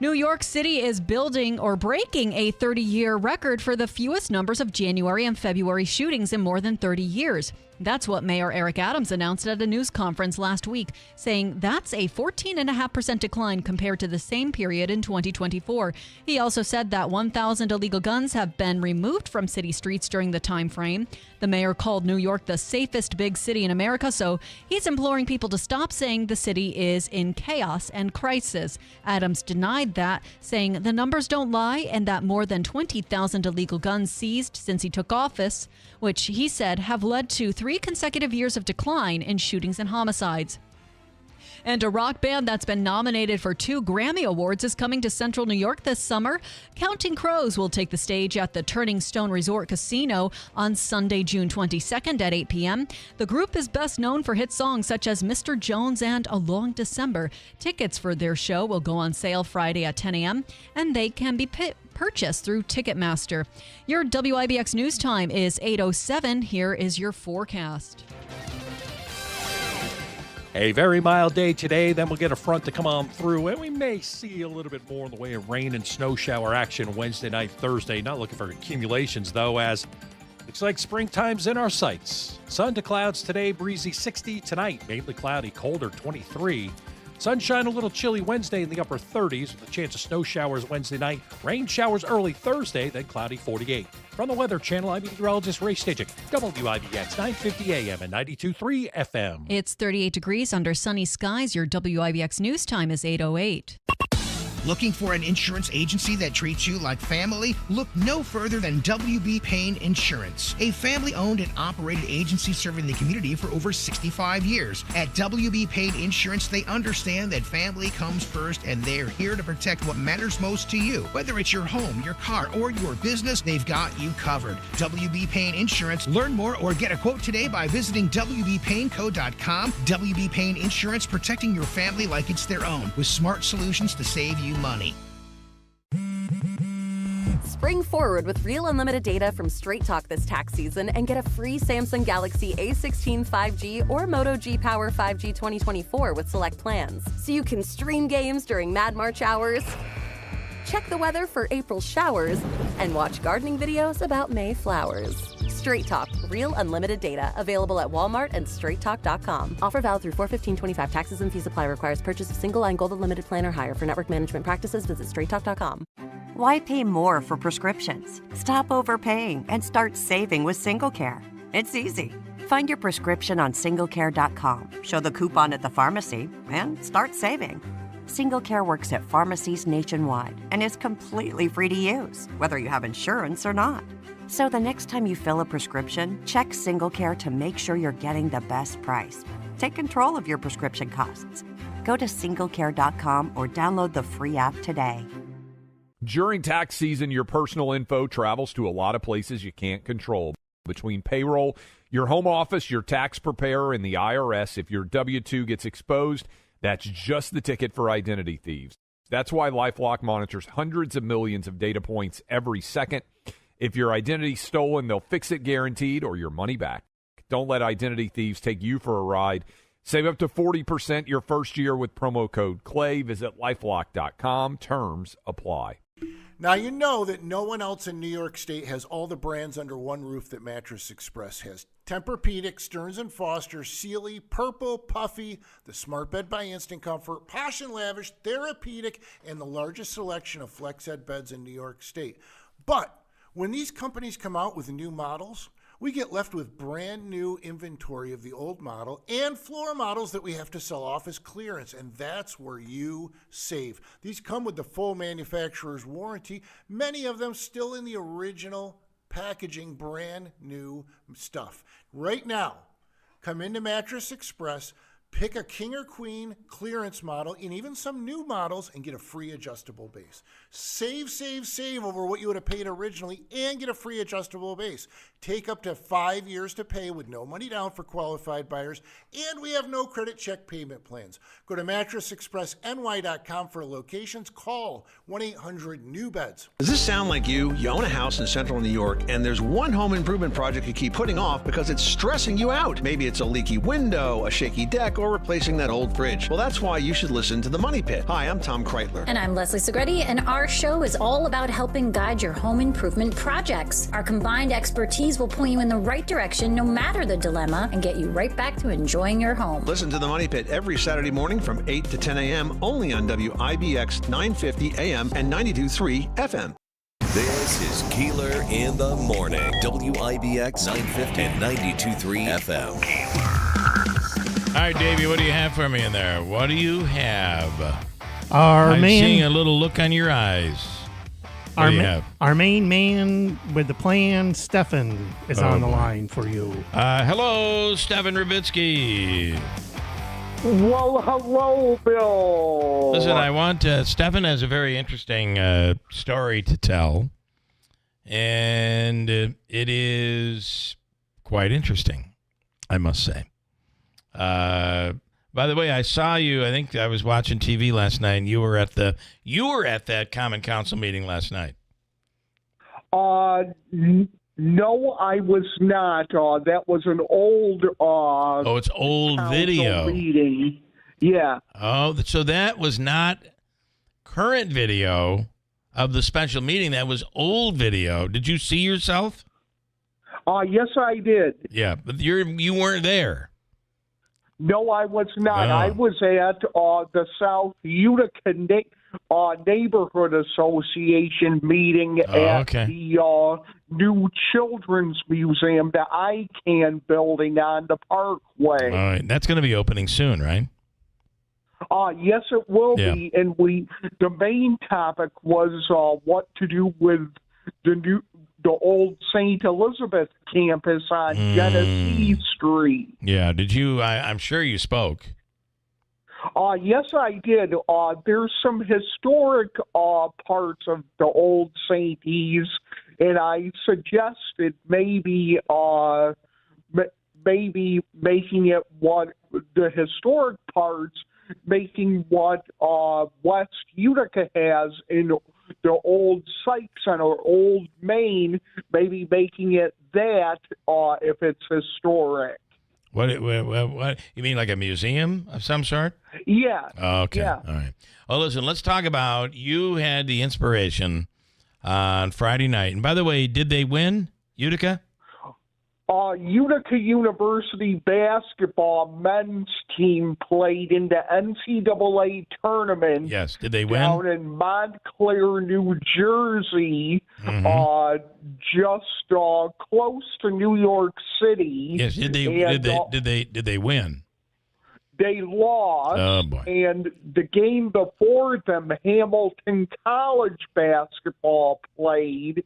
New York City is building or breaking a 30-year record for the fewest numbers of January and February shootings in more than 30 years. That's what Mayor Eric Adams announced at a news conference last week, saying that's a 14.5% decline compared to the same period in 2024. He also said that 1,000 illegal guns have been removed from city streets during the time frame. The mayor called New York the safest big city in America, so he's imploring people to stop saying the city is in chaos and crisis. Adams denied that, saying the numbers don't lie and that more than 20,000 illegal guns seized since he took office, which he said have led to 3 consecutive years of decline in shootings and homicides. And a rock band that's been nominated for 2 Grammy Awards is coming to Central New York this summer. Counting Crows will take the stage at the Turning Stone Resort Casino on Sunday, June 22nd at 8 p.m. The group is best known for hit songs such as Mr. Jones and A Long December. Tickets for their show will go on sale Friday at 10 a.m., and they can be purchased through Ticketmaster. Your WIBX News Time is 8:07. Here is your forecast. A very mild day today, then we'll get a front to come on through, and we may see a little bit more in the way of rain and snow shower action Wednesday night, Thursday. Not looking for accumulations, though, as looks like springtime's in our sights. Sun to clouds today, breezy 60. Tonight, mainly cloudy, colder 23. Sunshine a little chilly Wednesday in the upper 30s with a chance of snow showers Wednesday night. Rain showers early Thursday, then cloudy 48. From the Weather Channel, I'm meteorologist Ray Stijik, WIBX 950 AM and 92.3 FM. It's 38 degrees under sunny skies. Your WIBX News Time is 8:08. Looking for an insurance agency that treats you like family? Look no further than WB Payne Insurance, a family-owned and operated agency serving the community for over 65 years. At WB Payne Insurance, they understand that family comes first, and they're here to protect what matters most to you. Whether it's your home, your car, or your business, they've got you covered. WB Payne Insurance. Learn more or get a quote today by visiting WBPayneco.com. WB Payne Insurance, protecting your family like it's their own, with smart solutions to save you money. Spring forward with real unlimited data from Straight Talk this tax season and get a free Samsung Galaxy A16 5G or Moto G Power 5G 2024 with select plans. So you can stream games during Mad March hours, check the weather for April showers, and watch gardening videos about May flowers. Straight Talk, real unlimited data. Available at Walmart and straighttalk.com. Offer valid through 4/15/25. Taxes and fees apply. Requires purchase of single line gold unlimited plan or higher. For network management practices, visit straighttalk.com. Why pay more for prescriptions? Stop overpaying and start saving with SingleCare. It's easy. Find your prescription on singlecare.com. Show the coupon at the pharmacy and start saving. SingleCare works at pharmacies nationwide and is completely free to use, whether you have insurance or not. So the next time you fill a prescription, check SingleCare to make sure you're getting the best price. Take control of your prescription costs. Go to singlecare.com or download the free app today. During tax season, your personal info travels to a lot of places you can't control. Between payroll, your home office, your tax preparer, and the IRS, if your W-2 gets exposed, that's just the ticket for identity thieves. That's why LifeLock monitors hundreds of millions of data points every second. If your identity's stolen, they'll fix it guaranteed or your money back. Don't let identity thieves take you for a ride. Save up to 40% your first year with promo code CLAY. Visit lifelock.com. Terms apply. Now, you know that no one else in New York State has all the brands under one roof that Mattress Express has. Tempur-Pedic, Stearns & Foster, Sealy, Purple, Puffy, the Smart Bed by Instant Comfort, Posh & Lavish, Therapeutic, and the largest selection of FlexEd beds in New York State. But when these companies come out with new models, we get left with brand new inventory of the old model and floor models that we have to sell off as clearance, and that's where you save. These come with the full manufacturer's warranty, many of them still in the original packaging, brand new stuff. Right now, come into Mattress Express, pick a king or queen clearance model and even some new models and get a free adjustable base. Save over what you would have paid originally and get a free adjustable base. Take up to 5 years to pay with no money down for qualified buyers, and we have no credit check payment plans. Go to mattressexpressny.com for locations. Call 1-800-NEW-BEDS. Does this sound like you? You own a house in central New York, and there's one home improvement project you keep putting off because it's stressing you out. Maybe it's a leaky window, a shaky deck, or replacing that old fridge. Well, that's why you should listen to The Money Pit. Hi, I'm Tom Kreitler. And I'm Leslie Segretti, and our show is all about helping guide your home improvement projects. Our combined expertise will point you in the right direction no matter the dilemma and get you right back to enjoying your home. Listen to The Money Pit every Saturday morning from 8 to 10 a.m. only on WIBX 950 AM and 92.3 FM. This is Keeler in the Morning. WIBX 950 and 92.3 FM. All right, Davey, what do you have for me in there? What do you have? I'm seeing a little look on your eyes. Our main man with the plan, Stephan, is on the line for you. Hello, Stephan Rubitsky. Well, hello, Bill. Listen, I want Stephan has a very interesting story to tell, and it is quite interesting, I must say. By the way, I saw you. I think I was watching TV last night, and you were at that Common Council meeting last night. No, I was not. That was an old. It's old video. Meeting. Yeah. Oh, so that was not current video of the special meeting. That was old video. Did you see yourself? Yes, I did. Yeah, but you weren't there. No, I was not. Oh. I was at the South Utica Neighborhood Association meeting at the new Children's Museum, the ICANN building on the Parkway. All right, that's going to be opening soon, right? Yes, it will be. And the main topic was what to do with the old St. Elizabeth campus on Genesee Street. Yeah, did you? I'm sure you spoke. Yes, I did. There's some historic parts of the old St. E's, and I suggested maybe making it what the historic parts, making what West Utica has in the old Psych Center, Old Main, maybe making it that if it's historic. What you mean, like a museum of some sort? Yeah. Okay. Yeah. All right. Well, listen, let's talk about, you had the inspiration on Friday night. And by the way, did they win, Utica? Utica University basketball men's team played in the NCAA tournament. Yes. Did they win? Down in Montclair, New Jersey, just close to New York City. Yes. Did they win? They lost. Oh, boy. And the game before them, Hamilton College basketball played,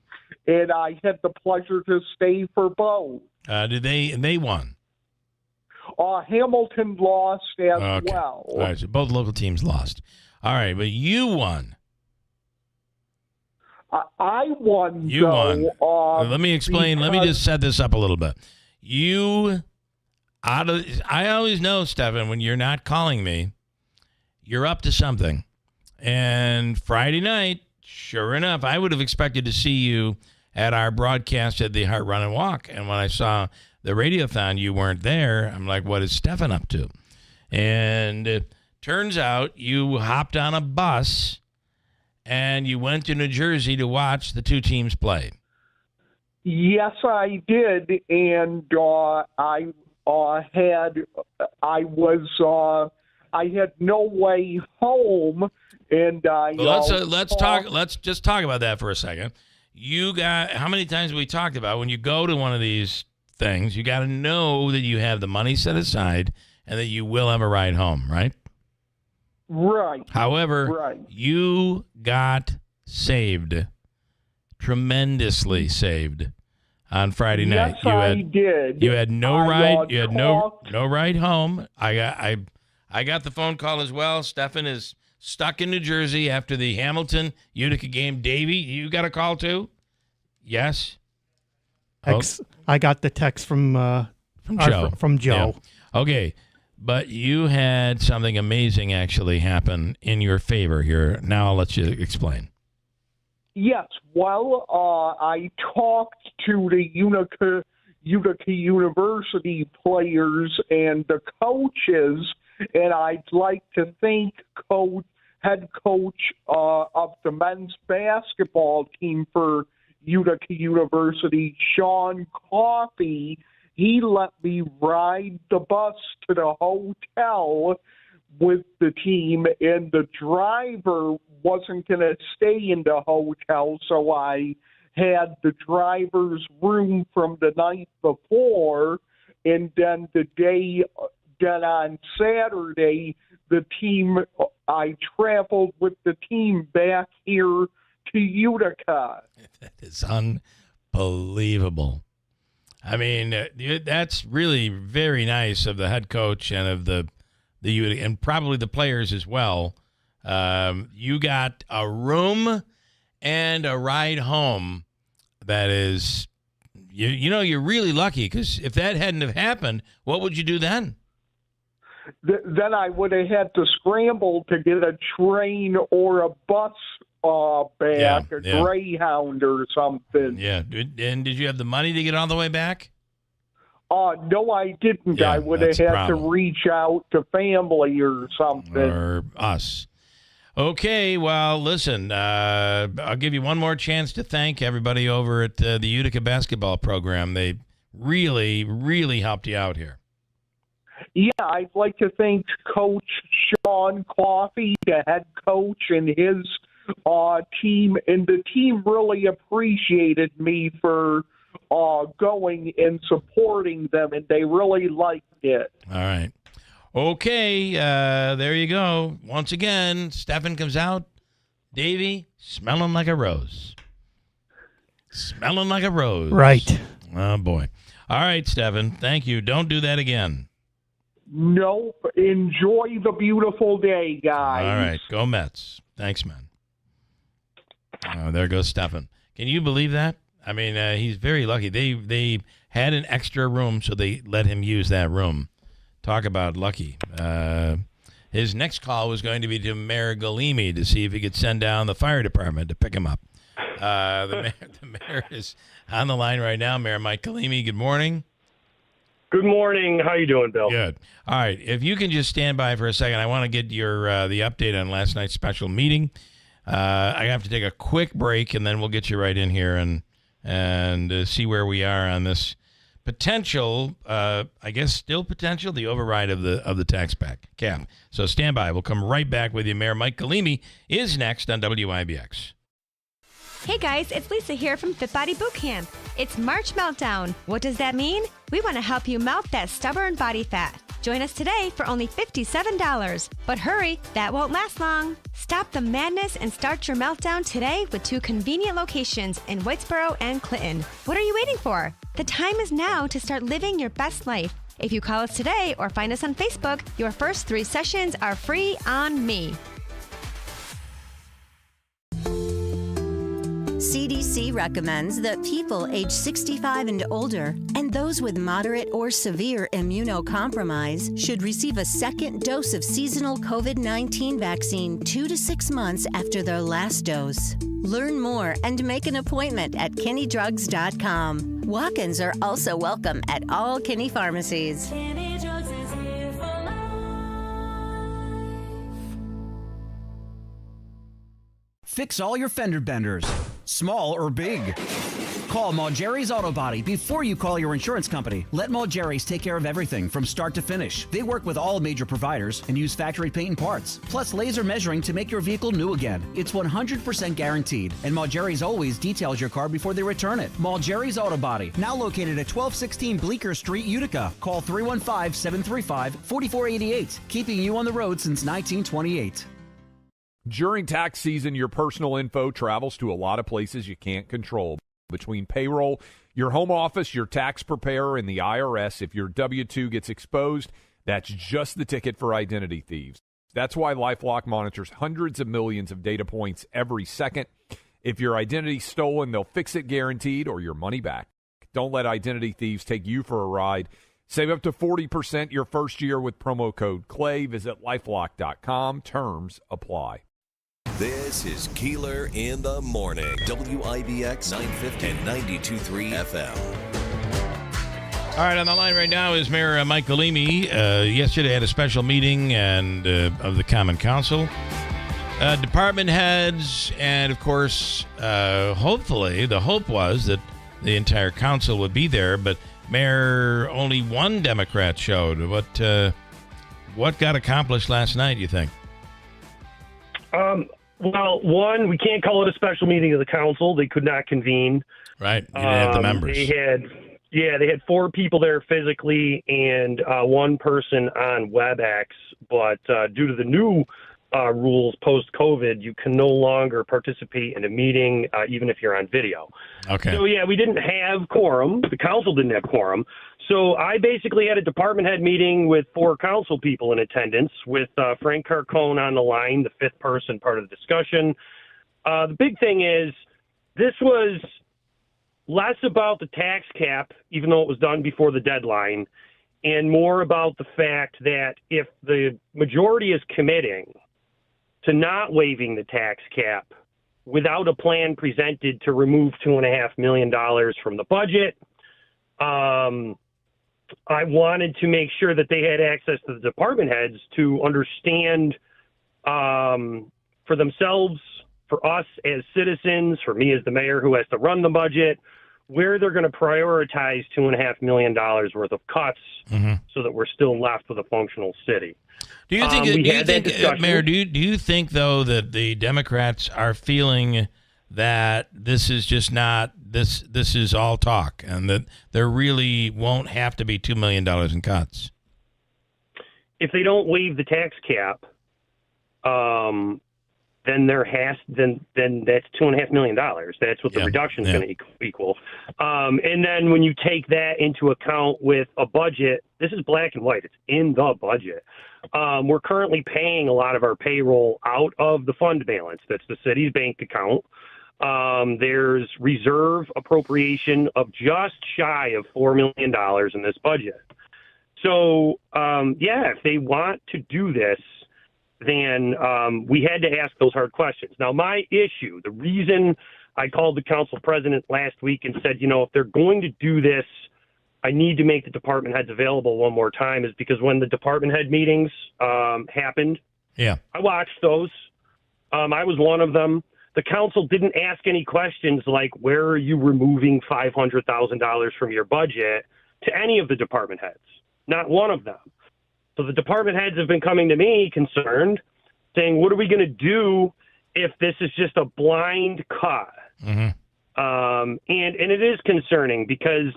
and I had the pleasure to stay for both. And they won? Hamilton lost as well. All right, so both local teams lost. All right, but you won. I won. You won. Let me explain. Let me just set this up a little bit. I always know, Stephan, when you're not calling me, you're up to something. And Friday night, sure enough, I would have expected to see you at our broadcast at the Heart Run and Walk. And when I saw the radiothon, you weren't there. I'm like, what is Stephan up to? And it turns out you hopped on a bus and you went to New Jersey to watch the two teams play. Yes, I did. And I had no way home, and let's just talk about that for a second. You got, how many times have we talked about when you go to one of these things, you got to know that you have the money set aside and that you will have a ride home, right? Right. However, you got saved, tremendously saved on Friday night. I did. You had no ride. You had no ride home. I got the phone call as well. Stephan is stuck in New Jersey after the Hamilton Utica game. Davey, you got a call too? Yes. I got the text from Joe. From Joe. Yeah. Okay. But you had something amazing actually happen in your favor here. Now I'll let you explain. Yes. Well, I talked to the Utica University players and the coaches, and I'd like to thank head coach of the men's basketball team for Utica University, Sean Coffey. He let me ride the bus to the hotel with the team, and the driver wasn't going to stay in the hotel, so I had the driver's room from the night before, and then on Saturday, I traveled with the team back here to Utica. That is unbelievable. I mean, that's really very nice of the head coach and of the Utica, and probably the players as well. You got a room and a ride home. That is, you're really lucky, because if that hadn't have happened, what would you do then? Then I would have had to scramble to get a train or a bus back, a Greyhound or something. Yeah. And did you have the money to get all the way back? No, I didn't. Yeah, I would have had to reach out to family or something. Or us. Okay, well, listen, I'll give you one more chance to thank everybody over at the Utica basketball program. They really, really helped you out here. Yeah, I'd like to thank Coach Sean Coffey, the head coach, and his team. And the team really appreciated me for going and supporting them, and they really liked it. All right. Okay, there you go. Once again, Stephan comes out. Davey, smelling like a rose. Smelling like a rose. Right. Oh, boy. All right, Stephan, thank you. Don't do that again. Nope. Enjoy the beautiful day, guys. All right. Go Mets. Thanks, man. Oh, there goes Stephan. Can you believe that? I mean, he's very lucky. They had an extra room, so they let him use that room. Talk about lucky. His next call was going to be to Mayor Galimi to see if he could send down the fire department to pick him up. The mayor is on the line right now. Mayor Mike Galimi, good morning. Good morning. How you doing, Bill? Good. All right. If you can just stand by for a second, I want to get your the update on last night's special meeting. I have to take a quick break, and then we'll get you right in here and see where we are on this potential, I guess still potential, the override of the tax cap. So stand by. We'll come right back with you. Mayor Mike Galimi is next on WIBX. Hey guys, it's Lisa here from Fit Body Bootcamp. It's March Meltdown. What does that mean? We want to help you melt that stubborn body fat. Join us today for only $57. But hurry, that won't last long. Stop the madness and start your meltdown today with 2 convenient locations in Whitesboro and Clinton. What are you waiting for? The time is now to start living your best life. If you call us today or find us on Facebook, your first 3 sessions are free on me. CDC recommends that people age 65 and older and those with moderate or severe immunocompromise should receive a second dose of seasonal COVID-19 vaccine 2 to 6 months after their last dose. Learn more and make an appointment at KinneyDrugs.com. Walk-ins are also welcome at all Kinney pharmacies. Fix all your fender benders. small or big. Call Malgeri's Auto Body before you call your insurance company. Let Malgeri's take care of everything from start to finish. They work with all major providers and use factory paint and parts, plus laser measuring to make your vehicle new again. It's 100% guaranteed, and Malgeri's always details your car before they return it. Malgeri's Auto Body, now located at 1216 Bleecker Street, Utica. Call 315-735-4488, keeping you on the road since 1928. During tax season, your personal info travels to a lot of places you can't control. Between payroll, your home office, your tax preparer, and the IRS, if your W-2 gets exposed, that's just the ticket for identity thieves. That's why LifeLock monitors hundreds of millions of data points every second. If your identity's stolen, they'll fix it guaranteed or your money back. Don't let identity thieves take you for a ride. Save up to 40% your first year with promo code CLAY. Visit LifeLock.com. Terms apply. This is Keeler in the Morning. WIBX 950 and 92.3 FM. All right, on the line right now is Mayor Mike Galimi. Yesterday had a special meeting of the Common Council. Department heads, and of course, hopefully, the hope was that the entire council would be there, but Mayor, only one Democrat showed. What got accomplished last night, you think? Well, one, we can't call it a special meeting of the council. They could not convene. Right. You didn't have the members. They had 4 people there physically and one person on WebEx. But due to the new rules post-COVID, you can no longer participate in a meeting, even if you're on video. Okay. So, we didn't have quorum. The council didn't have quorum. So I basically had a department head meeting with 4 council people in attendance, with Frank Carcone on the line, the 5th person part of the discussion. The big thing is this was less about the tax cap, even though it was done before the deadline, and more about the fact that if the majority is committing to not waiving the tax cap without a plan presented to remove $2.5 million from the budget, I wanted to make sure that they had access to the department heads to understand for themselves, for us as citizens, for me as the mayor who has to run the budget, where they're going to prioritize $2.5 million worth of cuts so that we're still left with a functional city. Do you think, Mayor, do you think, though, that the Democrats are feeling that this is just not, this is all talk, and that there really won't have to be $2 million in cuts? If they don't waive the tax cap, then that's $2.5 million. That's what the reduction is going to equal. And then when you take that into account with a budget, this is black and white. It's in the budget. We're currently paying a lot of our payroll out of the fund balance. That's the city's bank account. There's reserve appropriation of just shy of $4 million in this budget. So, if they want to do this, then we had to ask those hard questions. Now, my issue, the reason I called the council president last week and said, if they're going to do this, I need to make the department heads available one more time, is because when the department head meetings happened, I watched those. I was one of them. The council didn't ask any questions like, where are you removing $500,000 from your budget, to any of the department heads. Not one of them. So the department heads have been coming to me concerned, saying, what are we going to do if this is just a blind cut? And it is concerning because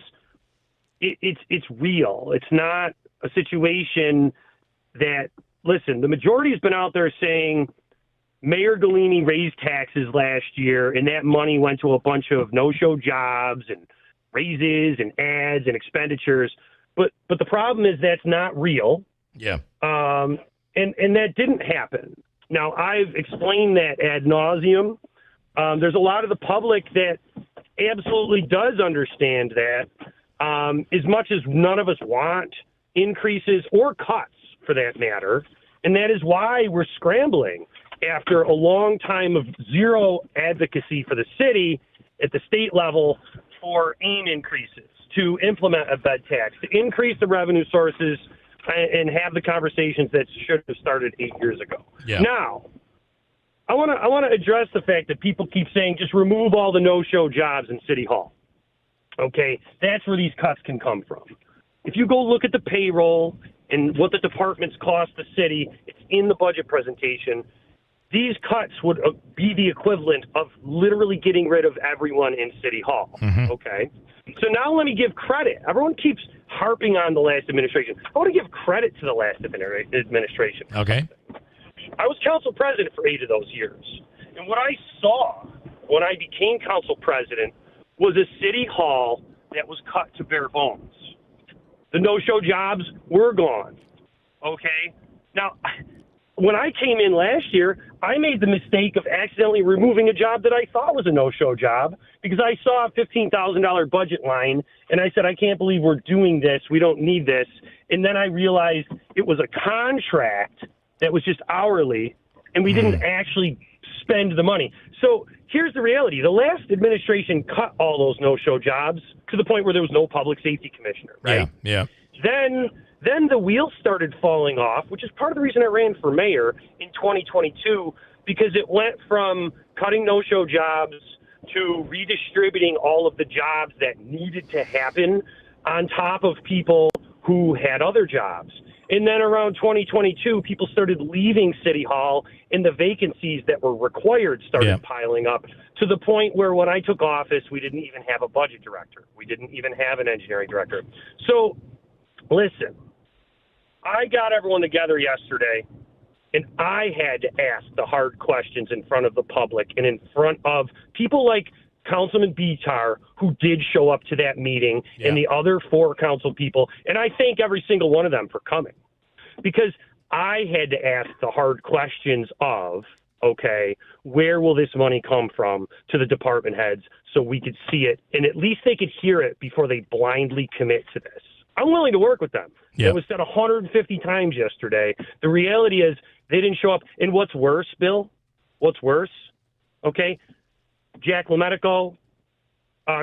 it's real. It's not a situation that, listen, the majority has been out there saying Mayor Galimi raised taxes last year, and that money went to a bunch of no-show jobs and raises and ads and expenditures. But the problem is that's not real. Yeah. And that didn't happen. Now, I've explained that ad nauseum. There's a lot of the public that absolutely does understand that, as much as none of us want increases or cuts for that matter. And that is why we're scrambling after a long time of zero advocacy for the city at the state level for AIM increases, to implement a bed tax, to increase the revenue sources, and have the conversations that should have started 8 years ago. Yeah. Now, I want to address the fact that people keep saying just remove all the no-show jobs in City Hall. Okay, that's where these cuts can come from. If you go look at the payroll and what the departments cost the city, it's in the budget presentation. These cuts would be the equivalent of literally getting rid of everyone in City Hall. Mm-hmm. Okay, so now let me give credit. Everyone keeps harping on the last administration. I want to give credit to the last administration. Okay. I was council president for 8 of those years. And what I saw when I became council president was a city hall that was cut to bare bones. The no-show jobs were gone. Okay? Now, when I came in last year, I made the mistake of accidentally removing a job that I thought was a no-show job because I saw a $15,000 budget line, and I said, I can't believe we're doing this. We don't need this. And then I realized it was a contract that was just hourly, and we didn't actually spend the money. So here's the reality. The last administration cut all those no-show jobs to the point where there was no public safety commissioner, right? Yeah. Then the wheels started falling off, which is part of the reason I ran for mayor in 2022, because it went from cutting no-show jobs to redistributing all of the jobs that needed to happen on top of people who had other jobs. And then around 2022, people started leaving City Hall, and the vacancies that were required started piling up to the point where when I took office, we didn't even have a budget director. We didn't even have an engineering director. So, listen, I got everyone together yesterday, and I had to ask the hard questions in front of the public and in front of people like Councilman Bitar, who did show up to that meeting, and the other 4 council people, and I thank every single one of them for coming, because I had to ask the hard questions of, okay, where will this money come from to the department heads so we could see it, and at least they could hear it before they blindly commit to this. I'm willing to work with them. It was said 150 times yesterday. The reality is they didn't show up, and what's worse, Bill? What's worse? Okay, Jack LaMedico,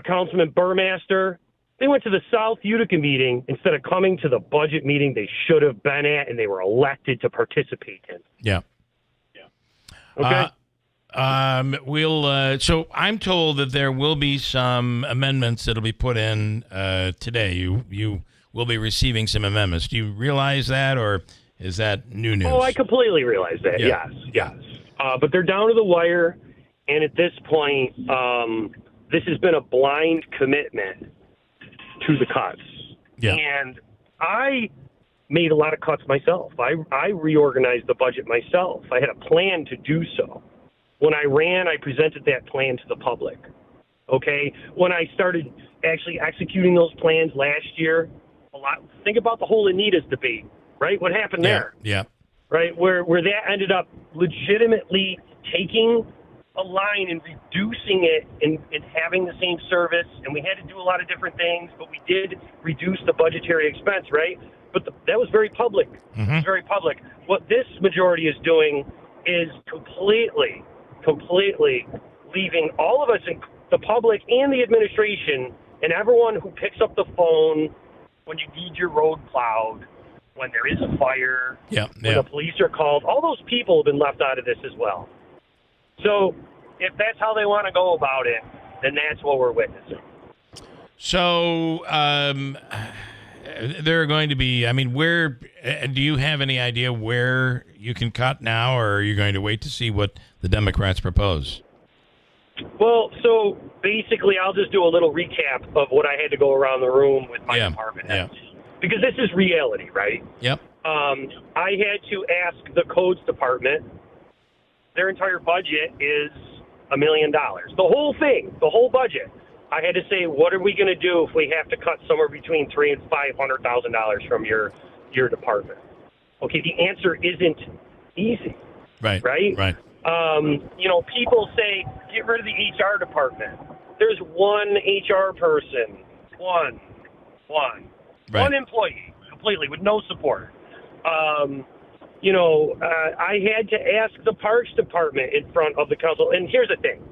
Councilman Burmaster, they went to the South Utica meeting instead of coming to the budget meeting they should have been at and they were elected to participate in. Yeah. Okay. So I'm told that there will be some amendments that'll be put in today. You will be receiving some amendments. Do you realize that, or is that new news? Oh, I completely realize that. Yeah. Yes. But they're down to the wire. And at this point, this has been a blind commitment to the cuts. Yeah. And I made a lot of cuts myself. I reorganized the budget myself. I had a plan to do so. When I ran, I presented that plan to the public. Okay? When I started actually executing those plans last year, think about the whole Anita's debate, right? What happened there? Yeah. Right? Where that ended up legitimately taking a line and reducing it and having the same service, and we had to do a lot of different things, but we did reduce the budgetary expense, right? But that was very public. It was very public. What this majority is doing is completely leaving all of us, in the public and the administration, and everyone who picks up the phone when you need your road plowed, when there is a fire, when the police are called, all those people have been left out of this as well. So if that's how they want to go about it, then that's what we're witnessing. So there are going to be, where, do you have any idea where you can cut now, or are you going to wait to see what the Democrats propose? Well, so basically I'll just do a little recap of what I had to go around the room with my department heads. Because this is reality, right? Yep. I had to ask the codes department. Their entire budget is $1 million. The whole thing, the whole budget. I had to say, what are we going to do if we have to cut somewhere between $300,000 and $500,000 from your department? Okay, the answer isn't easy. Right. People say, get rid of the HR department. There's one HR person, one employee, completely, with no support. I had to ask the Parks Department in front of the council. And here's the thing.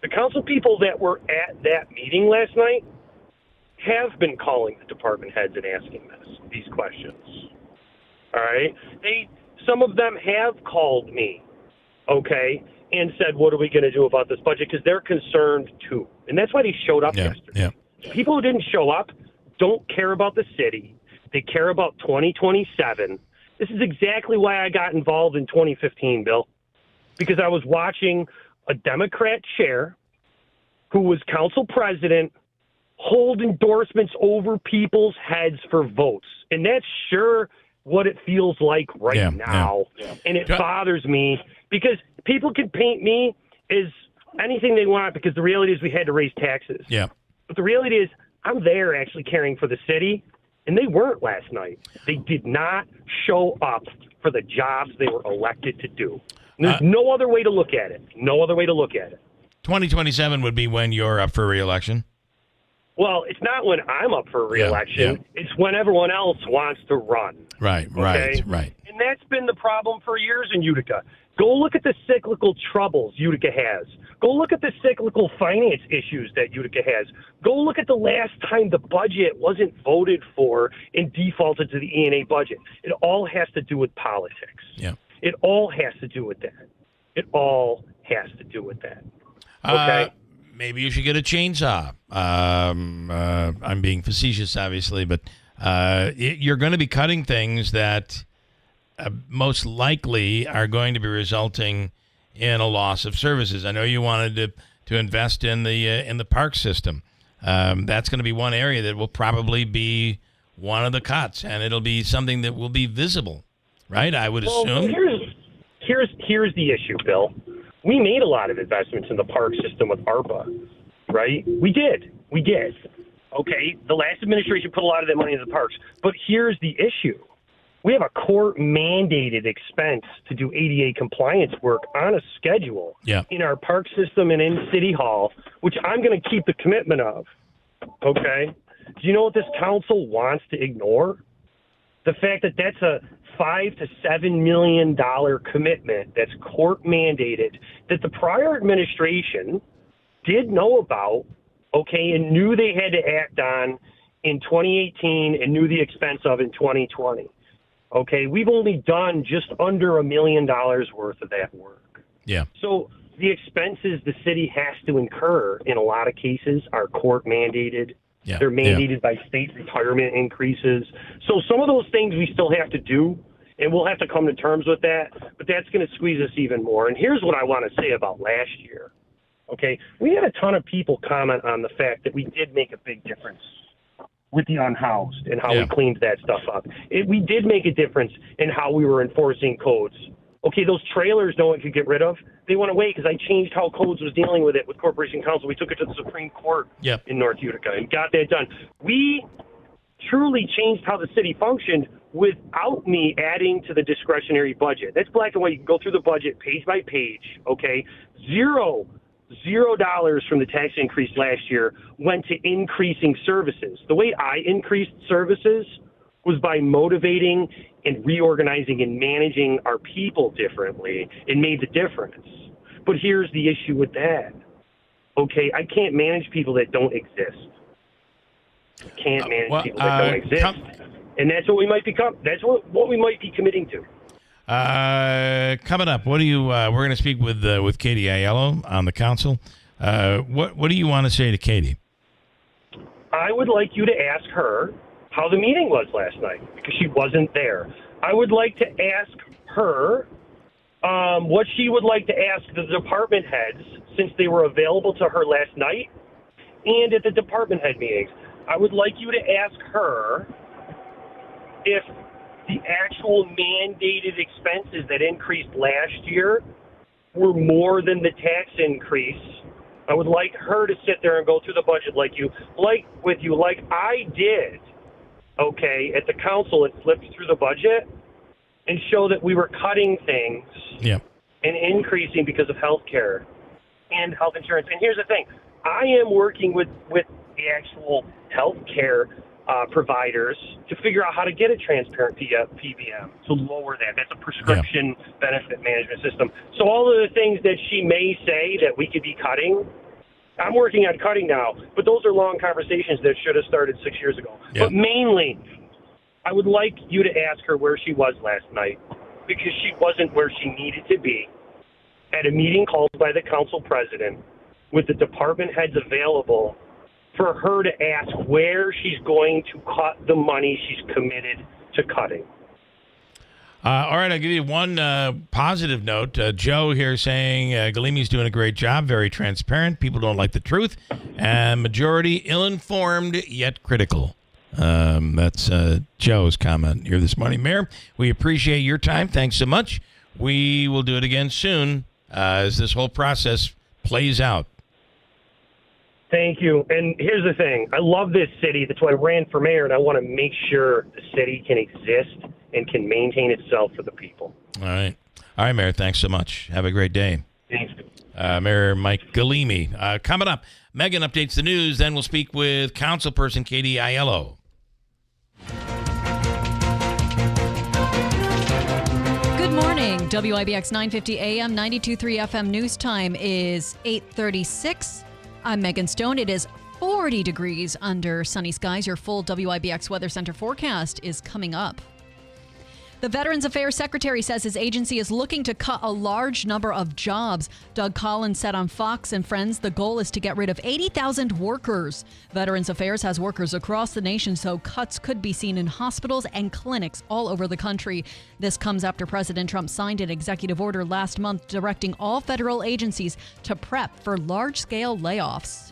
The council people that were at that meeting last night have been calling the department heads and asking these questions. All right? Some of them have called me, okay? and said, what are we going to do about this budget? Because they're concerned, too. And that's why they showed up yesterday. Yeah. People who didn't show up don't care about the city. They care about 2027. This is exactly why I got involved in 2015, Bill, because I was watching a Democrat chair who was council president hold endorsements over people's heads for votes. And that's sure what it feels like now. Yeah. And it bothers me because people can paint me as anything they want because the reality is we had to raise taxes. Yeah. But the reality is I'm there actually caring for the city, and they weren't last night. They did not show up for the jobs they were elected to do. And there's no other way to look at it. No other way to look at it. 2027 would be when you're up for re-election? Well, it's not when I'm up for re-election. Yeah. It's when everyone else wants to run. Right. And that's been the problem for years in Utica. Go look at the cyclical troubles Utica has. Go look at the cyclical finance issues that Utica has. Go look at the last time the budget wasn't voted for and defaulted to the E&A budget. It all has to do with politics. Yeah. It all has to do with that. It all has to do with that. Okay? Maybe you should get a chainsaw. I'm being facetious, obviously, but you're going to be cutting things that most likely are going to be resulting in a loss of services. I know you wanted to invest in the park system. That's going to be one area that will probably be one of the cuts, and it'll be something that will be visible, right? I would assume. Here's the issue, Bill. We made a lot of investments in the park system with ARPA, right? We did. Okay, the last administration put a lot of that money into the parks. But here's the issue. We have a court-mandated expense to do ADA compliance work on a schedule in our park system and in City Hall, which I'm going to keep the commitment of, okay? Do you know what this council wants to ignore? The fact that that's a $5 to $7 million commitment that's court-mandated that the prior administration did know about, okay, and knew they had to act on in 2018 and knew the expense of in 2020. Okay, we've only done just under $1 million worth of that work. Yeah. So the expenses the city has to incur in a lot of cases are court mandated. Yeah. They're mandated by state retirement increases. So some of those things we still have to do, and we'll have to come to terms with that, but that's going to squeeze us even more. And here's what I want to say about last year. Okay, we had a ton of people comment on the fact that we did make a big difference with the unhoused and how we cleaned that stuff up. We did make a difference in how we were enforcing codes. Okay, those trailers no one could get rid of. They went away because I changed how codes was dealing with it with Corporation Council. We took it to the Supreme Court in North Utica and got that done. We truly changed how the city functioned without me adding to the discretionary budget. That's black and white. You can go through the budget page by page, okay? $0 from the tax increase last year went to increasing services. The way I increased services was by motivating and reorganizing and managing our people differently and made the difference. But here's the issue with that. Okay, I can't manage people that don't exist. I can't manage people that don't exist. And that's what we might become. That's what we might be committing to. Coming up, what do you? We're going to speak with Katie Aiello on the council. What do you want to say to Katie? I would like you to ask her how the meeting was last night because she wasn't there. I would like to ask her what she would like to ask the department heads since they were available to her last night and at the department head meetings. I would like you to ask her if the actual mandated expenses that increased last year were more than the tax increase. I would like her to sit there and go through the budget like I did, okay, at the council and flipped through the budget and show that we were cutting things and increasing because of health care and health insurance. And here's the thing. I am working with the actual health care providers to figure out how to get a transparent PBM to lower that. That's a prescription benefit management system. So all of the things that she may say that we could be cutting, I'm working on cutting now, but those are long conversations that should have started 6 years ago. But mainly, I would like you to ask her where she was last night because she wasn't where she needed to be. at a meeting called by the council president with the department heads available for her to ask where she's going to cut the money she's committed to cutting. All right, I'll give you one positive note. Joe here saying Galimi's doing a great job, very transparent. People don't like the truth, and majority ill-informed yet critical. That's Joe's comment here this morning. Mayor, we appreciate your time. Thanks so much. We will do it again soon as this whole process plays out. Thank you. And here's the thing. I love this city. That's why I ran for mayor, and I want to make sure the city can exist and can maintain itself for the people. All right. All right, Mayor. Thanks so much. Have a great day. Thanks. Mayor Mike Galimi. Coming up, Megan updates the news. Then we'll speak with councilperson Katie Aiello. Good morning. WIBX 950 AM, 92.3 FM news time is 8:36. I'm Megan Stone. It is 40 degrees under sunny skies. Your full WIBX Weather Center forecast is coming up. The Veterans Affairs Secretary says his agency is looking to cut a large number of jobs. Doug Collins said on Fox and Friends the goal is to get rid of 80,000 workers. Veterans Affairs has workers across the nation, so cuts could be seen in hospitals and clinics all over the country. This comes after President Trump signed an executive order last month directing all federal agencies to prep for large-scale layoffs.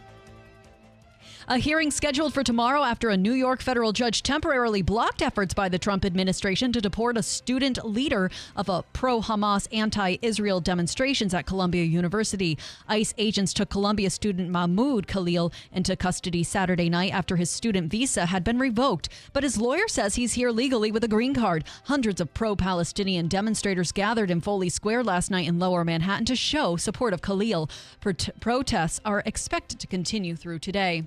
A hearing scheduled for tomorrow after a New York federal judge temporarily blocked efforts by the Trump administration to deport a student leader of a pro-Hamas, anti-Israel demonstrations at Columbia University. ICE agents took Columbia student Mahmoud Khalil into custody Saturday night after his student visa had been revoked. But his lawyer says he's here legally with a green card. Hundreds of pro-Palestinian demonstrators gathered in Foley Square last night in Lower Manhattan to show support of Khalil. Protests are expected to continue through today.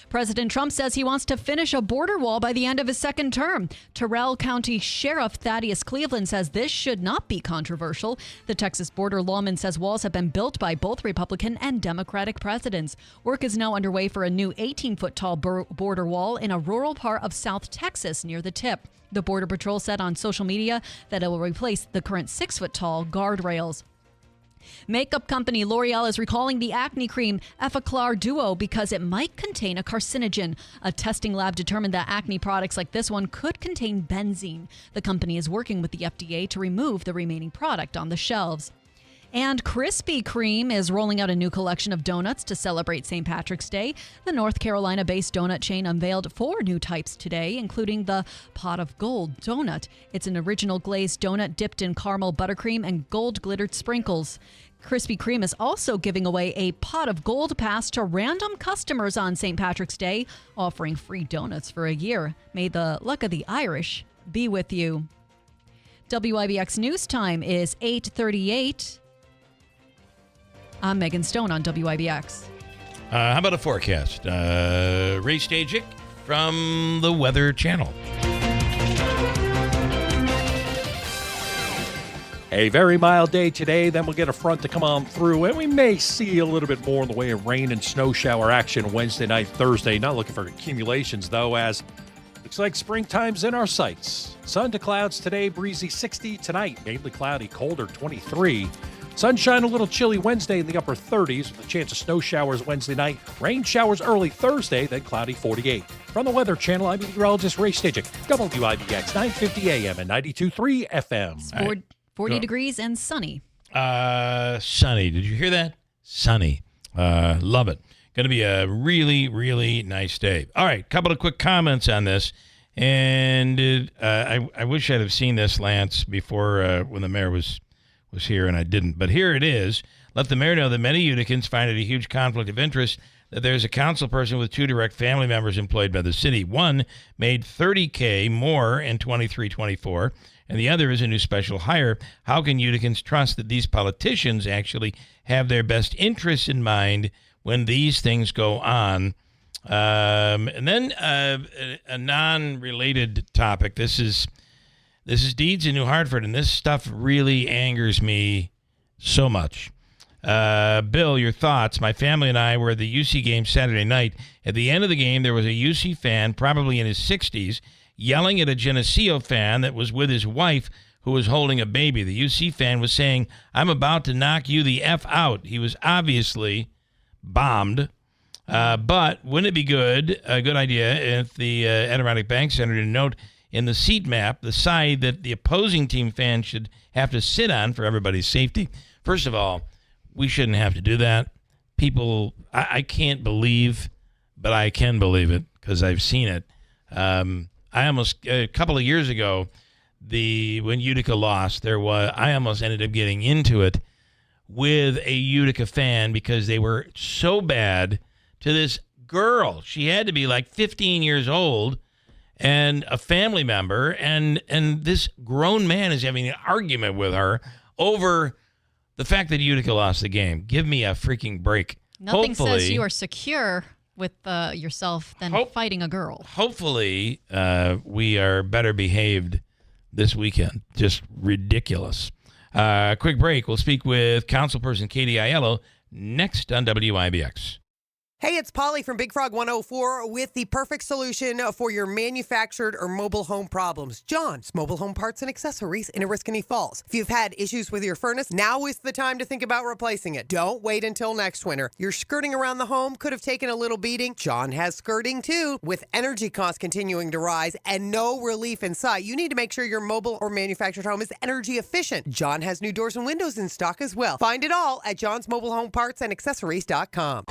President Trump says he wants to finish a border wall by the end of his second term. Terrell County Sheriff Thaddeus Cleveland says this should not be controversial. The Texas border lawman says walls have been built by both Republican and Democratic presidents. Work is now underway for a new 18-foot tall border wall in a rural part of South Texas near the tip. The Border Patrol said on social media that it will replace the current 6-foot tall guardrails. Makeup company L'Oreal is recalling the acne cream Effaclar Duo because it might contain a carcinogen. A testing lab determined that acne products like this one could contain benzene. The company is working with the FDA to remove the remaining product on the shelves. And Krispy Kreme is rolling out a new collection of donuts to celebrate St. Patrick's Day. The North Carolina-based donut chain unveiled 4 new types today, including the Pot of Gold donut. It's an original glazed donut dipped in caramel buttercream and gold-glittered sprinkles. Krispy Kreme is also giving away a Pot of Gold pass to random customers on St. Patrick's Day, offering free donuts for a year. May the luck of the Irish be with you. WIBX News Time is 8:38. I'm Megan Stone on WIBX. How about a forecast? Ray Stajic from the Weather Channel. A very mild day today, then we'll get a front to come on through, and we may see a little bit more in the way of rain and snow shower action Wednesday night, Thursday. Not looking for accumulations, though, as looks like springtime's in our sights. Sun to clouds today, breezy 60 tonight, mainly cloudy, colder 23. Sunshine a little chilly Wednesday in the upper 30s with a chance of snow showers Wednesday night. Rain showers early Thursday, then cloudy 48. From the Weather Channel, I'm meteorologist Ray Stajic, WIBX 950 AM and 92.3 FM. 40 degrees and sunny. Sunny. Did you hear that? Sunny. Love it. Going to be a really, really nice day. All right, couple of quick comments on this. And I wish I'd have seen this, Lance, before when the mayor was here, and I didn't. But here it is. Let the mayor know that many Uticans find it a huge conflict of interest that there's a council person with 2 direct family members employed by the city. One made $30K more in 23-24, and the other is a new special hire. How can Uticans trust that these politicians actually have their best interests in mind when these things go on? And then a non-related topic. This is Deeds in New Hartford, and this stuff really angers me so much. Bill, your thoughts. My family and I were at the UC game Saturday night. At the end of the game, there was a UC fan, probably in his 60s, yelling at a Geneseo fan that was with his wife, who was holding a baby. The UC fan was saying, "I'm about to knock you the F out." He was obviously bombed. But wouldn't it be a good idea if the Adirondack Bank Center did note in the seat map the side that the opposing team fans should have to sit on for everybody's safety? First of all, we shouldn't have to do that. People, I can't believe, but I can believe it because I've seen it. A couple of years ago, when Utica lost, I almost ended up getting into it with a Utica fan because they were so bad to this girl. She had to be like 15 years old and a family member, and this grown man is having an argument with her over the fact that Utica lost the game. Give me a freaking break. Nothing says you are secure with yourself than fighting a girl. Hopefully, we are better behaved this weekend. Just ridiculous. Quick break. We'll speak with councilperson Katie Aiello next on WIBX. Hey, it's Polly from Big Frog 104 with the perfect solution for your manufactured or mobile home problems. John's Mobile Home Parts and Accessories in Oriskany Falls. If you've had issues with your furnace, now is the time to think about replacing it. Don't wait until next winter. Your skirting around the home could have taken a little beating. John has skirting too. With energy costs continuing to rise and no relief in sight, you need to make sure your mobile or manufactured home is energy efficient. John has new doors and windows in stock as well. Find it all at johnsmobilehomepartsandaccessories.com.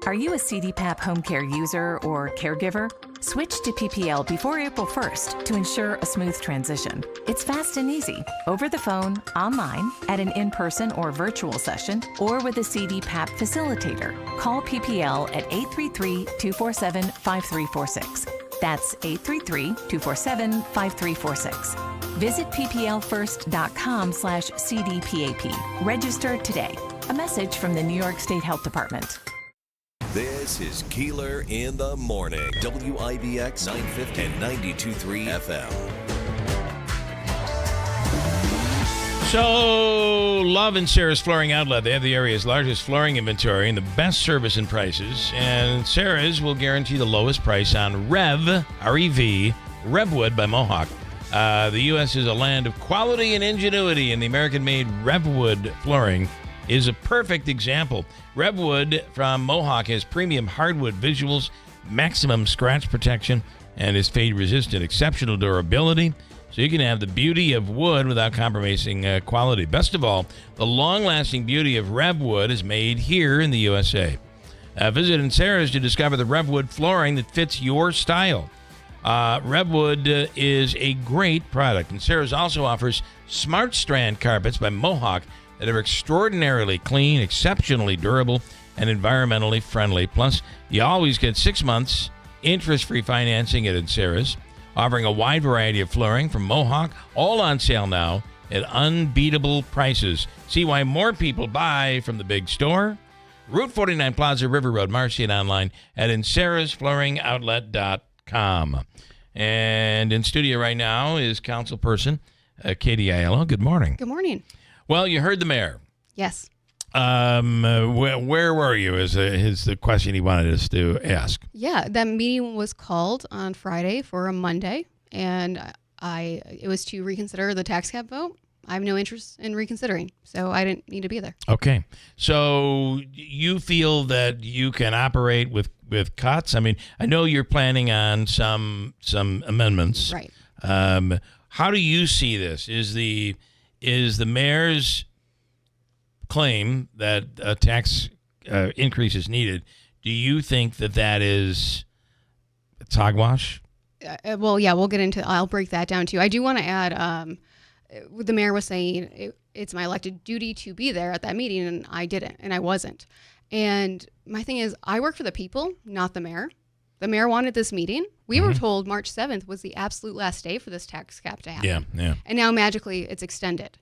Are you a CDPAP home care user or caregiver? Switch to PPL before April 1st to ensure a smooth transition. It's fast and easy, over the phone, online, at an in-person or virtual session, or with a CDPAP facilitator. Call PPL at 833-247-5346. That's 833-247-5346. Visit pplfirst.com/CDPAP. Register today. A message from the New York State Health Department. This is Keeler in the Morning. WIBX 950 and 92.3 FM. So, Love and Sarah's Flooring Outlet. They have the area's largest flooring inventory and the best service and prices. And Sarah's will guarantee the lowest price on R-E-V, Revwood by Mohawk. The U.S. is a land of quality and ingenuity, and the American-made Revwood flooring is a perfect example. Revwood from Mohawk has premium hardwood visuals, maximum scratch protection, and is fade-resistant. Exceptional durability, so you can have the beauty of wood without compromising quality. Best of all, the long-lasting beauty of Revwood is made here in the USA. Visit in Sarah's to discover the Revwood flooring that fits your style. Revwood is a great product, and Sarah's also offers Smart Strand carpets by Mohawk that are extraordinarily clean, exceptionally durable, and environmentally friendly. Plus, you always get 6 months interest-free financing at Sarah's, offering a wide variety of flooring from Mohawk, all on sale now at unbeatable prices. See why more people buy from the big store. Route 49 Plaza, River Road, Marcy, and online at insarahsflooringoutlet.com. And in studio right now is councilperson Katie Aiello. Good morning. Good morning. Well, you heard the mayor. Yes. Where were you is the question he wanted us to ask. Yeah, that meeting was called on Friday for a Monday, and it was to reconsider the tax cap vote. I have no interest in reconsidering, so I didn't need to be there. Okay. So you feel that you can operate with cuts? I mean, I know you're planning on some amendments. Right. How do you see this? Is the mayor's claim that a tax increase is needed, do you think that is hogwash? Well, yeah, we'll get into. I'll break that down too. I do want to add. The mayor was saying it's my elected duty to be there at that meeting, and I didn't, and I wasn't. And my thing is, I work for the people, not the mayor. The mayor wanted this meeting. We were told March 7th was the absolute last day for this tax cap to happen. Yeah. And now magically it's extended.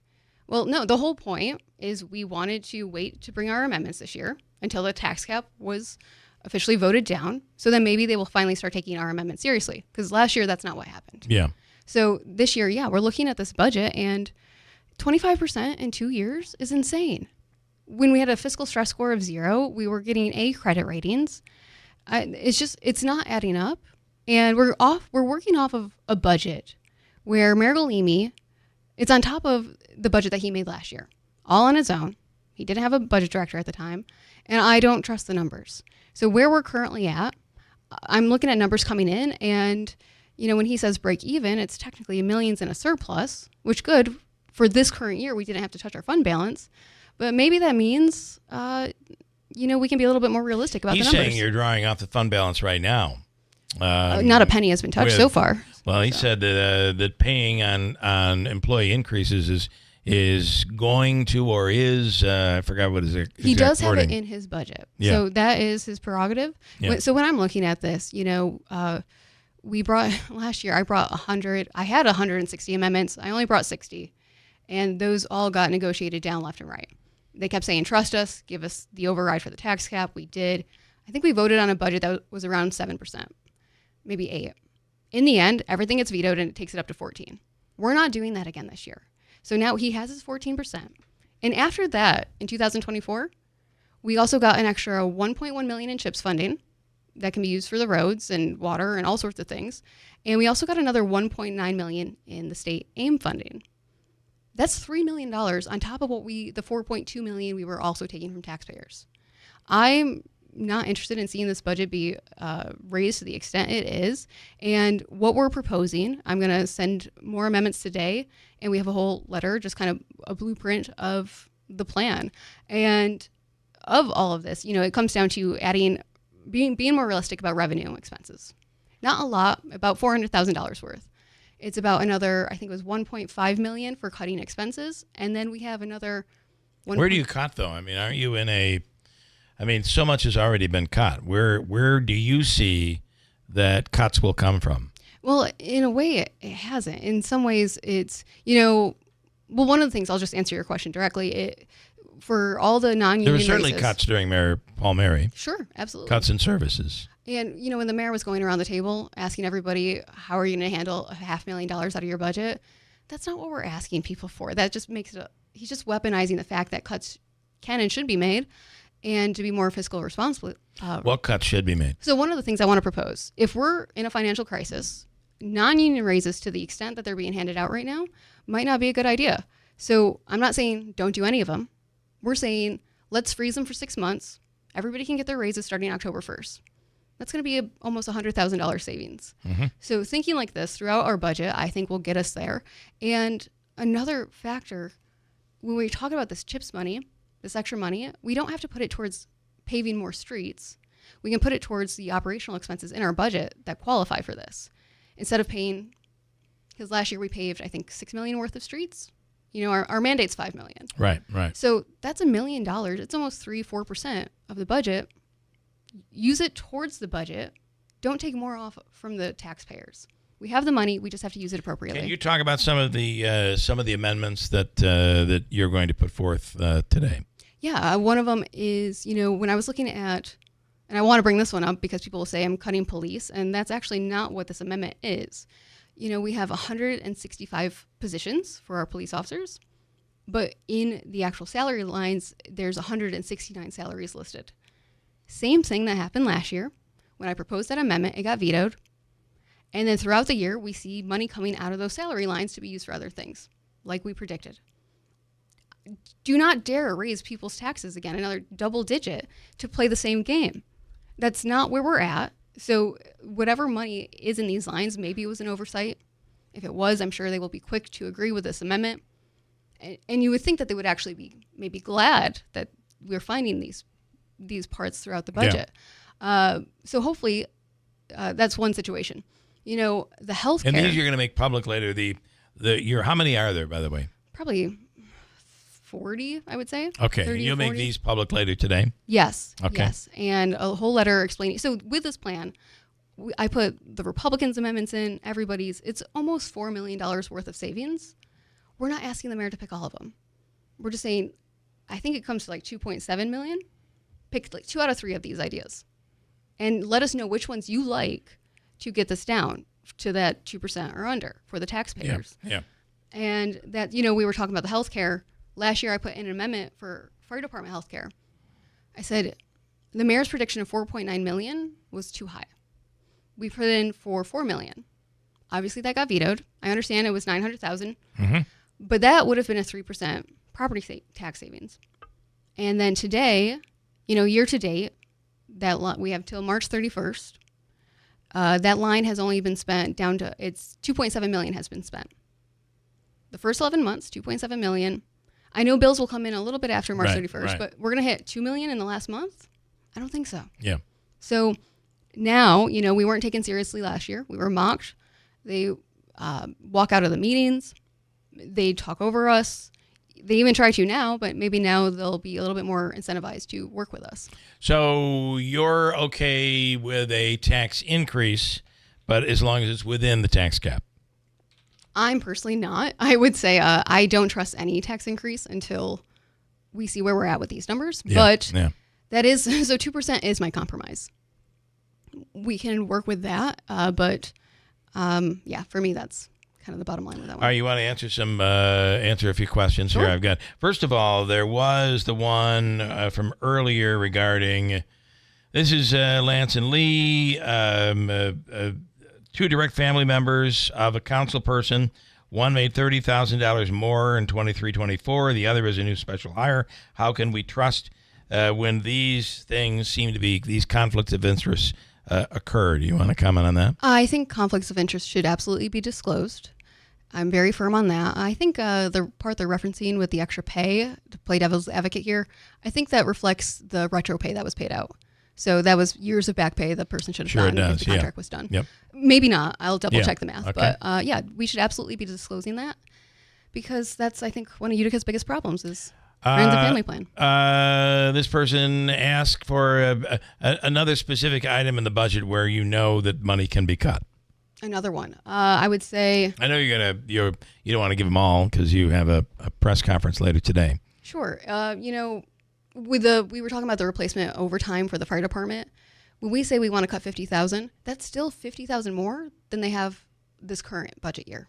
Well, no, the whole point is we wanted to wait to bring our amendments this year until the tax cap was officially voted down. So then maybe they will finally start taking our amendment seriously. Because last year, that's not what happened. Yeah. So this year, yeah, we're looking at this budget, and 25% in 2 years is insane. When we had a fiscal stress score of 0, we were getting A credit ratings. It's not adding up. And we're working off of a budget where Mayor Galimi It's on top of the budget that he made last year, all on his own. He didn't have a budget director at the time, and I don't trust the numbers. So where we're currently at, I'm looking at numbers coming in, and when he says break even, it's technically millions in a surplus, which good for this current year. We didn't have to touch our fund balance, but maybe that means we can be a little bit more realistic about the numbers. He's saying you're drawing off the fund balance right now. Not a penny has been touched so far. Well, he said that paying on employee increases is going to, or is, I forgot what his exact he does wording. have it in his budget. Yeah. So that is his prerogative. Yeah. So when I'm looking at this, we brought, last year I brought 100, I had 160 amendments. I only brought 60. And those all got negotiated down left and right. They kept saying, trust us, give us the override for the tax cap. We did. I think we voted on a budget that was around 7%, maybe 8%. In the end, everything gets vetoed and it takes it up to 14%. We're not doing that again this year. So now he has his 14%. And after that, in 2024, we also got an extra $1.1 million in CHIPS funding that can be used for the roads and water and all sorts of things. And we also got another $1.9 million in the state AIM funding. That's $3 million on top of the $4.2 million we were also taking from taxpayers. I'm not interested in seeing this budget be raised to the extent it is. And what we're proposing, I'm going to send more amendments today, and we have a whole letter, just kind of a blueprint of the plan. And of all of this, it comes down to being more realistic about revenue expenses. Not a lot, about $400,000 worth. It's about another, I think it was $1.5 million for cutting expenses. And then we have another. Where do you cut, though? I mean, aren't you so much has already been cut. Where do you see that cuts will come from? Well, in a way, it hasn't. In some ways, it's, one of the things, I'll just answer your question directly. For all the non-union There were certainly races, cuts during Mayor Paul Mary. Sure, absolutely. Cuts in services. And, when the mayor was going around the table asking everybody, how are you going to handle $500,000 out of your budget? That's not what we're asking people for. That just makes it, he's just weaponizing the fact that cuts can and should be made, and to be more fiscal responsible. What cuts should be made? So one of the things I want to propose, if we're in a financial crisis, non-union raises to the extent that they're being handed out right now might not be a good idea. So I'm not saying don't do any of them. We're saying let's freeze them for 6 months. Everybody can get their raises starting October 1st. That's going to be almost $100,000 savings. Mm-hmm. So thinking like this throughout our budget, I think will get us there. And another factor, when we talk about this CHIPS money, this extra money, we don't have to put it towards paving more streets. We can put it towards the operational expenses in our budget that qualify for this. Instead of paying, because last year we paved, I think, $6 million worth of streets. Our mandate's $5 million. Right. So that's $1 million. It's almost 3-4% of the budget. Use it towards the budget. Don't take more off from the taxpayers. We have the money. We just have to use it appropriately. Can you talk about some of the amendments that you're going to put forth today? Yeah, one of them is, when I was looking at, and I want to bring this one up because people will say I'm cutting police, and that's actually not what this amendment is. We have 165 positions for our police officers, but in the actual salary lines, there's 169 salaries listed. Same thing that happened last year. When I proposed that amendment, it got vetoed. And then throughout the year, we see money coming out of those salary lines to be used for other things, like we predicted. Do not dare raise people's taxes again, another double digit, to play the same game. That's not where we're at. So whatever money is in these lines, maybe it was an oversight. If it was, I'm sure they will be quick to agree with this amendment. And you would think that they would actually be maybe glad that we're finding these parts throughout the budget. Yeah. So hopefully that's one situation. The healthcare. And these you're going to make public later. How many are there, by the way? Probably 40, I would say. Okay. 30 You'll make these public later today? Yes. Okay. Yes. And a whole letter explaining. So with this plan, I put the Republicans' amendments in, everybody's. It's almost $4 million worth of savings. We're not asking the mayor to pick all of them. We're just saying, I think it comes to like 2.7 million. Pick like 2 out of 3 of these ideas. And let us know which ones you like to get this down to that 2% or under for the taxpayers. Yeah. And that, we were talking about the healthcare. Last year, I put in an amendment for fire department healthcare. I said the mayor's prediction of 4.9 million was too high. We put in for 4 million. Obviously, that got vetoed. I understand it was 900,000, But that would have been a 3% property tax savings. And then today, year to date, we have till March 31st. That line has only been spent down to, it's $2.7 million has been spent. The first 11 months, $2.7 million. I know bills will come in a little bit after March 31st, but we're going to hit $2 million in the last month? I don't think so. Yeah. So now, we weren't taken seriously last year. We were mocked. They walk out of the meetings. They talk over us. They even try to now, but maybe now they'll be a little bit more incentivized to work with us. So you're okay with a tax increase, but as long as it's within the tax cap? I'm personally not. I would say I don't trust any tax increase until we see where we're at with these numbers. Yeah, but yeah. that is, so 2% is my compromise. We can work with that, but for me, that's kind of the bottom line with that one. All right, you want to answer a few questions Sure. here? I've got, first of all, there was the one from earlier regarding, this is Lance and Lee, two direct family members of a council person. One made $30,000 more in 23-24. The other is a new special hire. How can we trust when these things seem to be, these conflicts of interest occur? Do you want to comment on that? I think conflicts of interest should absolutely be disclosed. I'm very firm on that. I think the part they're referencing with the extra pay, to play devil's advocate here, I think that reflects the retro pay that was paid out. So that was years of back pay the person should have gotten if the contract was done. Yep. Maybe not. I'll double check the math. Okay. But we should absolutely be disclosing that because that's, I think, one of Utica's biggest problems is friends and family plan. This person asked for another specific item in the budget where you know that money can be cut. Another one. I would say. I know you don't want to give them all because you have a press conference later today. Sure. We were talking about the replacement overtime for the fire department. When we say we want to cut $50,000, that's still $50,000 more than they have this current budget year.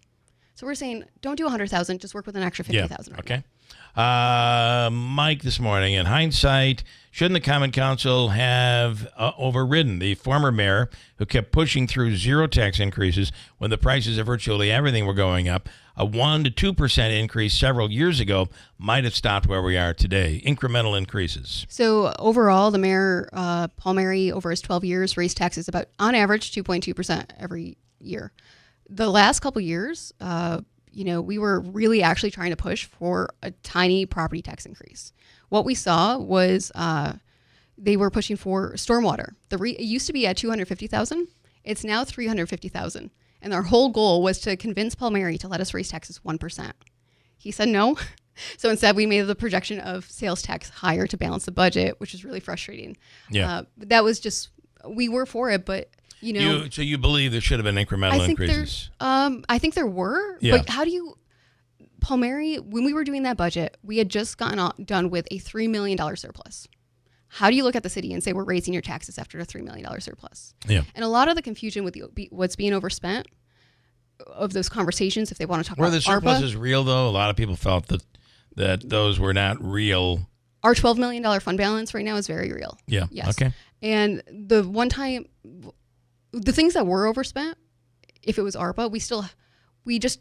So we're saying don't do $100,000, just work with an extra $50,000. Yeah. Okay. Mike, this morning, in hindsight, shouldn't the Common Council have overridden the former mayor who kept pushing through zero tax increases when the prices of virtually everything were going up? A 1% to 2% increase several years ago might have stopped where we are today. Incremental increases. So overall, the mayor, Paul Mary, over his 12 years, raised taxes about, on average, 2.2% every year. The last couple years, we were really actually trying to push for a tiny property tax increase. What we saw was they were pushing for stormwater. It used to be at $250,000. It's now $350,000. And our whole goal was to convince Paul Mary to let us raise taxes 1%. He said no. So instead, we made the projection of sales tax higher to balance the budget, which is really frustrating. Yeah. That was just, we were for it, but So you believe there should have been incremental increases? I think there were. Yeah. But how do you, Paul Mary, when we were doing that budget, we had just gotten done with a $3 million surplus. How do you look at the city and say we're raising your taxes after a $3 million surplus? Yeah. And a lot of the confusion with what's being overspent of those conversations, if they want to talk about the surplus ARPA, is real, though? A lot of people felt that those were not real. Our $12 million fund balance right now is very real. Yeah. Yes. Okay. And the things that were overspent, if it was ARPA, we just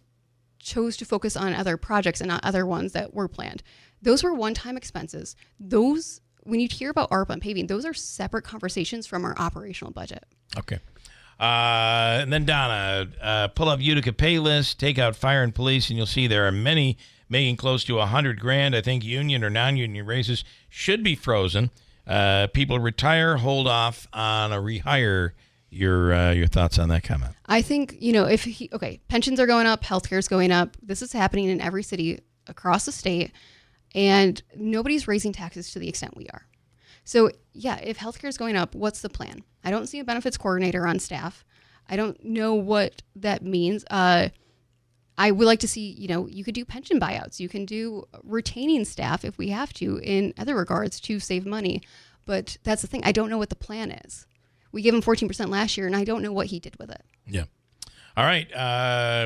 chose to focus on other projects and not other ones that were planned. Those were one-time expenses. Those, when you hear about ARPA and paving, those are separate conversations from our operational budget. Okay. And then Donna, pull up Utica pay list, take out fire and police, and you'll see there are many making close to $100,000. I think union or non-union raises should be frozen. People retire, hold off on a rehire. Your thoughts on that comment? I think, pensions are going up, healthcare is going up. This is happening in every city across the state, and nobody's raising taxes to the extent we are. So, if healthcare is going up, what's the plan? I don't see a benefits coordinator on staff. I don't know what that means. I would like to see, you could do pension buyouts. You can do retaining staff if we have to in other regards to save money. But that's the thing. I don't know what the plan is. We gave him 14% last year, and I don't know what he did with it. Yeah. All right.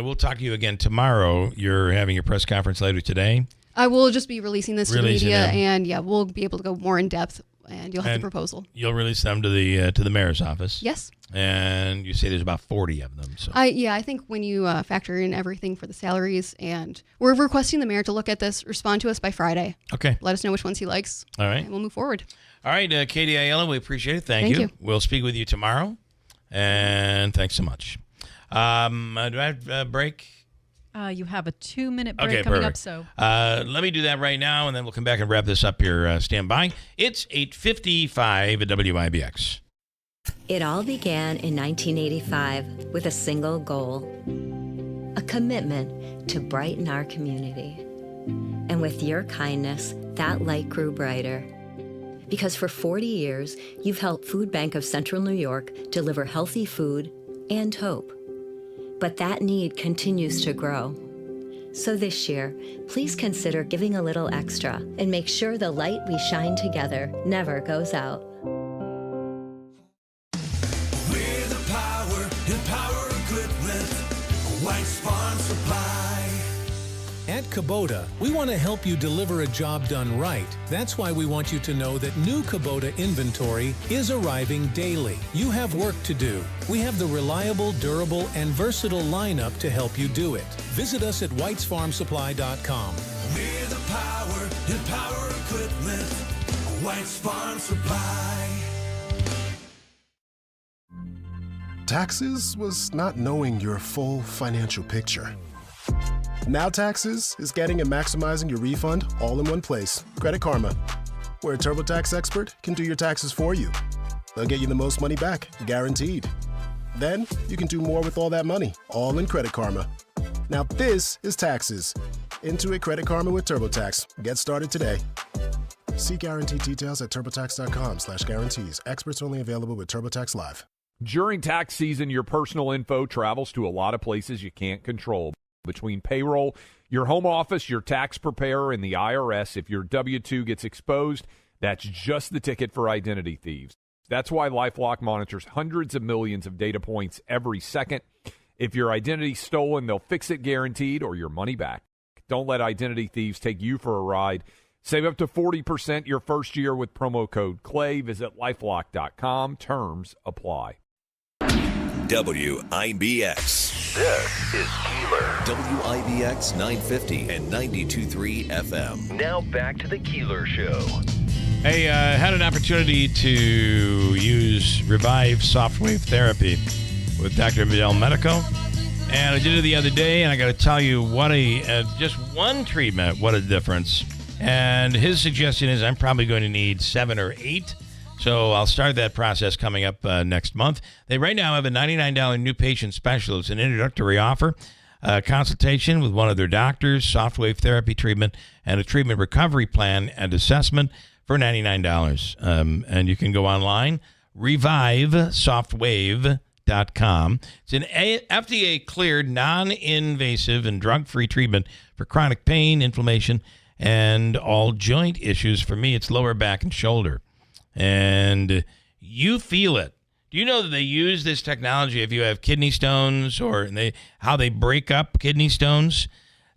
We'll talk to you again tomorrow. You're having your press conference later today. I will just be releasing this to the media, and we'll be able to go more in depth and you'll have the proposal. You'll release them to the mayor's office. Yes. And you say there's about 40 of them. So I think when you factor in everything for the salaries, and we're requesting the mayor to look at this, respond to us by Friday. Okay. Let us know which ones he likes. All right. And we'll move forward. All right, Katie Ayala, we appreciate it. Thank you. We'll speak with you tomorrow. And thanks so much. Do I have a break? You have a 2-minute break coming up. So let me do that right now, and then we'll come back and wrap this up here. Stand by. It's 8:55 at WIBX. It all began in 1985 with a single goal, a commitment to brighten our community. And with your kindness, that light grew brighter. Because for 40 years, you've helped Food Bank of Central New York deliver healthy food and hope. But that need continues to grow. So this year, please consider giving a little extra and make sure the light we shine together never goes out. We're the power in power equipment, White's Farm Supply. At Kubota, we want to help you deliver a job done right. That's why we want you to know that new Kubota inventory is arriving daily. You have work to do. We have the reliable, durable, and versatile lineup to help you do it. Visit us at whitesfarmsupply.com. We're the power in power equipment, White's Farm Supply. Taxes was not knowing your full financial picture. Now Taxes is getting and maximizing your refund all in one place. Credit Karma, where a TurboTax expert can do your taxes for you. They'll get you the most money back, guaranteed. Then you can do more with all that money, all in Credit Karma. Now this is Taxes. Intuit Credit Karma with TurboTax. Get started today. See guaranteed details at turbotax.com/guarantees. Experts only available with TurboTax Live. During tax season, your personal info travels to a lot of places you can't control. Between payroll, your home office, your tax preparer, and the IRS, if your W-2 gets exposed, that's just the ticket for identity thieves. That's why LifeLock monitors hundreds of millions of data points every second. If your identity's stolen, they'll fix it guaranteed or your money back. Don't let identity thieves take you for a ride. Save up to 40% your first year with promo code CLAY. Visit LifeLock.com. Terms apply. WIBX. This is Keeler. WIBX 950 and 92.3 FM. Now back to the Keeler Show. Hey, I had an opportunity to use Revive Softwave Therapy with Dr. Del Medico. And I did it the other day, and I got to tell you, what just one treatment, what a difference. And his suggestion is I'm probably going to need 7 or 8. So I'll start that process coming up next month. They right now have a $99 new patient specialist, an introductory offer, consultation with one of their doctors, softwave therapy treatment, and a treatment recovery plan and assessment for $99. And you can go online, revivesoftwave.com. It's an FDA-cleared, non-invasive, and drug-free treatment for chronic pain, inflammation, and all joint issues. For me, it's lower back and shoulder. And you feel it. Do you know that they use this technology if you have kidney stones, or how they break up kidney stones?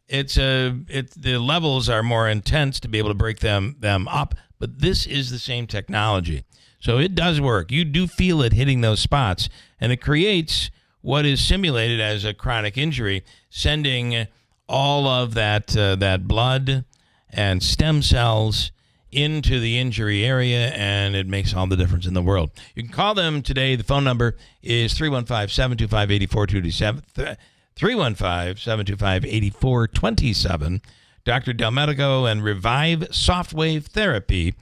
The levels are more intense to be able to break them up, but this is the same technology. So it does work. You do feel it hitting those spots, and it creates what is simulated as a chronic injury, sending all of that blood and stem cells into the injury area, and it makes all the difference in the world. You can call them today. The phone number is 315-725-8427, 315-725-8427. Dr. Del Medico and Revive Softwave Therapy.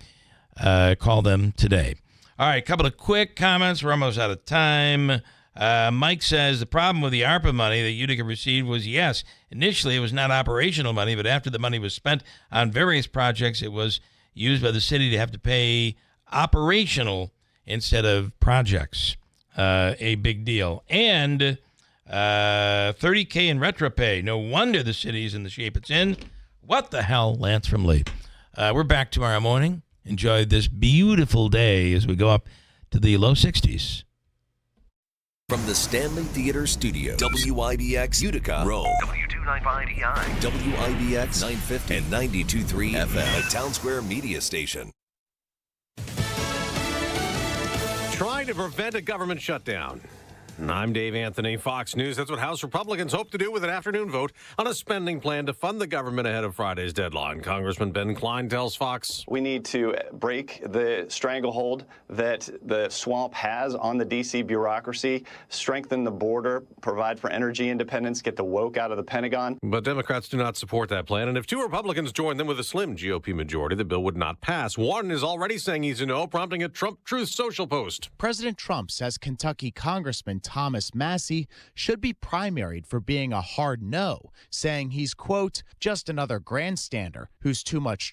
Call them today. All right, a couple of quick comments. We're almost out of time. Mike says the problem with the ARPA money that Utica received was, yes, initially it was not operational money, but after the money was spent on various projects, it was used by the city to have to pay operational instead of projects. A big deal. And $30K in retro pay. No wonder the city's in the shape it's in. What the hell, Lance from Lee? We're back tomorrow morning. Enjoy this beautiful day as we go up to the low 60s. From the Stanley Theater Studio, WIBX Utica, Rome, W295EI, WIBX 950 and 92.3 FM, a Town Square media station. trying to prevent a government shutdown. I'm Dave Anthony, Fox News. That's what House Republicans hope to do with an afternoon vote on a spending plan to fund the government ahead of Friday's deadline. Congressman Ben Cline tells Fox. We need to break the stranglehold that the swamp has on the D.C. bureaucracy, strengthen the border, provide for energy independence, get the woke out of the Pentagon. But Democrats do not support that plan, and if 2 Republicans join them with a slim GOP majority, the bill would not pass. One is already saying he's a no, prompting a Trump Truth Social post. President Trump says Kentucky Congressman Thomas Massie should be primaried for being a hard no, saying he's, quote, just another grandstander who's too much